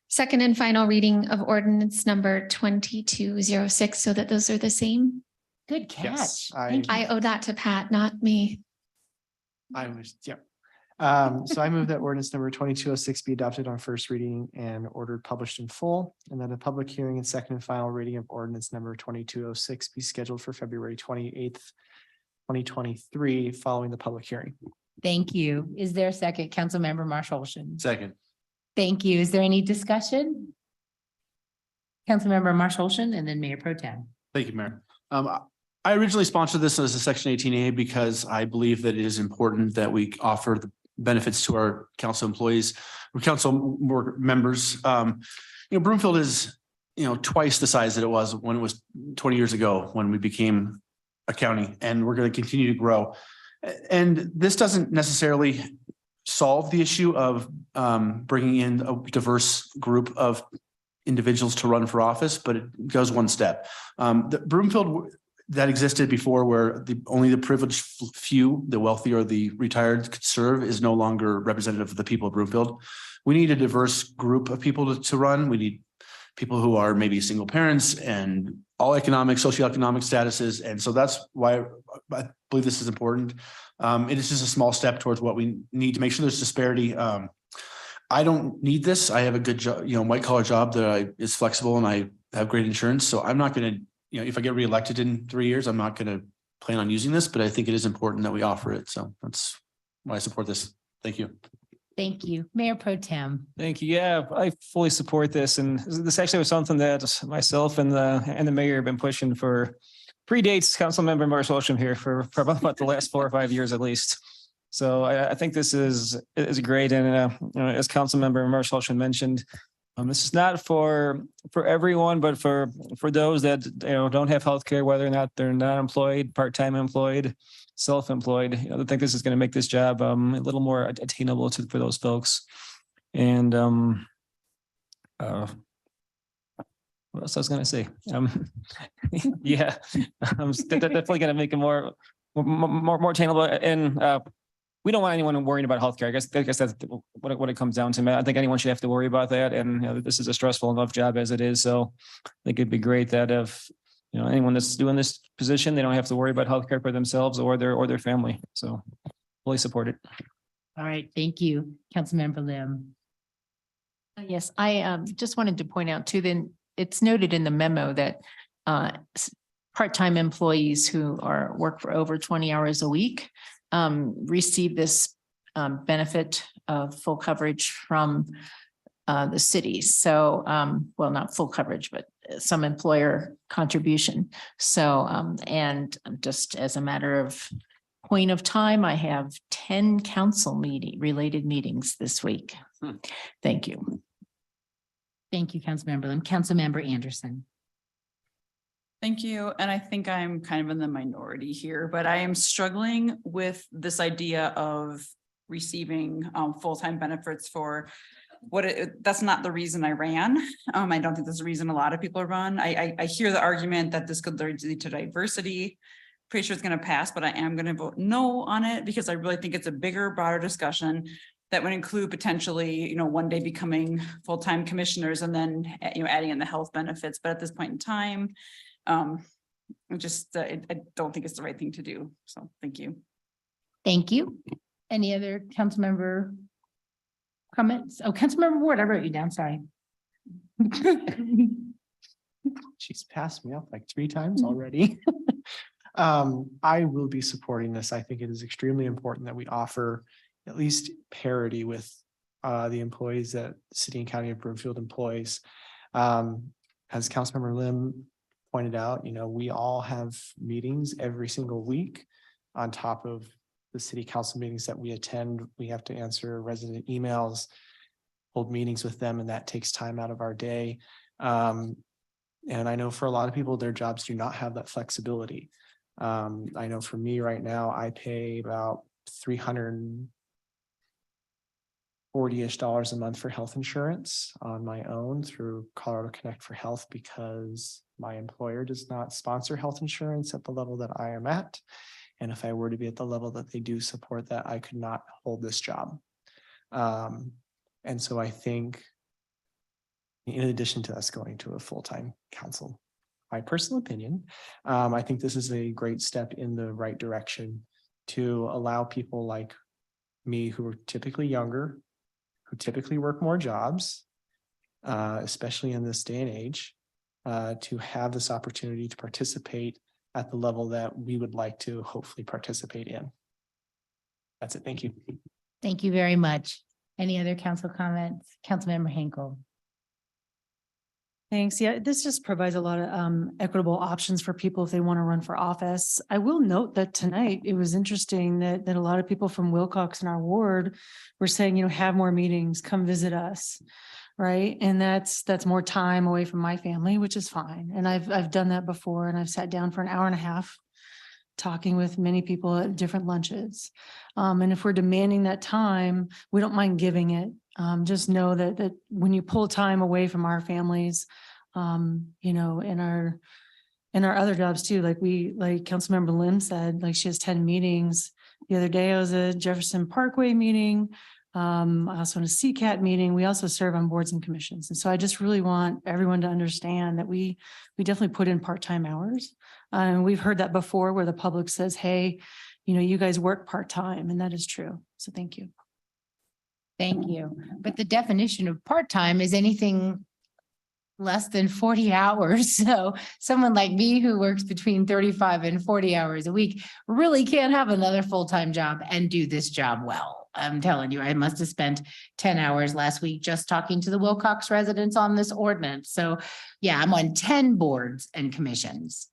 second and final reading of ordinance number 2206 so that those are the same? Good catch. Yes, I owe that to Pat, not me. I was, yeah. So I move that ordinance number 2206 be adopted on first reading and ordered published in full, and that a public hearing and second and final reading of ordinance number 2206 be scheduled for February 28th, 2023, following the public hearing. Thank you. Is there a second? Councilmember Marshall. Second. Thank you. Is there any discussion? Councilmember Marshall and then Mayor Pro Tem. Thank you, Mayor. I originally sponsored this as a Section 18A because I believe that it is important that we offer the benefits to our council employees, or council work members. Broomfield is, twice the size that it was when it was 20 years ago when we became a county, and we're going to continue to grow. And this doesn't necessarily solve the issue of bringing in a diverse group of individuals to run for office, but it goes one step. The Broomfield that existed before, where only the privileged few, the wealthy or the retired, could serve, is no longer representative of the people of Broomfield. We need a diverse group of people to run. We need people who are maybe single parents and all economic, socioeconomic statuses. And so that's why I believe this is important. It is just a small step towards what we need to make sure there's disparity. I don't need this. I have a good job, white collar job that is flexible, and I have great insurance. So I'm not going to, if I get reelected in 3 years, I'm not going to plan on using this, but I think it is important that we offer it. So that's why I support this. Thank you. Thank you. Mayor Pro Tem. Thank you. Yeah, I fully support this. And this actually was something that myself and the mayor have been pushing for, predates Councilmember Marshall here for about the last 4 or 5 years at least. So I think this is great. And as Councilmember Marshall mentioned, this is not for everyone, but for those that don't have healthcare, whether or not they're not employed, part-time employed, self-employed. I think this is going to make this job a little more attainable for those folks. And what else I was going to say? Yeah, I'm definitely going to make it more attainable. And we don't want anyone worrying about healthcare. I guess that's what it comes down to. I think anyone should have to worry about that. And this is a stressful enough job as it is. So I think it'd be great that if anyone that's doing this position, they don't have to worry about healthcare for themselves or their family. So fully support it. All right. Thank you. Councilmember Lim. Yes, I just wanted to point out too, then it's noted in the memo that part-time employees who work for over 20 hours a week receive this benefit of full coverage from the city. So, well, not full coverage, but some employer contribution. So, and just as a matter of point of time, I have 10 council related meetings this week. Thank you. Thank you, Councilmember Lim. Councilmember Anderson. Thank you. And I think I'm kind of in the minority here, but I am struggling with this idea of receiving full-time benefits for that's not the reason I ran. I don't think that's the reason a lot of people run. I hear the argument that this could lead to diversity. Pretty sure it's going to pass, but I am going to vote no on it because I really think it's a bigger, broader discussion that would include potentially, one day becoming full-time commissioners and then, adding in the health benefits. But at this point in time, I don't think it's the right thing to do. So thank you. Thank you. Any other council member comments? Oh, Councilmember Ward, I wrote you down, sorry. She's passed me up like 3 times already. I will be supporting this. I think it is extremely important that we offer at least parity with the employees that City and County of Broomfield employs. As Councilmember Lim pointed out, we all have meetings every single week on top of the city council meetings that we attend. We have to answer resident emails, hold meetings with them, and that takes time out of our day. And I know for a lot of people, their jobs do not have that flexibility. I know for me right now, I pay about $340-ish a month for health insurance on my own through Colorado Connect for Health, because my employer does not sponsor health insurance at the level that I am at. And if I were to be at the level that they do support that, I could not hold this job. And so I think in addition to us going to a full-time council, my personal opinion, I think this is a great step in the right direction to allow people like me who are typically younger, who typically work more jobs, especially in this day and age, to have this opportunity to participate at the level that we would like to hopefully participate in. That's it. Thank you. Thank you very much. Any other council comments? Councilmember Hinkle. Thanks. Yeah, this just provides a lot of equitable options for people if they want to run for office. I will note that tonight, it was interesting that a lot of people from Wilcox in our ward were saying, have more meetings, come visit us. Right. And that's more time away from my family, which is fine. And I've done that before, and I've sat down for an hour and a half talking with many people at different lunches. And if we're demanding that time, we don't mind giving it. Just know that when you pull time away from our families, in our other jobs too, like Councilmember Lim said, like she has 10 meetings. The other day I was at Jefferson Parkway meeting. I also in a CCAT meeting. We also serve on boards and commissions. And so I just really want everyone to understand that we definitely put in part-time hours. And we've heard that before where the public says, hey, you guys work part-time, and that is true. So thank you. Thank you. But the definition of part-time is anything less than 40 hours. So someone like me who works between 35 and 40 hours a week really can't have another full-time job and do this job well. I'm telling you, I must have spent 10 hours last week just talking to the Wilcox residents on this ordinance. So yeah, I'm on 10 boards and commissions.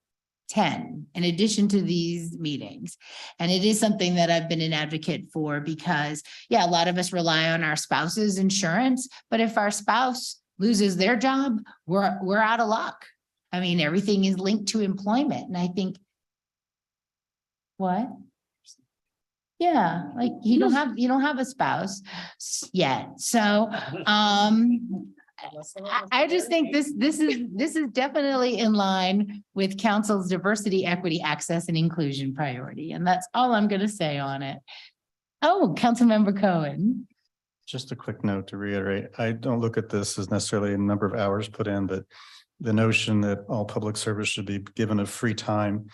10 in addition to these meetings. And it is something that I've been an advocate for because, yeah, a lot of us rely on our spouse's insurance, but if our spouse loses their job, we're out of luck. I mean, everything is linked to employment. And I think, what? Yeah, like you don't have a spouse yet. So, I just think this is definitely in line with council's diversity, equity, access, and inclusion priority. And that's all I'm going to say on it. Oh, Councilmember Cohen. Just a quick note to reiterate, I don't look at this as necessarily a number of hours put in, but the notion that all public service should be given a free time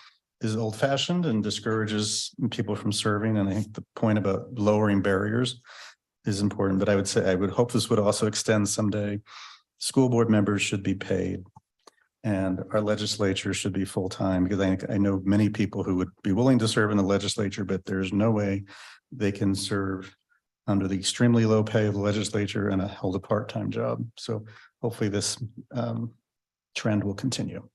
is old fashioned and discourages people from serving. And I think the point about lowering barriers is important, but I would say, I would hope this would also extend someday. School board members should be paid and our legislature should be full-time, because I know many people who would be willing to serve in the legislature, but there's no way they can serve under the extremely low pay of the legislature and hold a part-time job. So hopefully this trend will continue.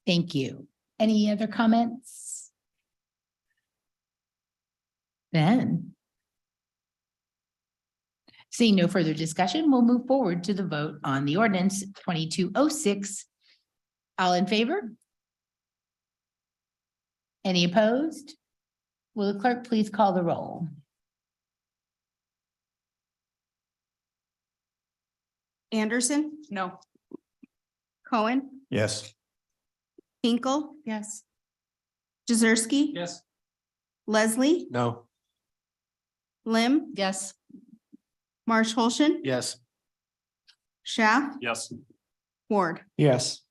Thank you. Any other comments? Ben? Seeing no further discussion, we'll move forward to the vote on the ordinance 2206. All in favor? Any opposed? Will the clerk please call the roll? Anderson? No. Cohen? Yes. Hinkle? Yes. Jezierski? Yes. Leslie? No. Lim? Yes. March Holshin? Yes. Schaff? Yes. Ward? Yes.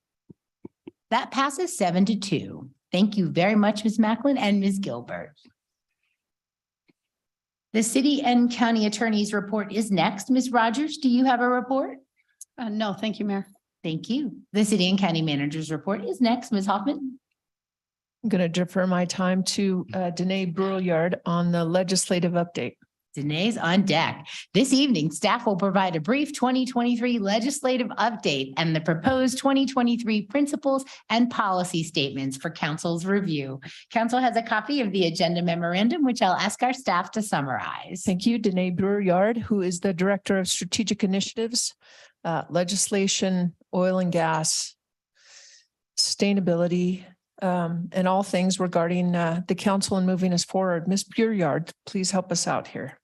That passes 7-2. Thank you very much, Ms. Macklin and Ms. Gilbert. The city and county attorney's report is next. Ms. Rogers, do you have a report? No, thank you, Mayor. Thank you. The city and county manager's report is next. Ms. Hoffman? I'm going to defer my time to Danae Brouillard on the legislative update. Danae's on deck. This evening, staff will provide a brief 2023 legislative update and the proposed 2023 principles and policy statements for council's review. Council has a copy of the agenda memorandum, which I'll ask our staff to summarize. Thank you, Danae Brouillard, who is the Director of Strategic Initiatives, Legislation, Oil and Gas, Sustainability, and all things regarding the council and moving us forward. Ms. Brouillard, please help us out here.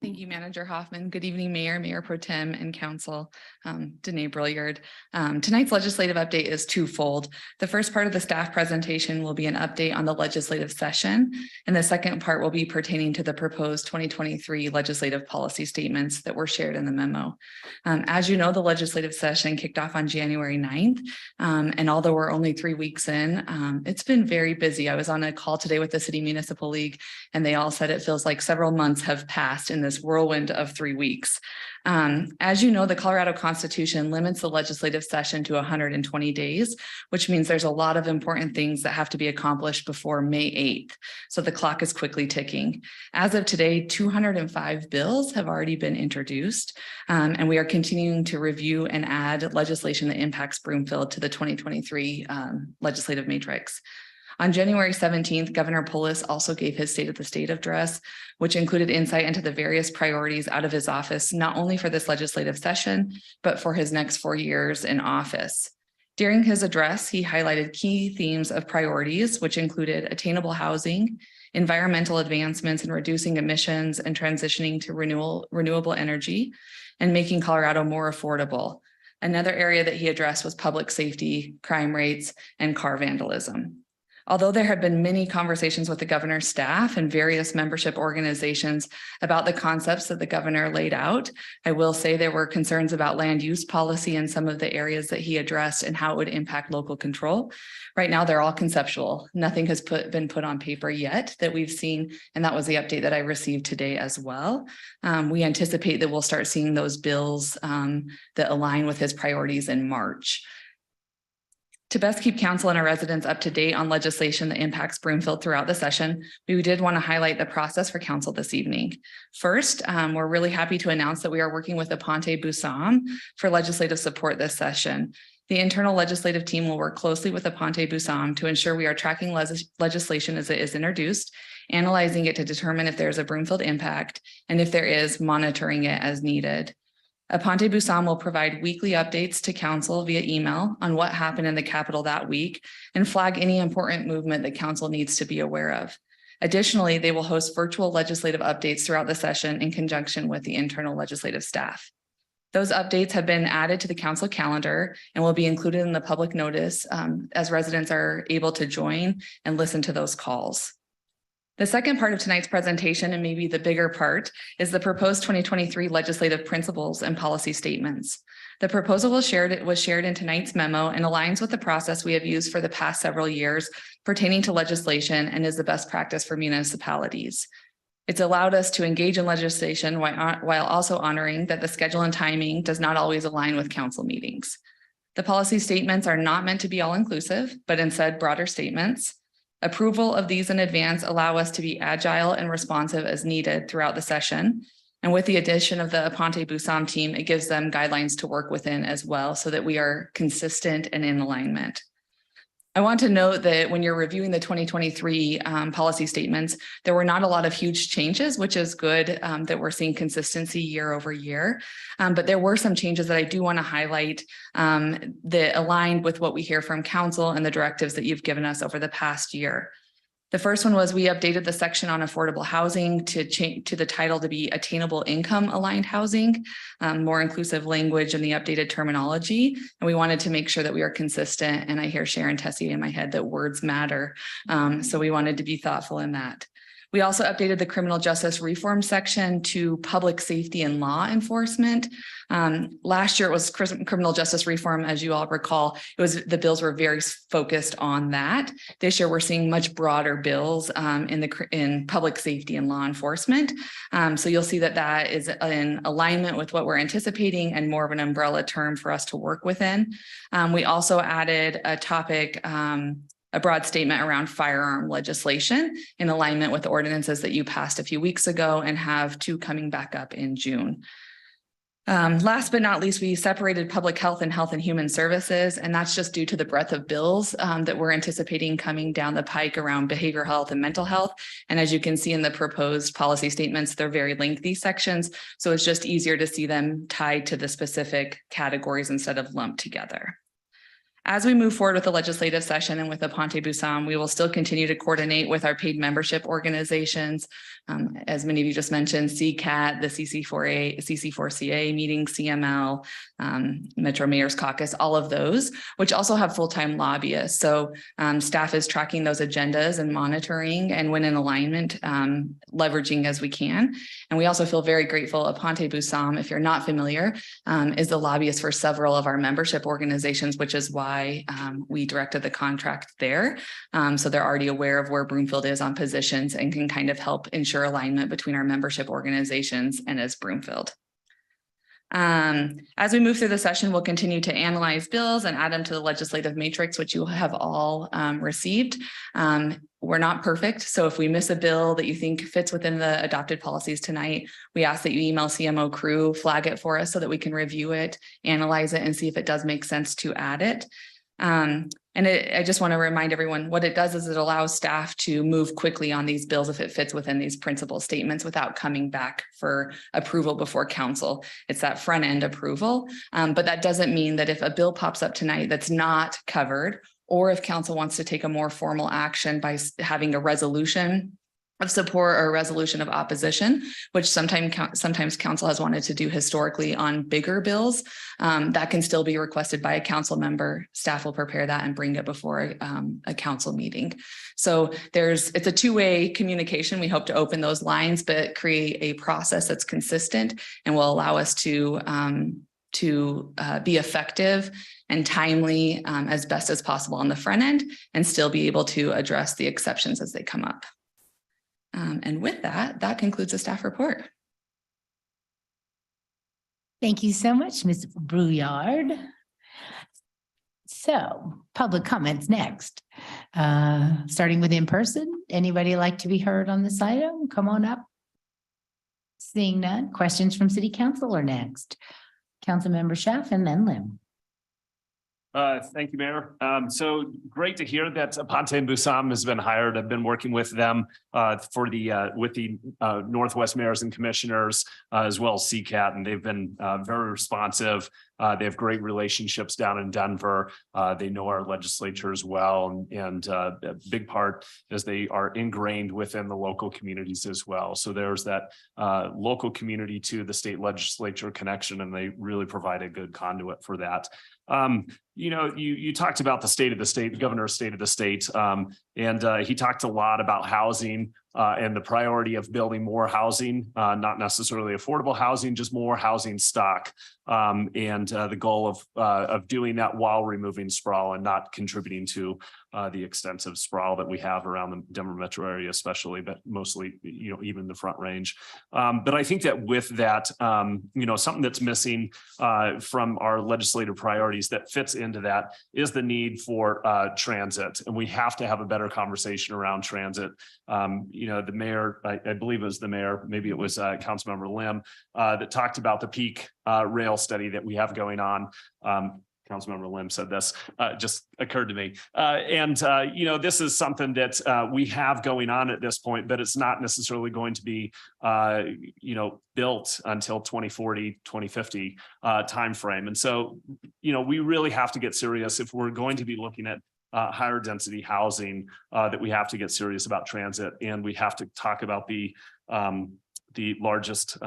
Thank you, Manager Hoffman. Good evening, Mayor, Mayor Pro Tem, and Council. Danae Brouillard. Tonight's legislative update is twofold. The first part of the staff presentation will be an update on the legislative session, and the second part will be pertaining to the proposed 2023 legislative policy statements that were shared in the memo. As you know, the legislative session kicked off on January 9th, and although we're only 3 weeks in, it's been very busy. I was on a call today with the City Municipal League, and they all said it feels like several months have passed in this whirlwind of 3 weeks. As you know, the Colorado Constitution limits the legislative session to 120 days, which means there's a lot of important things that have to be accomplished before May 8th. So the clock is quickly ticking. As of today, 205 bills have already been introduced, and we are continuing to review and add legislation that impacts Broomfield to the 2023 legislative matrix. On January 17th, Governor Polis also gave his State of the State address, which included insight into the various priorities out of his office, not only for this legislative session, but for his next 4 years in office. During his address, he highlighted key themes of priorities, which included attainable housing, environmental advancements in reducing emissions and transitioning to renewable energy, and making Colorado more affordable. Another area that he addressed was public safety, crime rates, and car vandalism. Although there had been many conversations with the governor's staff and various membership organizations about the concepts that the governor laid out, I will say there were concerns about land use policy in some of the areas that he addressed and how it would impact local control. Right now, they're all conceptual. Nothing has been put on paper yet that we've seen, and that was the update that I received today as well. We anticipate that we'll start seeing those bills that align with his priorities in March. To best keep council and our residents up to date on legislation that impacts Broomfield throughout the session, we did want to highlight the process for council this evening. First, we're really happy to announce that we are working with Aponte Bussam for legislative support this session. The internal legislative team will work closely with Aponte Bussam to ensure we are tracking legislation as it is introduced, analyzing it to determine if there's a Broomfield impact, and if there is, monitoring it as needed. Aponte Bussam will provide weekly updates to council via email on what happened in the Capitol that week and flag any important movement that council needs to be aware of. Additionally, they will host virtual legislative updates throughout the session in conjunction with the internal legislative staff. Those updates have been added to the council calendar and will be included in the public notice as residents are able to join and listen to those calls. The second part of tonight's presentation, and maybe the bigger part, is the proposed 2023 legislative principles and policy statements. The proposal was shared in tonight's memo and aligns with the process we have used for the past several years pertaining to legislation and is the best practice for municipalities. It's allowed us to engage in legislation while also honoring that the schedule and timing does not always align with council meetings. The policy statements are not meant to be all-inclusive, but instead broader statements. Approval of these in advance allow us to be agile and responsive as needed throughout the session. And with the addition of the Aponte Bussam team, it gives them guidelines to work within as well so that we are consistent and in alignment. I want to note that when you're reviewing the 2023 policy statements, there were not a lot of huge changes, which is good that we're seeing consistency year over year. But there were some changes that I do want to highlight that aligned with what we hear from council and the directives that you've given us over the past year. The first one was we updated the section on affordable housing to change to the title to be attainable income aligned housing, more inclusive language and the updated terminology. And we wanted to make sure that we are consistent. And I hear Sharon Tessie in my head that words matter. So we wanted to be thoughtful in that. We also updated the criminal justice reform section to public safety and law enforcement. Last year it was criminal justice reform, as you all recall. The bills were very focused on that. This year we're seeing much broader bills in public safety and law enforcement. So you'll see that is in alignment with what we're anticipating and more of an umbrella term for us to work within. We also added a topic, a broad statement around firearm legislation in alignment with the ordinances that you passed a few weeks ago and have 2 coming back up in June. Last but not least, we separated public health and health and human services, and that's just due to the breadth of bills that we're anticipating coming down the pike around behavioral health and mental health. And as you can see in the proposed policy statements, they're very lengthy sections, so it's just easier to see them tied to the specific categories instead of lumped together. As we move forward with the legislative session and with Aponte Bussam, we will still continue to coordinate with our paid membership organizations. As many of you just mentioned, CCAT, the CC4CA meeting, CML, Metro Mayor's Caucus, all of those, which also have full-time lobbyists. So staff is tracking those agendas and monitoring, and when in alignment, leveraging as we can. And we also feel very grateful. Aponte Bussam, if you're not familiar, is the lobbyist for several of our membership organizations, which is why we directed the contract there. So they're already aware of where Broomfield is on positions and can kind of help ensure alignment between our membership organizations and as Broomfield. As we move through the session, we'll continue to analyze bills and add them to the legislative matrix, which you have all received. We're not perfect, so if we miss a bill that you think fits within the adopted policies tonight, we ask that you email CMO crew, flag it for us so that we can review it, analyze it, and see if it does make sense to add it. I just want to remind everyone, what it does is it allows staff to move quickly on these bills if it fits within these principal statements without coming back for approval before council. It's that front end approval, but that doesn't mean that if a bill pops up tonight that's not covered, or if council wants to take a more formal action by having a resolution of support or a resolution of opposition, which sometimes council has wanted to do historically on bigger bills, that can still be requested by a council member. Staff will prepare that and bring it before a council meeting. So it's a two-way communication. We hope to open those lines, but create a process that's consistent and will allow us to be effective and timely as best as possible on the front end and still be able to address the exceptions as they come up. And with that concludes the staff report. Thank you so much, Ms. Brouillard. So public comments next. Starting with in person. Anybody like to be heard on this item? Come on up. Seeing none, questions from City Council are next. Councilmember Schaaf and then Lim. Thank you, Mayor. So great to hear that Aponte Bussam has been hired. I've been working with them with the Northwest Mayors and Commissioners as well as CCAT, and they've been very responsive. They have great relationships down in Denver. They know our legislature as well, and a big part is they are ingrained within the local communities as well. So there's that local community to the state legislature connection, and they really provide a good conduit for that. You talked about the state of the state, the governor's state of the state, and he talked a lot about housing and the priority of building more housing, not necessarily affordable housing, just more housing stock, and the goal of doing that while removing sprawl and not contributing to the extensive sprawl that we have around the Denver metro area, especially, but mostly, even the Front Range. But I think that with that, something that's missing from our legislative priorities that fits into that is the need for transit, and we have to have a better conversation around transit. The mayor, I believe it was the mayor, maybe it was Councilmember Lim, that talked about the peak rail study that we have going on. Councilmember Lim said this, just occurred to me. This is something that we have going on at this point, but it's not necessarily going to be, built until 2040, 2050 timeframe. And so, we really have to get serious if we're going to be looking at higher density housing, that we have to get serious about transit, and we have to talk about the largest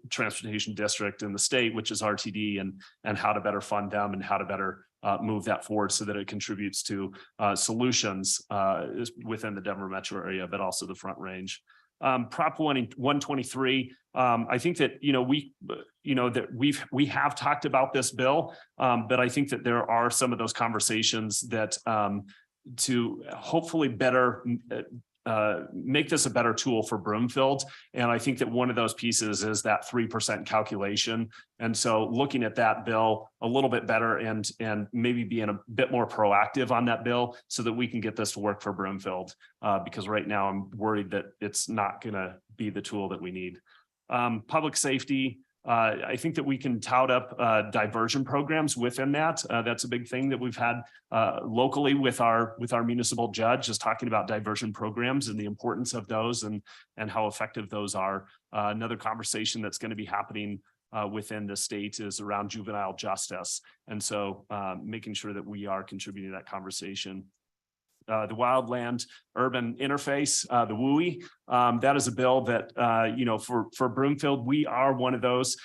transportation district in the state, which is RTD, and how to better fund them and how to better move that forward so that it contributes to solutions within the Denver metro area, but also the Front Range. Prop 123, I think that, we have talked about this bill, but I think that there are some of those conversations that to hopefully better make this a better tool for Broomfield. And I think that one of those pieces is that 3% calculation. And so looking at that bill a little bit better and maybe being a bit more proactive on that bill so that we can get this to work for Broomfield. Because right now I'm worried that it's not going to be the tool that we need. Public safety. I think that we can tout up diversion programs within that. That's a big thing that we've had locally with our municipal judge, is talking about diversion programs and the importance of those and how effective those are. Another conversation that's going to be happening within the state is around juvenile justice. And so making sure that we are contributing to that conversation. The wildland urban interface, the WUI, that is a bill that, for Broomfield, we are one of those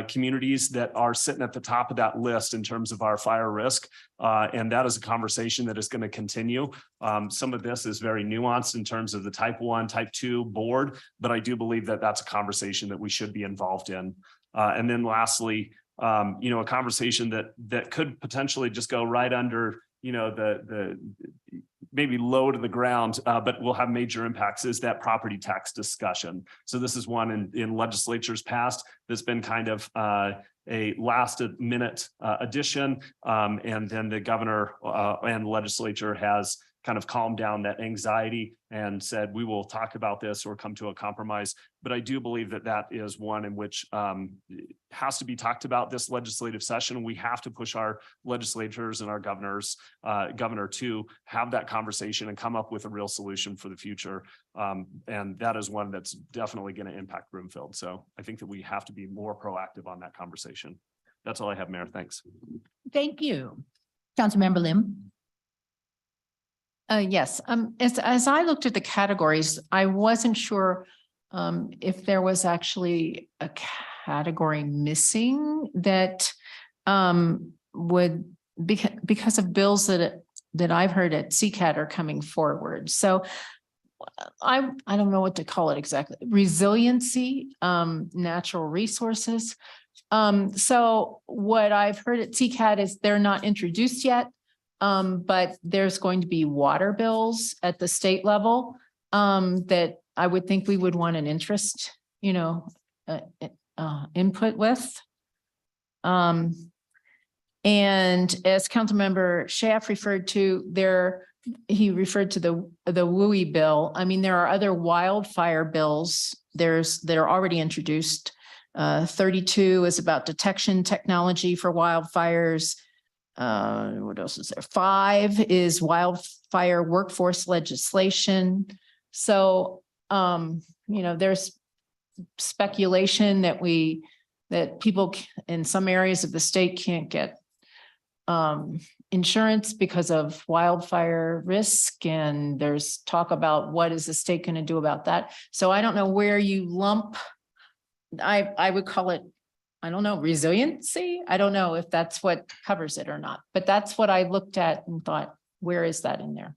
communities that are sitting at the top of that list in terms of our fire risk. And that is a conversation that is going to continue. Some of this is very nuanced in terms of the type 1, type 2 board, but I do believe that that's a conversation that we should be involved in. And then lastly, a conversation that could potentially just go right under, the maybe low to the ground, but will have major impacts, is that property tax discussion. So this is one in legislatures past that's been kind of a last minute addition. And then the governor and legislature has kind of calmed down that anxiety and said, we will talk about this or come to a compromise. But I do believe that that is one in which has to be talked about this legislative session. We have to push our legislators and our governor to have that conversation and come up with a real solution for the future. And that is one that's definitely going to impact Broomfield. So I think that we have to be more proactive on that conversation. That's all I have, Mayor. Thanks. Thank you. Councilmember Lim. Yes, as I looked at the categories, I wasn't sure if there was actually a category missing that would, because of bills that I've heard at CCAT are coming forward. So I don't know what to call it exactly. Resiliency, natural resources. So what I've heard at CCAT is they're not introduced yet. But there's going to be water bills at the state level that I would think we would want an interest, input with. And as Councilmember Schaaf referred to, he referred to the WUI bill. I mean, there are other wildfire bills that are already introduced. 32 is about detection technology for wildfires. What else is there? 5 is wildfire workforce legislation. So, there's speculation that people in some areas of the state can't get insurance because of wildfire risk. And there's talk about what is the state going to do about that. So I don't know where you lump. I would call it, I don't know, resiliency. I don't know if that's what covers it or not, but that's what I looked at and thought, where is that in there?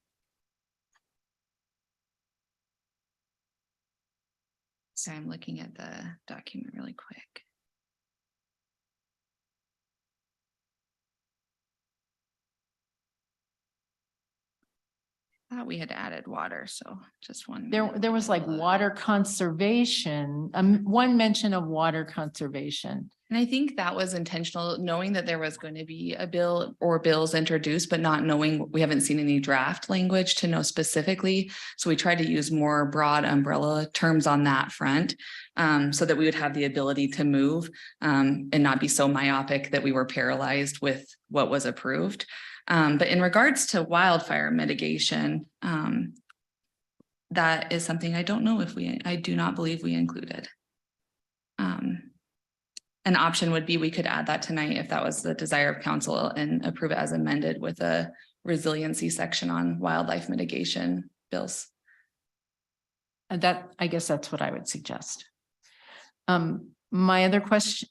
So I'm looking at the document really quick. I thought we had added water, so just one. There was like water conservation, one mention of water conservation. And I think that was intentional, knowing that there was going to be a bill or bills introduced, but not knowing, we haven't seen any draft language to know specifically. So we tried to use more broad umbrella terms on that front, so that we would have the ability to move and not be so myopic that we were paralyzed with what was approved. But in regards to wildfire mitigation, that is something I don't know if I do not believe we included. An option would be we could add that tonight if that was the desire of council and approve it as amended with a resiliency section on wildlife mitigation bills. And I guess that's what I would suggest. My other question,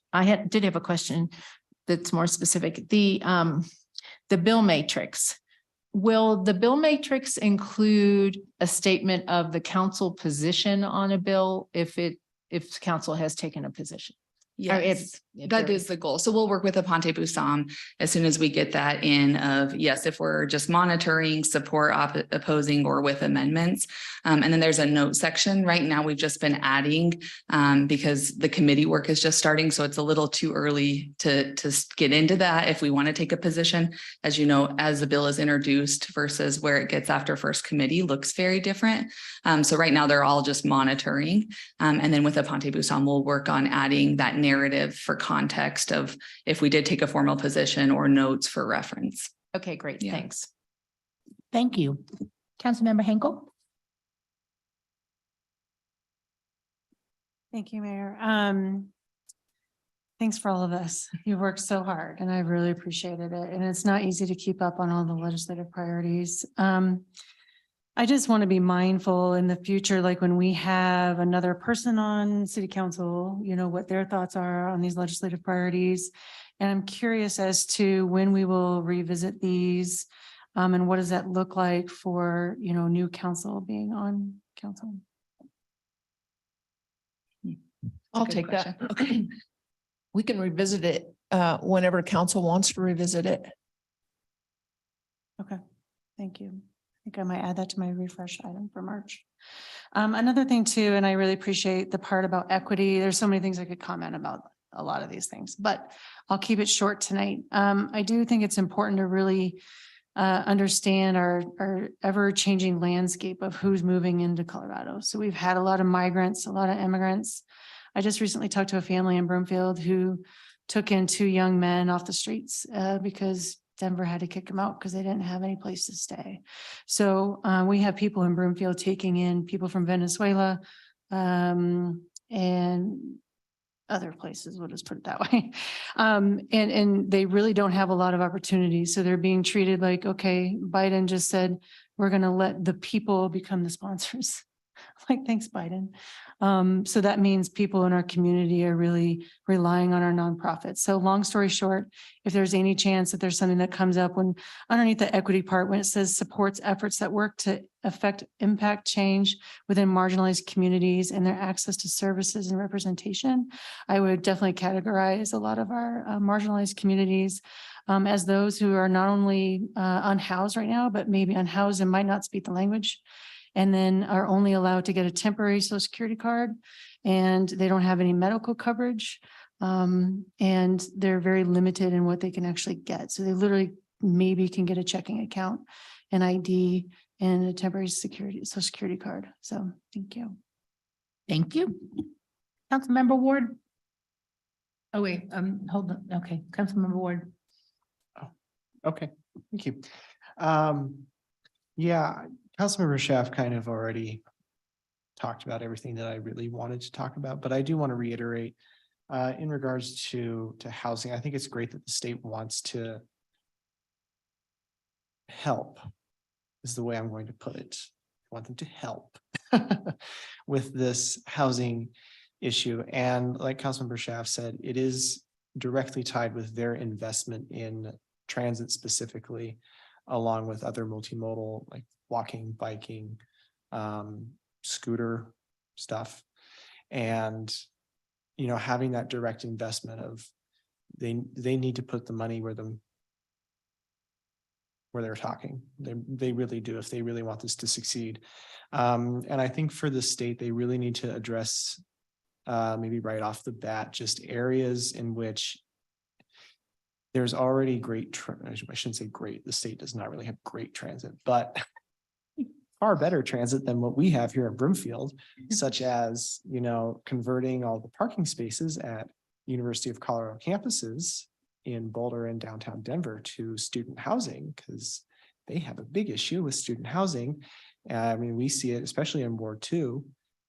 did have a question that's more specific. The the bill matrix. Will the bill matrix include a statement of the council position on a bill if council has taken a position? Or Yes, if that there- is the goal. So we'll work with Aponte Busam as soon as we get that in of, yes, if we're just monitoring, support, opposing, or with amendments. And then there's a note section. Right now, we've just been adding because the committee work is just starting. So it's a little too early to get into that if we want to take a position. As you know, as the bill is introduced versus where it gets after first committee looks very different. So right now, they're all just monitoring. And then with Aponte Busam, we'll work on adding that narrative for context of if we did take a formal position or notes for reference. Okay, great. Yeah. Thanks. Thank you. Councilmember Henkel? Thank you, Mayor. Thanks for all of this. You worked so hard and I really appreciated it. And it's not easy to keep up on all the legislative priorities. I just want to be mindful in the future, like when we have another person on city council, you know, what their thoughts are on these legislative priorities. And I'm curious as to when we will revisit these. And what does that look like for, you know, new council being on council? I'll good take that. question. We can revisit it whenever council wants to revisit it. Okay, thank you. I think I might add that to my refresh item for March. Another thing too, and I really appreciate the part about equity. There's so many things I could comment about a lot of these things, but I'll keep it short tonight. I do think it's important to really understand our ever-changing landscape of who's moving into Colorado. So we've had a lot of migrants, a lot of immigrants. I just recently talked to a family in Broomfield who took in 2 young men off the streets because Denver had to kick them out because they didn't have any place to stay. So we have people in Broomfield taking in people from Venezuela and other places, we'll just put it that way. And they really don't have a lot of opportunities. So they're being treated like, okay, Biden just said, we're going to let the people become the sponsors. Like, thanks, Biden. So that means people in our community are really relying on our nonprofits. So long story short, if there's any chance that there's something that comes up when underneath the equity part, when it says supports efforts that work to impact change within marginalized communities and their access to services and representation, I would definitely categorize a lot of our marginalized communities as those who are not only unhoused right now, but maybe unhoused and might not speak the language, and then are only allowed to get a temporary Social Security card, and they don't have any medical coverage. And they're very limited in what they can actually get. So they literally maybe can get a checking account, an ID, and a temporary Social Security card. So thank you. Thank you. Councilmember Ward? Oh, wait, hold on. Okay, Councilmember Ward. Okay, thank you. Yeah, Councilmember Schaaf kind of already talked about everything that I really wanted to talk about, but I do want to reiterate in regards to housing. I think it's great that the state wants to help, is the way I'm going to put it. I want them to help with this housing issue. And like Councilmember Schaaf said, it is directly tied with their investment in transit specifically, along with other multimodal like walking, biking, scooter stuff. And, you know, having that direct investment of they need to put the money where they're talking. They really do, if they really want this to succeed. And I think for the state, they really need to address maybe right off the bat, just areas in which there's already great, I shouldn't say great, the state does not really have great transit, but far better transit than what we have here in Broomfield, such as, you know, converting all the parking spaces at University of Colorado campuses in Boulder and downtown Denver to student housing, because they have a big issue with student housing. I mean, we see it, especially in Ward 2.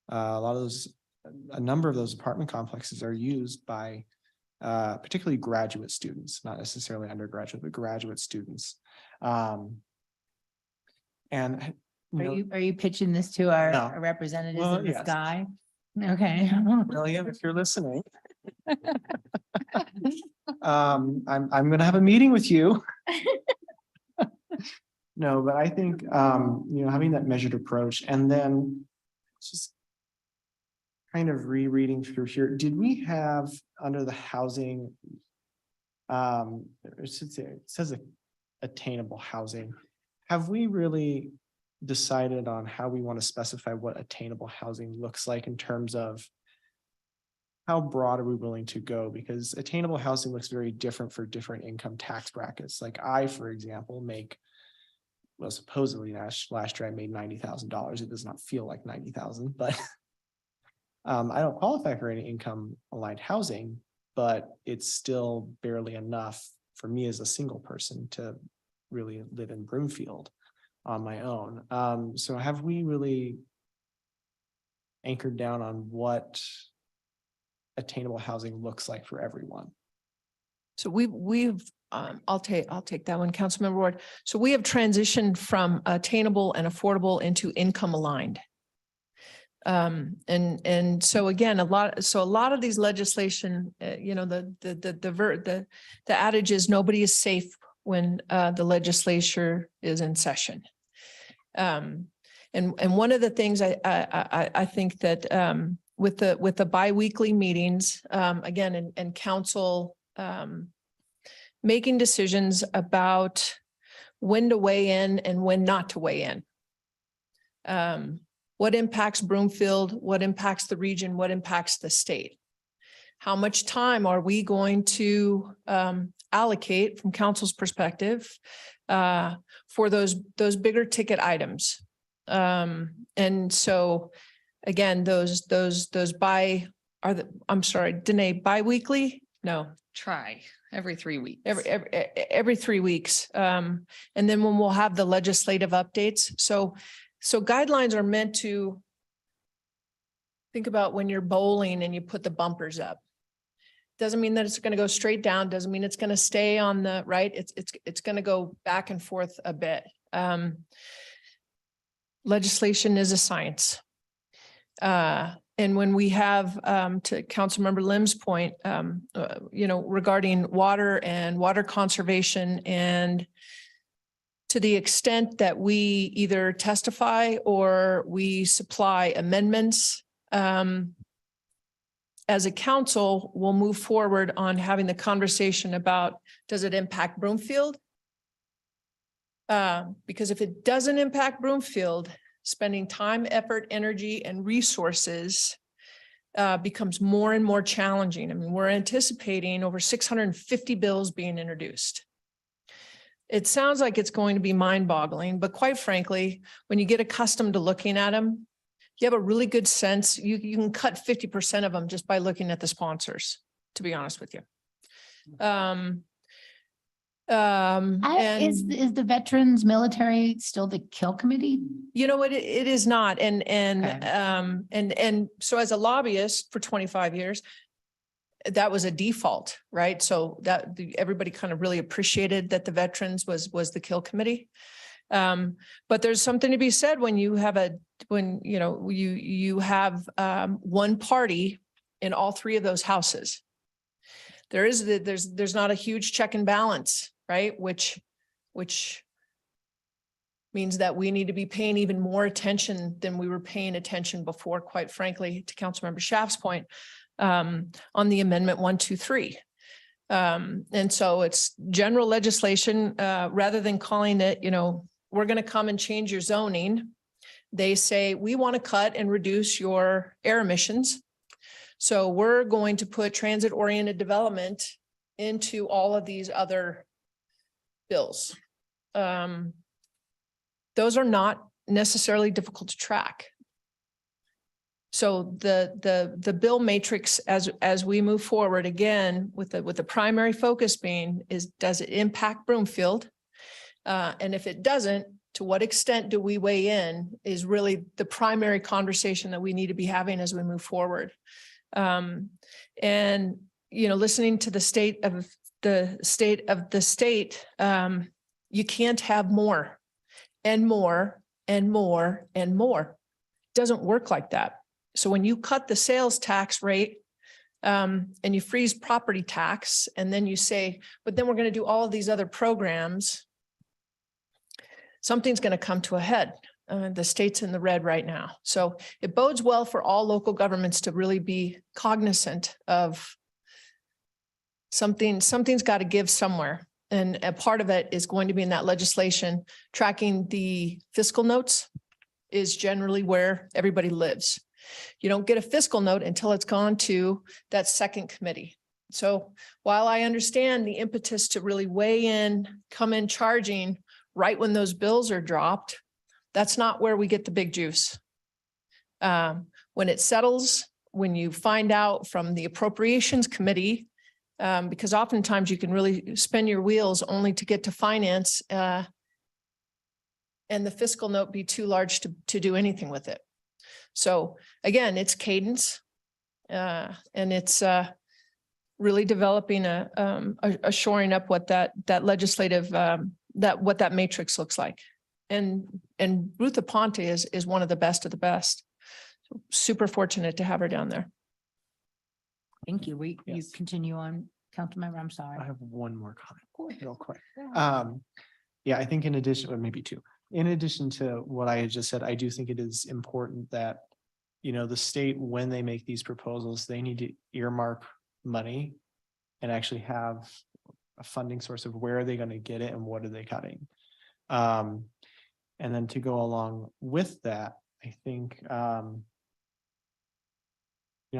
A number of those apartment complexes are used by particularly graduate students, not necessarily undergraduate, but graduate students. And Are you pitching this to our No. our representatives Well, in the yes. sky? Okay. William, if you're listening. I'm gonna have a meeting with you No, but I think, having that measured approach and then just kind of rereading through here, did we have under the housing, it says attainable housing. Have we really decided on how we want to specify what attainable housing looks like in terms of how broad are we willing to go? Because attainable housing looks very different for different income tax brackets. Like I, for example, supposedly last year I made $90,000. It does not feel like 90,000, but I don't qualify for any income aligned housing, but it's still barely enough for me as a single person to really live in Broomfield on my own. So have we really anchored down on what attainable housing looks like for everyone? So I'll take that one, Councilmember Ward. So we have transitioned from attainable and affordable into income aligned. And so again, a lot of these legislation, the adage is nobody is safe when the legislature is in session. And one of the things I think that with the biweekly meetings, again, and council making decisions about when to weigh in and when not to weigh in. What impacts Broomfield, what impacts the region, what impacts the state? How much time are we going to allocate from council's perspective for those bigger ticket items? And so again, Danae, bi-weekly? No. Try every 3 weeks. Every 3 weeks. And then when we'll have the legislative updates. So guidelines are meant to think about when you're bowling and you put the bumpers up. Doesn't mean that it's going to go straight down. Doesn't mean it's going to stay on the right. It's going to go back and forth a bit. Legislation is a science. And when we have, to Councilmember Lim's point, regarding water and water conservation, and to the extent that we either testify or we supply amendments, as a council, we'll move forward on having the conversation about, does it impact Broomfield? Because if it doesn't impact Broomfield, spending time, effort, energy, and resources becomes more and more challenging. I mean, we're anticipating over 650 bills being introduced. It sounds like it's going to be mind-boggling, but quite frankly, when you get accustomed to looking at them, you have a really good sense. You can cut 50% of them just by looking at the sponsors, to be honest with you. Is the Veterans Military still the kill committee? You know what, it is not. And so as a lobbyist for 25 years, that was a default, right? So that everybody kind of really appreciated that the veterans was the kill committee. But there's something to be said when you have you have one party in all three of those houses. There's not a huge check and balance, right? Which means that we need to be paying even more attention than we were paying attention before, quite frankly, to Councilmember Schaaf's point, on the amendment 123. And so it's general legislation, rather than calling it, we're going to come and change your zoning. They say, we want to cut and reduce your air emissions. So we're going to put transit-oriented development into all of these other bills. Those are not necessarily difficult to track. So the bill matrix as we move forward, again, with the primary focus being is, does it impact Broomfield? And if it doesn't, to what extent do we weigh in is really the primary conversation that we need to be having as we move forward. And, listening to the state of the state, you can't have more and more and more and more. It doesn't work like that. So when you cut the sales tax rate, and you freeze property tax, and then you say, but then we're going to do all of these other programs, something's going to come to a head. The state's in the red right now. So it bodes well for all local governments to really be cognizant of something's got to give somewhere. And a part of it is going to be in that legislation. Tracking the fiscal notes is generally where everybody lives. You don't get a fiscal note until it's gone to that second committee. So while I understand the impetus to really weigh in, come in charging right when those bills are dropped, that's not where we get the big juice. When it settles, when you find out from the appropriations committee, because oftentimes you can really spin your wheels only to get to finance and the fiscal note be too large to do anything with it. So again, it's cadence and it's really developing a shoring up what that legislative, what that matrix looks like. And Ruth Aponte is one of the best of the best. So super fortunate to have her down there. Thank you. You continue on, Councilmember, I'm sorry. I have one more comment real quick. Yeah, I think in addition, or maybe two, in addition to what I had just said, I do think it is important that, you know, the state, when they make these proposals, they need to earmark money and actually have a funding source of where are they going to get it and what are they cutting. And then to go along with that, I think, you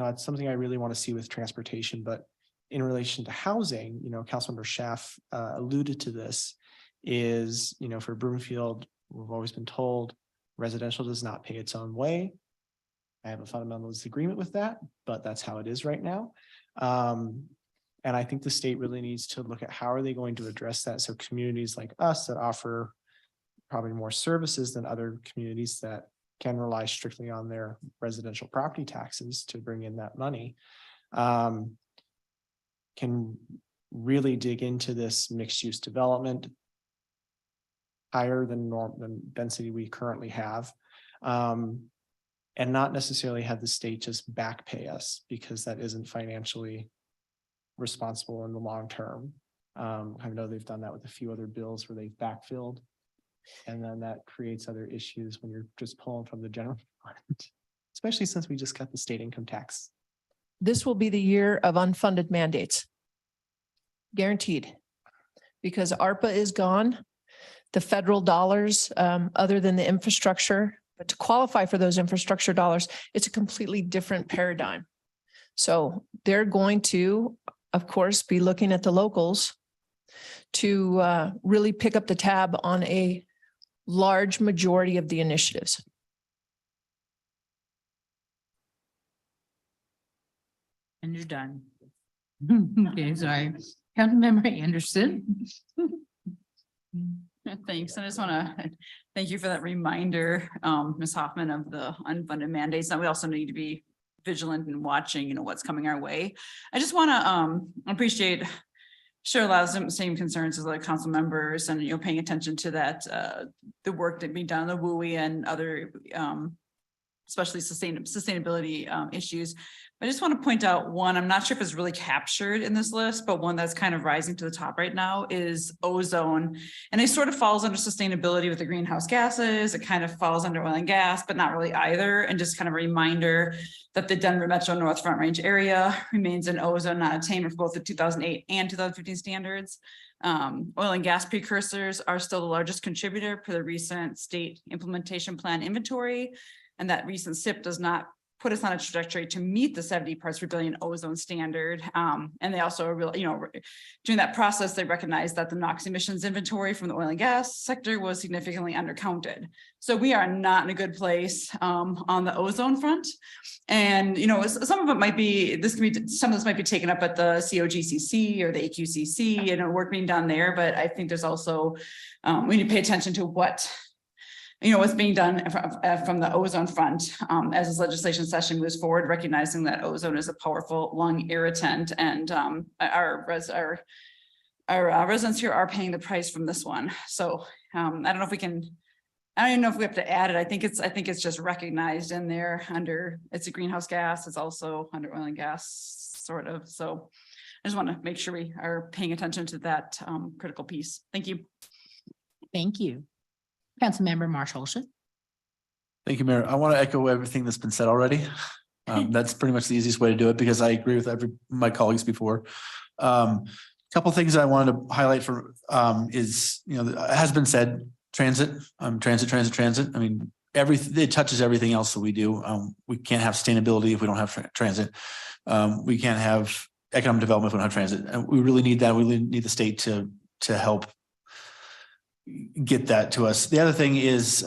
know, it's something I really want to see with transportation, but in relation to housing, you know, Councilmember Schaaf alluded to this, is, you know, for Broomfield, we've always been told residential does not pay its own way. I have a fundamental disagreement with that, but that's how it is right now. And I think the state really needs to look at how are they going to address that. So communities like us that offer probably more services than other communities that can rely strictly on their residential property taxes to bring in that money, can really dig into this mixed use development higher than density we currently have, and not necessarily have the state just back pay us, because that isn't financially responsible in the long term. I know they've done that with a few other bills where they've backfilled, and then that creates other issues when you're just pulling from the general fund, especially since we just cut the state income tax. This will be the year of unfunded mandates. Guaranteed. Because ARPA is gone. The federal dollars, other than the infrastructure, but to qualify for those infrastructure dollars, it's a completely different paradigm. So they're going to, of course, be looking at the locals to really pick up the tab on a large majority of the initiatives. And you're done. Okay, sorry. Councilmember Anderson. Thanks. I just want to thank you for that reminder, Ms. Hoffman, of the unfunded mandates. And we also need to be vigilant and watching, you know, what's coming our way. I just want to appreciate, share a lot of the same concerns as the council members, and, you know, paying attention to that, the work that being done on the WUI and other, especially sustainability issues. I just want to point out one, I'm not sure if it's really captured in this list, but one that's kind of rising to the top right now is ozone. And it sort of falls under sustainability with the greenhouse gases. It kind of falls under oil and gas, but not really either. And just kind of a reminder that the Denver Metro North Front Range area remains an ozone non-attainment for both the 2008 and 2015 standards. Oil and gas precursors are still the largest contributor per the recent state implementation plan inventory. And that recent SIP does not put us on a trajectory to meet the 70 parts per billion ozone standard. And they also really, you know, during that process, they recognized that the NOx emissions inventory from the oil and gas sector was significantly undercounted. So we are not in a good place on the ozone front. And, you know, some of it might be, some of this might be taken up at the COGCC or the AQCC, you know, work being done there. But I think there's also, we need to pay attention to what, you know, what's being done from the ozone front as this legislation session moves forward, recognizing that ozone is a powerful lung irritant, and our residents here are paying the price from this one. So I don't know if we can, I don't even know if we have to add it. I think it's just recognized in there under, it's a greenhouse gas. It's also under oil and gas sort of. So I just want to make sure we are paying attention to that critical piece. Thank you. Thank you. Councilmember Marshall Olson. Thank you, Mayor. I want to echo everything that's been said already. That's pretty much the easiest way to do it because I agree with my colleagues before. Couple things I wanted to highlight for is, it has been said, transit. Transit. I mean, it touches everything else that we do. We can't have sustainability if we don't have transit. We can't have economic development if we don't have transit. And we really need that. We really need the state to help get that to us. The other thing is,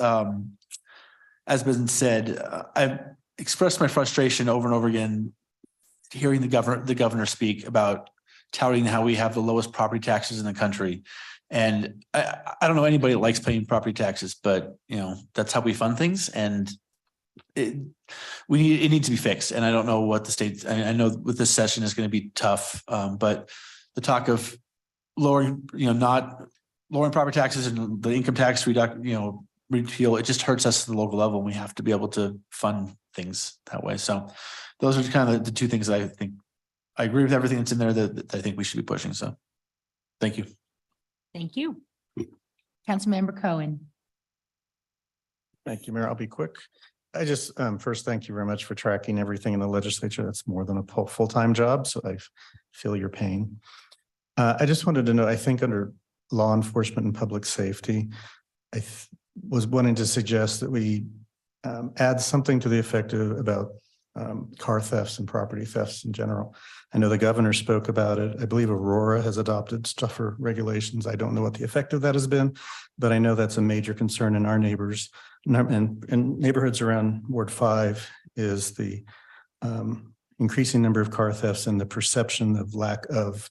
as been said, I've expressed my frustration over and over again, hearing the governor speak about touting how we have the lowest property taxes in the country. And I don't know anybody that likes paying property taxes, but that's how we fund things. And it needs to be fixed. And I don't know what the state, I know with this session is going to be tough. But the talk of lowering, not lowering property taxes and the income tax repeal, it just hurts us at the local level. And we have to be able to fund things that way. So those are kind of the two things that I think I agree with everything that's in there that I think we should be pushing. So thank you. Thank you. Councilmember Cohen. Thank you, Mayor. I'll be quick. I just first thank you very much for tracking everything in the legislature. That's more than a full-time job, so I feel your pain. I just wanted to know, I think under law enforcement and public safety, I was wanting to suggest that we add something to the effect of about car thefts and property thefts in general. I know the governor spoke about it. I believe Aurora has adopted tougher regulations. I don't know what the effect of that has been, but I know that's a major concern in our neighbors and neighborhoods around Ward 5 is the increasing number of car thefts and the perception of lack of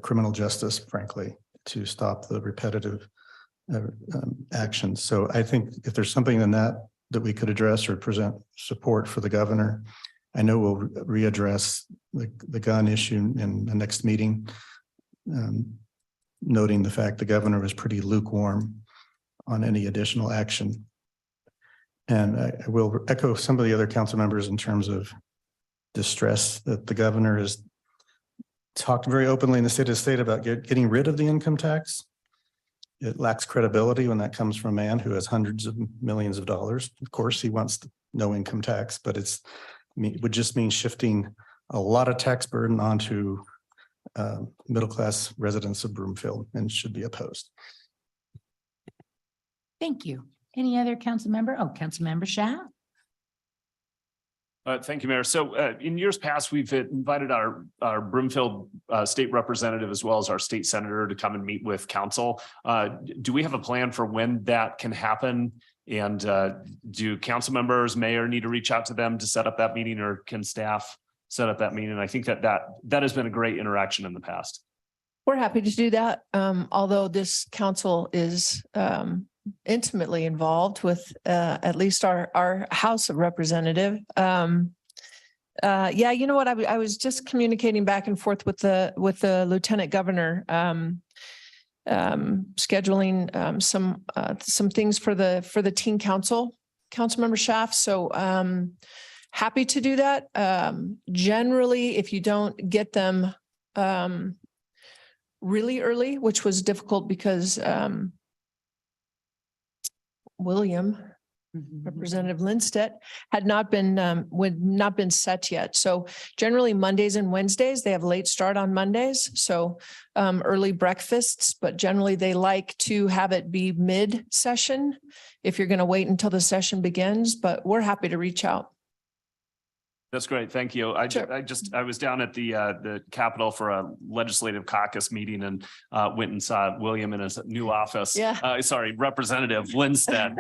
criminal justice, frankly, to stop the repetitive actions. So I think if there's something in that we could address or present support for the governor. I know we'll readdress the gun issue in the next meeting, noting the fact the governor was pretty lukewarm on any additional action. And I will echo some of the other council members in terms of distress that the governor has talked very openly in the state about getting rid of the income tax. It lacks credibility when that comes from a man who has hundreds of millions of dollars. Of course, he wants no income tax, but it would just mean shifting a lot of tax burden onto middle-class residents of Broomfield and should be opposed. Thank you. Any other council member? Oh, Councilmember Shah. Thank you, Mayor. So in years past, we've invited our Broomfield state representative as well as our state senator to come and meet with council. Do we have a plan for when that can happen? And do council members, mayor need to reach out to them to set up that meeting, or can staff set up that meeting? I think that has been a great interaction in the past. We're happy to do that. Although this council is intimately involved with at least our House of Representative. Yeah, you know what? I was just communicating back and forth with the Lieutenant Governor, scheduling some things for the teen council member Schaaf. So happy to do that. Generally, if you don't get them really early, which was difficult because William, Representative Lindstedt, had not been set yet. So generally Mondays and Wednesdays, they have late start on Mondays. So early breakfasts, but generally they like to have it be mid-session if you're going to wait until the session begins, but we're happy to reach out. That's great. Thank you. I was down at the Capitol for a legislative caucus meeting and went and saw William in his new office. Yeah. Sorry, Representative Lindstedt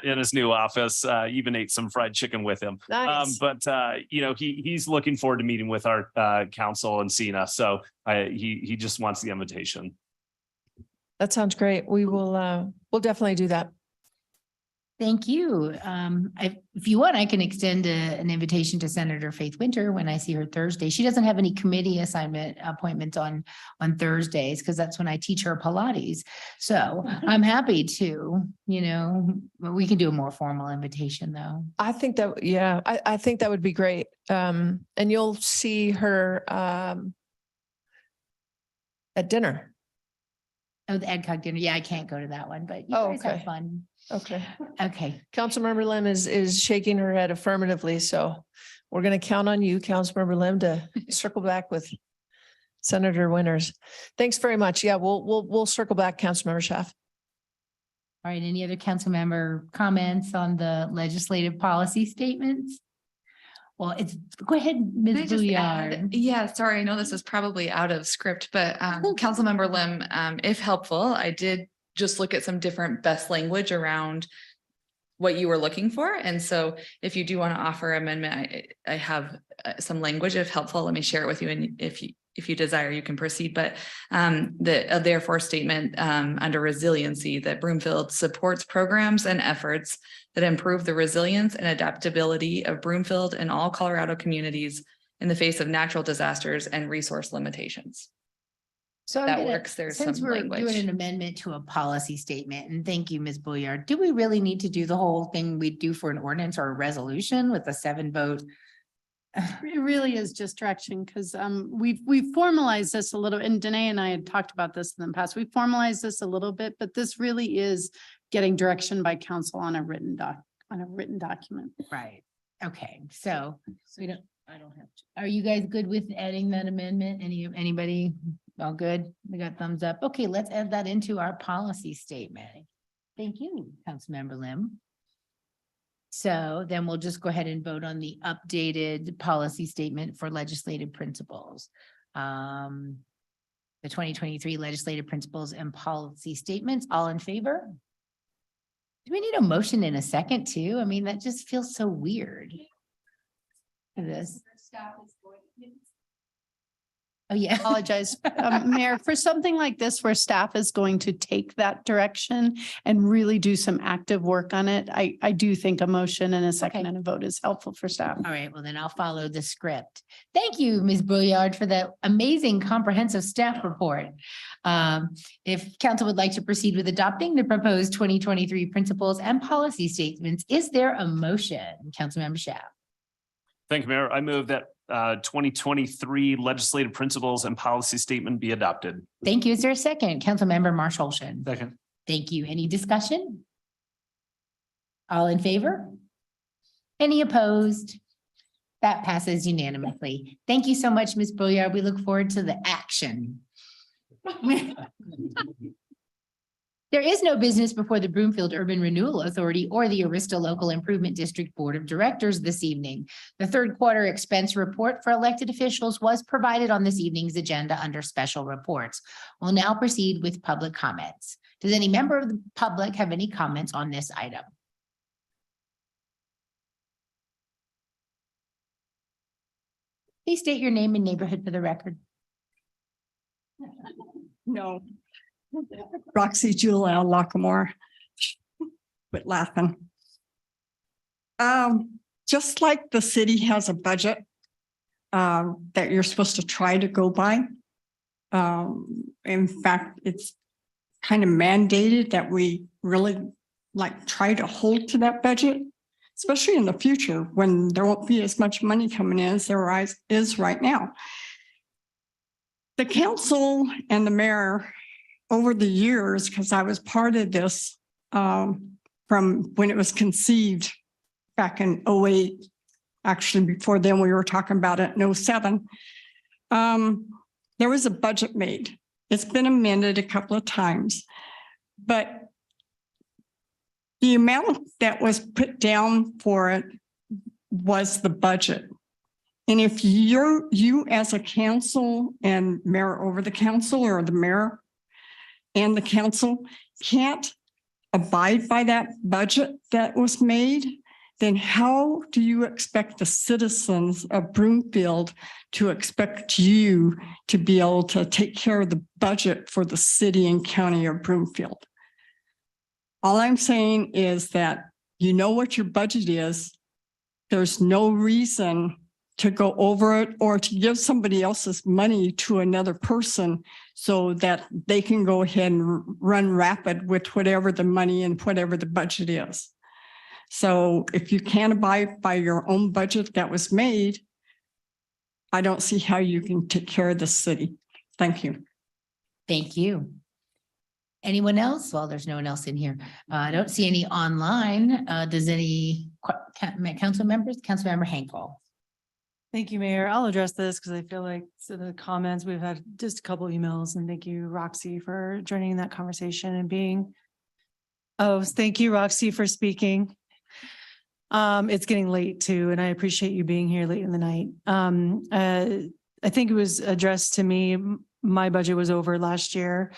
in his new office. Even ate some fried chicken with him. Nice. But he's looking forward to meeting with our council and seeing us. So he just wants the invitation. That sounds great. We will we'll definitely do that. Thank you. If you want, I can extend an invitation to Senator Faith Winter when I see her Thursday. She doesn't have any committee assignment appointments on Thursdays because that's when I teach her Pilates. So I'm happy to, we can do a more formal invitation though. I think that, yeah, I think that would be great. And you'll see her at dinner. Oh, the AdCog dinner. Yeah, I can't go to that one, but you Oh, guys have okay. fun. Okay. Okay. Councilmember Lim is shaking her head affirmatively, so we're going to count on you, Councilmember Lim, to circle back with Senator Winters. Thanks very much. Yeah, we'll circle back, Councilmember Schaaf. All right, any other council member comments on the legislative policy statements? Well, go ahead, Can I Ms. just add- Bouillard. Yeah, sorry, I know this is probably out of script, but Councilmember Lim, if helpful, I did just look at some different best language around what you were looking for. And so if you do want to offer amendment, I have some language if helpful. Let me share it with you. And if you desire, you can proceed. But the therefore statement under resiliency, that Broomfield supports programs and efforts that improve the resilience and adaptability of Broomfield and all Colorado communities in the face of natural disasters and resource limitations. So That works. There's since some we're language. doing an amendment to a policy statement, and thank you, Ms. Bouillard, do we really need to do the whole thing we do for an ordinance or a resolution with a 7-vote? It really is just direction because we've formalized this a little, and Danae and I had talked about this in the past. We formalized this a little bit, but this really is getting direction by council on a written document. Right. Okay, so I don't have to. Are you guys good with adding that amendment? Anybody? All good? We got thumbs up. Okay, let's add that into our policy statement. Thank you, Councilmember Lim. So then we'll just go ahead and vote on the updated policy statement for legislative principles. The 2023 legislative principles and policy statements, all in favor? Do we need a motion in a second too? I mean, that just feels so weird. For this. Oh, yeah. Apologize, Mayor, for something like this where staff is going to take that direction and really do some active work on it. I do think a motion and a second and a vote is helpful for staff. All right, well then I'll follow the script. Thank you, Ms. Bouillard, for that amazing comprehensive staff report. If council would like to proceed with adopting the proposed 2023 principles and policy statements, is there a motion? Councilmember Schaaf. Thank you, Mayor. I move that 2023 legislative principles and policy statement be adopted. Thank you. Is there a second? Councilmember Marshall-Olson. Second. Thank you. Any discussion? All in favor? Any opposed? That passes unanimously. Thank you so much, Ms. Bouillard. We look forward to the action. There is no business before the Broomfield Urban Renewal Authority or the Arista Local Improvement District Board of Directors this evening. The third quarter expense report for elected officials was provided on this evening's agenda under special reports. We'll now proceed with public comments. Does any member of the public have any comments on this item? Please state your name and neighborhood for the record. No. Roxy Julia Lockamore. Quit laughing. Just like the city has a budget that you're supposed to try to go by. In fact, it's kind of mandated that we really try to hold to that budget, especially in the future when there won't be as much money coming in as there is right now. The council and the mayor over the years, because I was part of this from when it was conceived back in 2008, actually before then we were talking about it in 2007. There was a budget made. It's been amended a couple of times, but the amount that was put down for it was the budget. And if you as a council and mayor over the council or the mayor and the council can't abide by that budget that was made, then how do you expect the citizens of Broomfield to expect you to be able to take care of the budget for the city and county of Broomfield? All I'm saying is that you know what your budget is. There's no reason to go over it or to give somebody else's money to another person so that they can go ahead and run rapid with whatever the money and whatever the budget is. So if you can't abide by your own budget that was made, I don't see how you can take care of the city. Thank you. Thank you. Anyone else? Well, there's no one else in here. I don't see any online. Does any council members, Councilmember Henkel? Thank you, Mayor. I'll address this because I feel like the comments, we've had just a couple emails, and thank you, Roxy, for joining that conversation and being. Oh, thank you, Roxy, for speaking. It's getting late too, and I appreciate you being here late in the night. I think it was addressed to me. My budget was over last year.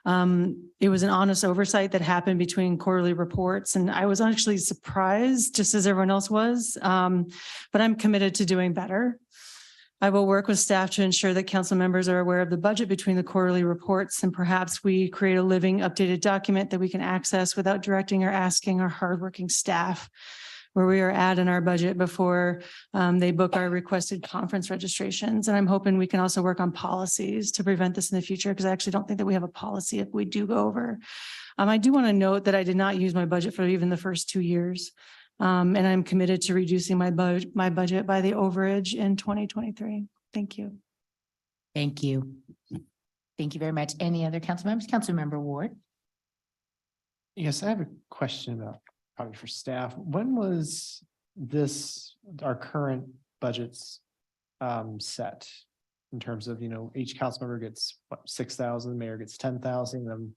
It was an honest oversight that happened between quarterly reports, and I was actually surprised, just as everyone else was. But I'm committed to doing better. I will work with staff to ensure that council members are aware of the budget between the quarterly reports, and perhaps we create a living, updated document that we can access without directing or asking our hardworking staff where we are at in our budget before they book our requested conference registrations. And I'm hoping we can also work on policies to prevent this in the future, because I actually don't think that we have a policy if we do go over. I do want to note that I did not use my budget for even the first 2 years. And I'm committed to reducing my budget by the overage in 2023. Thank you. Thank you. Thank you very much. Any other council members? Councilmember Ward? Yes, I have a question about probably for staff. When was our current budgets set? In terms of, each council member gets what, 6,000, mayor gets 10,000, then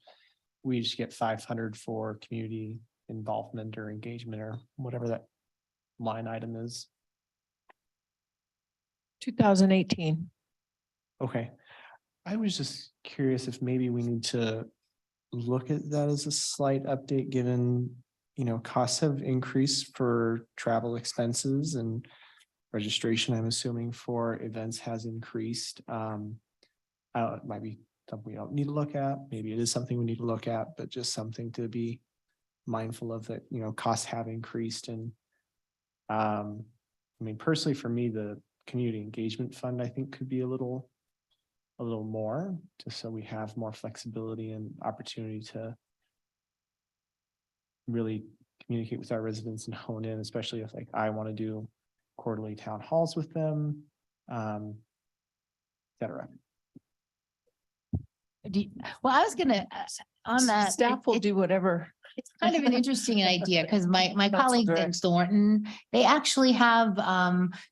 we just get 500 for community involvement or engagement or whatever that line item is. 2018. Okay. I was just curious if maybe we need to look at that as a slight update, given, costs have increased for travel expenses and registration, I'm assuming, for events has increased. It might be something we don't need to look at. Maybe it is something we need to look at, but just something to be mindful of that, costs have increased. And personally, for me, the community engagement fund, I think, could be a little more, just so we have more flexibility and opportunity to really communicate with our residents and hone in, especially if I want to do quarterly town halls with them, et cetera. Well, I was gonna, on that. Staff will do whatever. It's kind of an interesting idea, because my colleagues in correct. Thornton, they actually have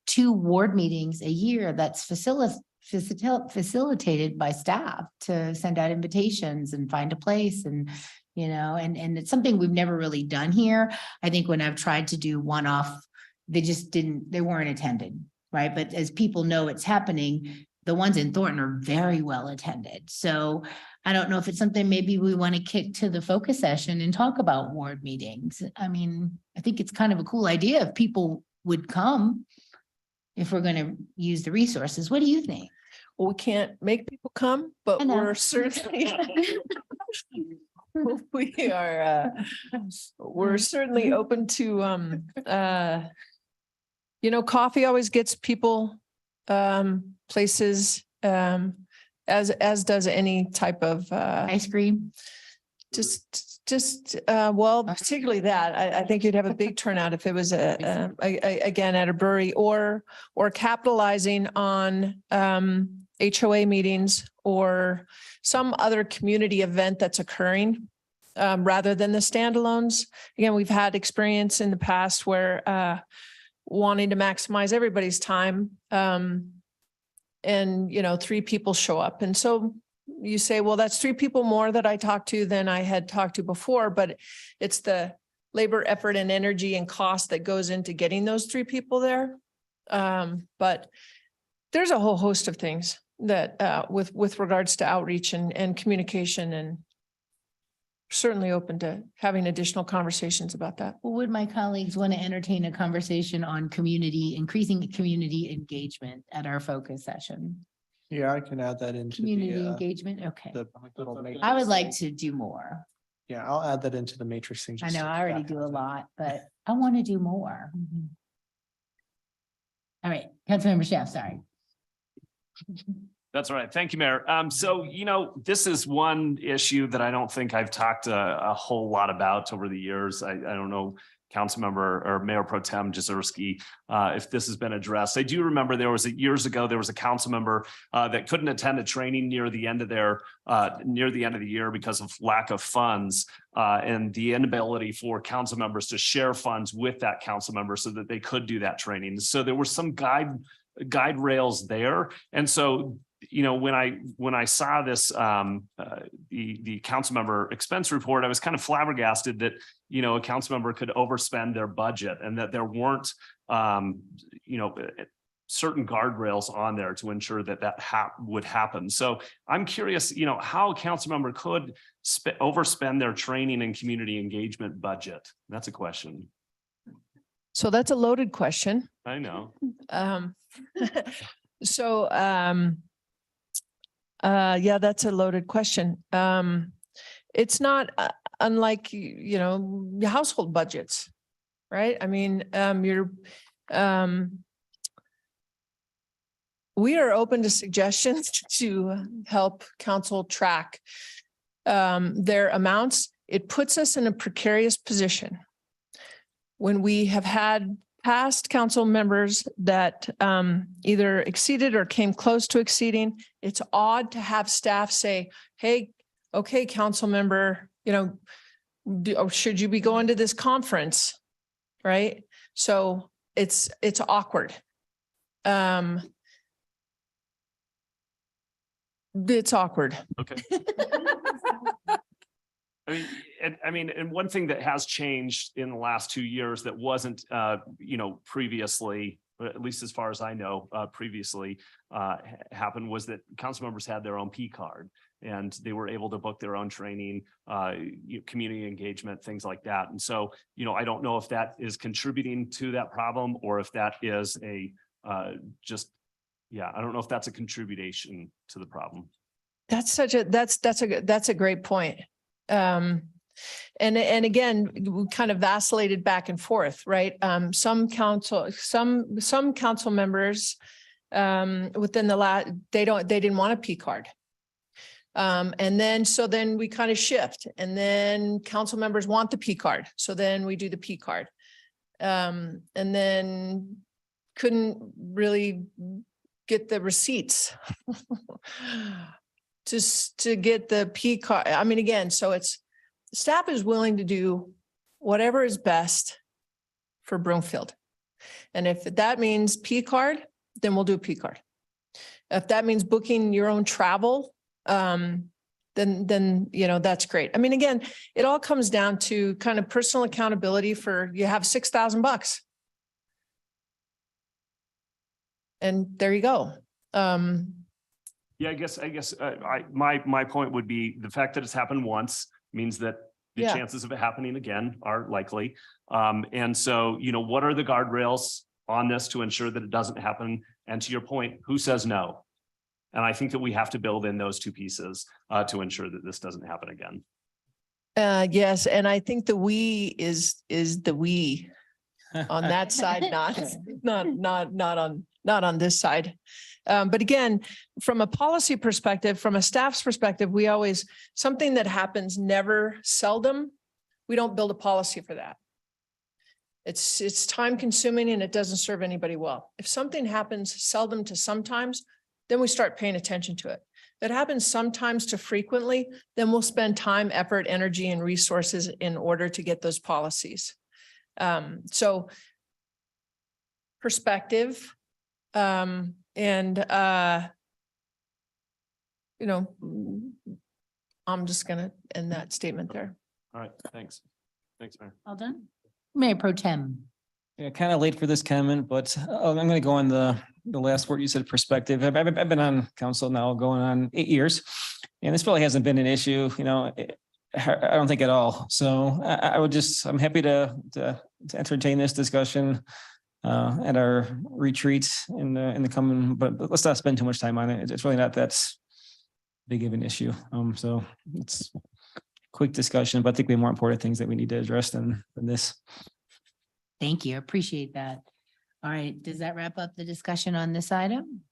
2 ward meetings a year that's facilitated by staff to send out invitations and find a place, and and it's something we've never really done here. I think when I've tried to do one-off, they weren't attended, right? But as people know it's happening, the ones in Thornton are very well attended. So I don't know if it's something maybe we want to kick to the focus session and talk about ward meetings. I think it's kind of a cool idea if people would come, if we're going to use the resources. What do you think? Well, we can't make people come, but I know. we're certainly we're certainly open to coffee always gets people places, as does any type of ice cream. Particularly that, I think you'd have a big turnout if it was again at a brewery, or capitalizing on HOA meetings or some other community event that's occurring, rather than the standalones. Again, we've had experience in the past where wanting to maximize everybody's time, and 3 people show up, and so you say, well, that's 3 people more that I talked to than I had talked to before, but it's the labor, effort, and energy and cost that goes into getting those 3 people there. But there's a whole host of things that with regards to outreach and communication, and certainly open to having additional conversations about that. Well, would my colleagues want to entertain a conversation on increasing community engagement at our focus session? Yeah, I can add that into Community engagement, okay. the little I would matrix. like to do more. Yeah, I'll add that into the matrix thing. I just know so I already staff do a has it. lot, but I want to do more. All right, Councilmember Chef, sorry. That's right. Thank you, Mayor. So, this is one issue that I don't think I've talked a whole lot about over the years. I don't know, Councilmember or Mayor Pro Tem Jazerski, if this has been addressed. I do remember years ago, there was a council member that couldn't attend a training near the end of the year because of lack of funds and the inability for council members to share funds with that council member so that they could do that training. So there were some guide rails there. And so, when I saw this, the council member expense report, I was kind of flabbergasted that, a council member could overspend their budget and that there weren't, certain guardrails on there to ensure that would happen. So I'm curious, how a council member could overspend their training and community engagement budget. That's a question. So that's a loaded question. I know. So, yeah, that's a loaded question. It's not unlike, household budgets, right? I mean, we are open to suggestions to help council track their amounts. It puts us in a precarious position when we have had past council members that either exceeded or came close to exceeding. It's odd to have staff say, hey, okay, council member, should you be going to this conference? Right? So it's awkward. It's awkward. Okay. And one thing that has changed in the last 2 years that wasn't, previously, at least as far as I know, previously happened was that council members had their own P card and they were able to book their own training, community engagement, things like that. And so, I don't know if that is contributing to that problem or if that is I don't know if that's a contribution to the problem. That's a great point. And again, we kind of vacillated back and forth, right? Some council members within they didn't want a P card. And then we kind of shift, and then council members want the P card. So then we do the P card. And then couldn't really get the receipts to get the P card. I mean, again, so it's staff is willing to do whatever is best for Broomfield. And if that means P card, then we'll do a P card. If that means booking your own travel, then that's great. I mean, again, it all comes down to kind of personal accountability for you have $6,000. And there you go. Yeah, I guess my point would be the fact that it's happened once means that the chances of it happening again are likely. And so, what are the guardrails on this to ensure that it doesn't happen? And to your point, who says no? And I think that we have to build in those two pieces to ensure that this doesn't happen again. Yes, and I think the we is the we on that side, not on this side. But again, from a policy perspective, from a staff's perspective, we always, something that happens seldom, we don't build a policy for that. It's time consuming and it doesn't serve anybody well. If something happens seldom to sometimes, then we start paying attention to it. If it happens sometimes to frequently, then we'll spend time, effort, energy, and resources in order to get those policies. So perspective, I'm just going to end that statement there. All right. Thanks. Thanks, Mayor. All done. Mayor Pro Tem. Yeah, kind of late for this comment, but I'm going to go on the last word you said, perspective. I've been on council now going on 8 years, and this really hasn't been an issue, I don't think at all. So I'm happy to entertain this discussion at our retreat in the coming, but let's not spend too much time on it. It's really not that big of an issue. So it's quick discussion, but I think we have more important things that we need to address than this. Thank you. Appreciate that. All right. Does that wrap up the discussion on this item?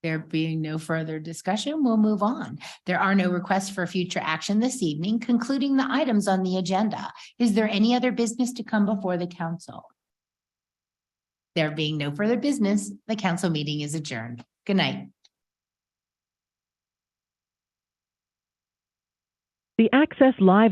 There being no further discussion, we'll move on. There are no requests for future action this evening, concluding the items on the agenda. Is there any other business to come before the council? There being no further business, the council meeting is adjourned. Good night. The Access Live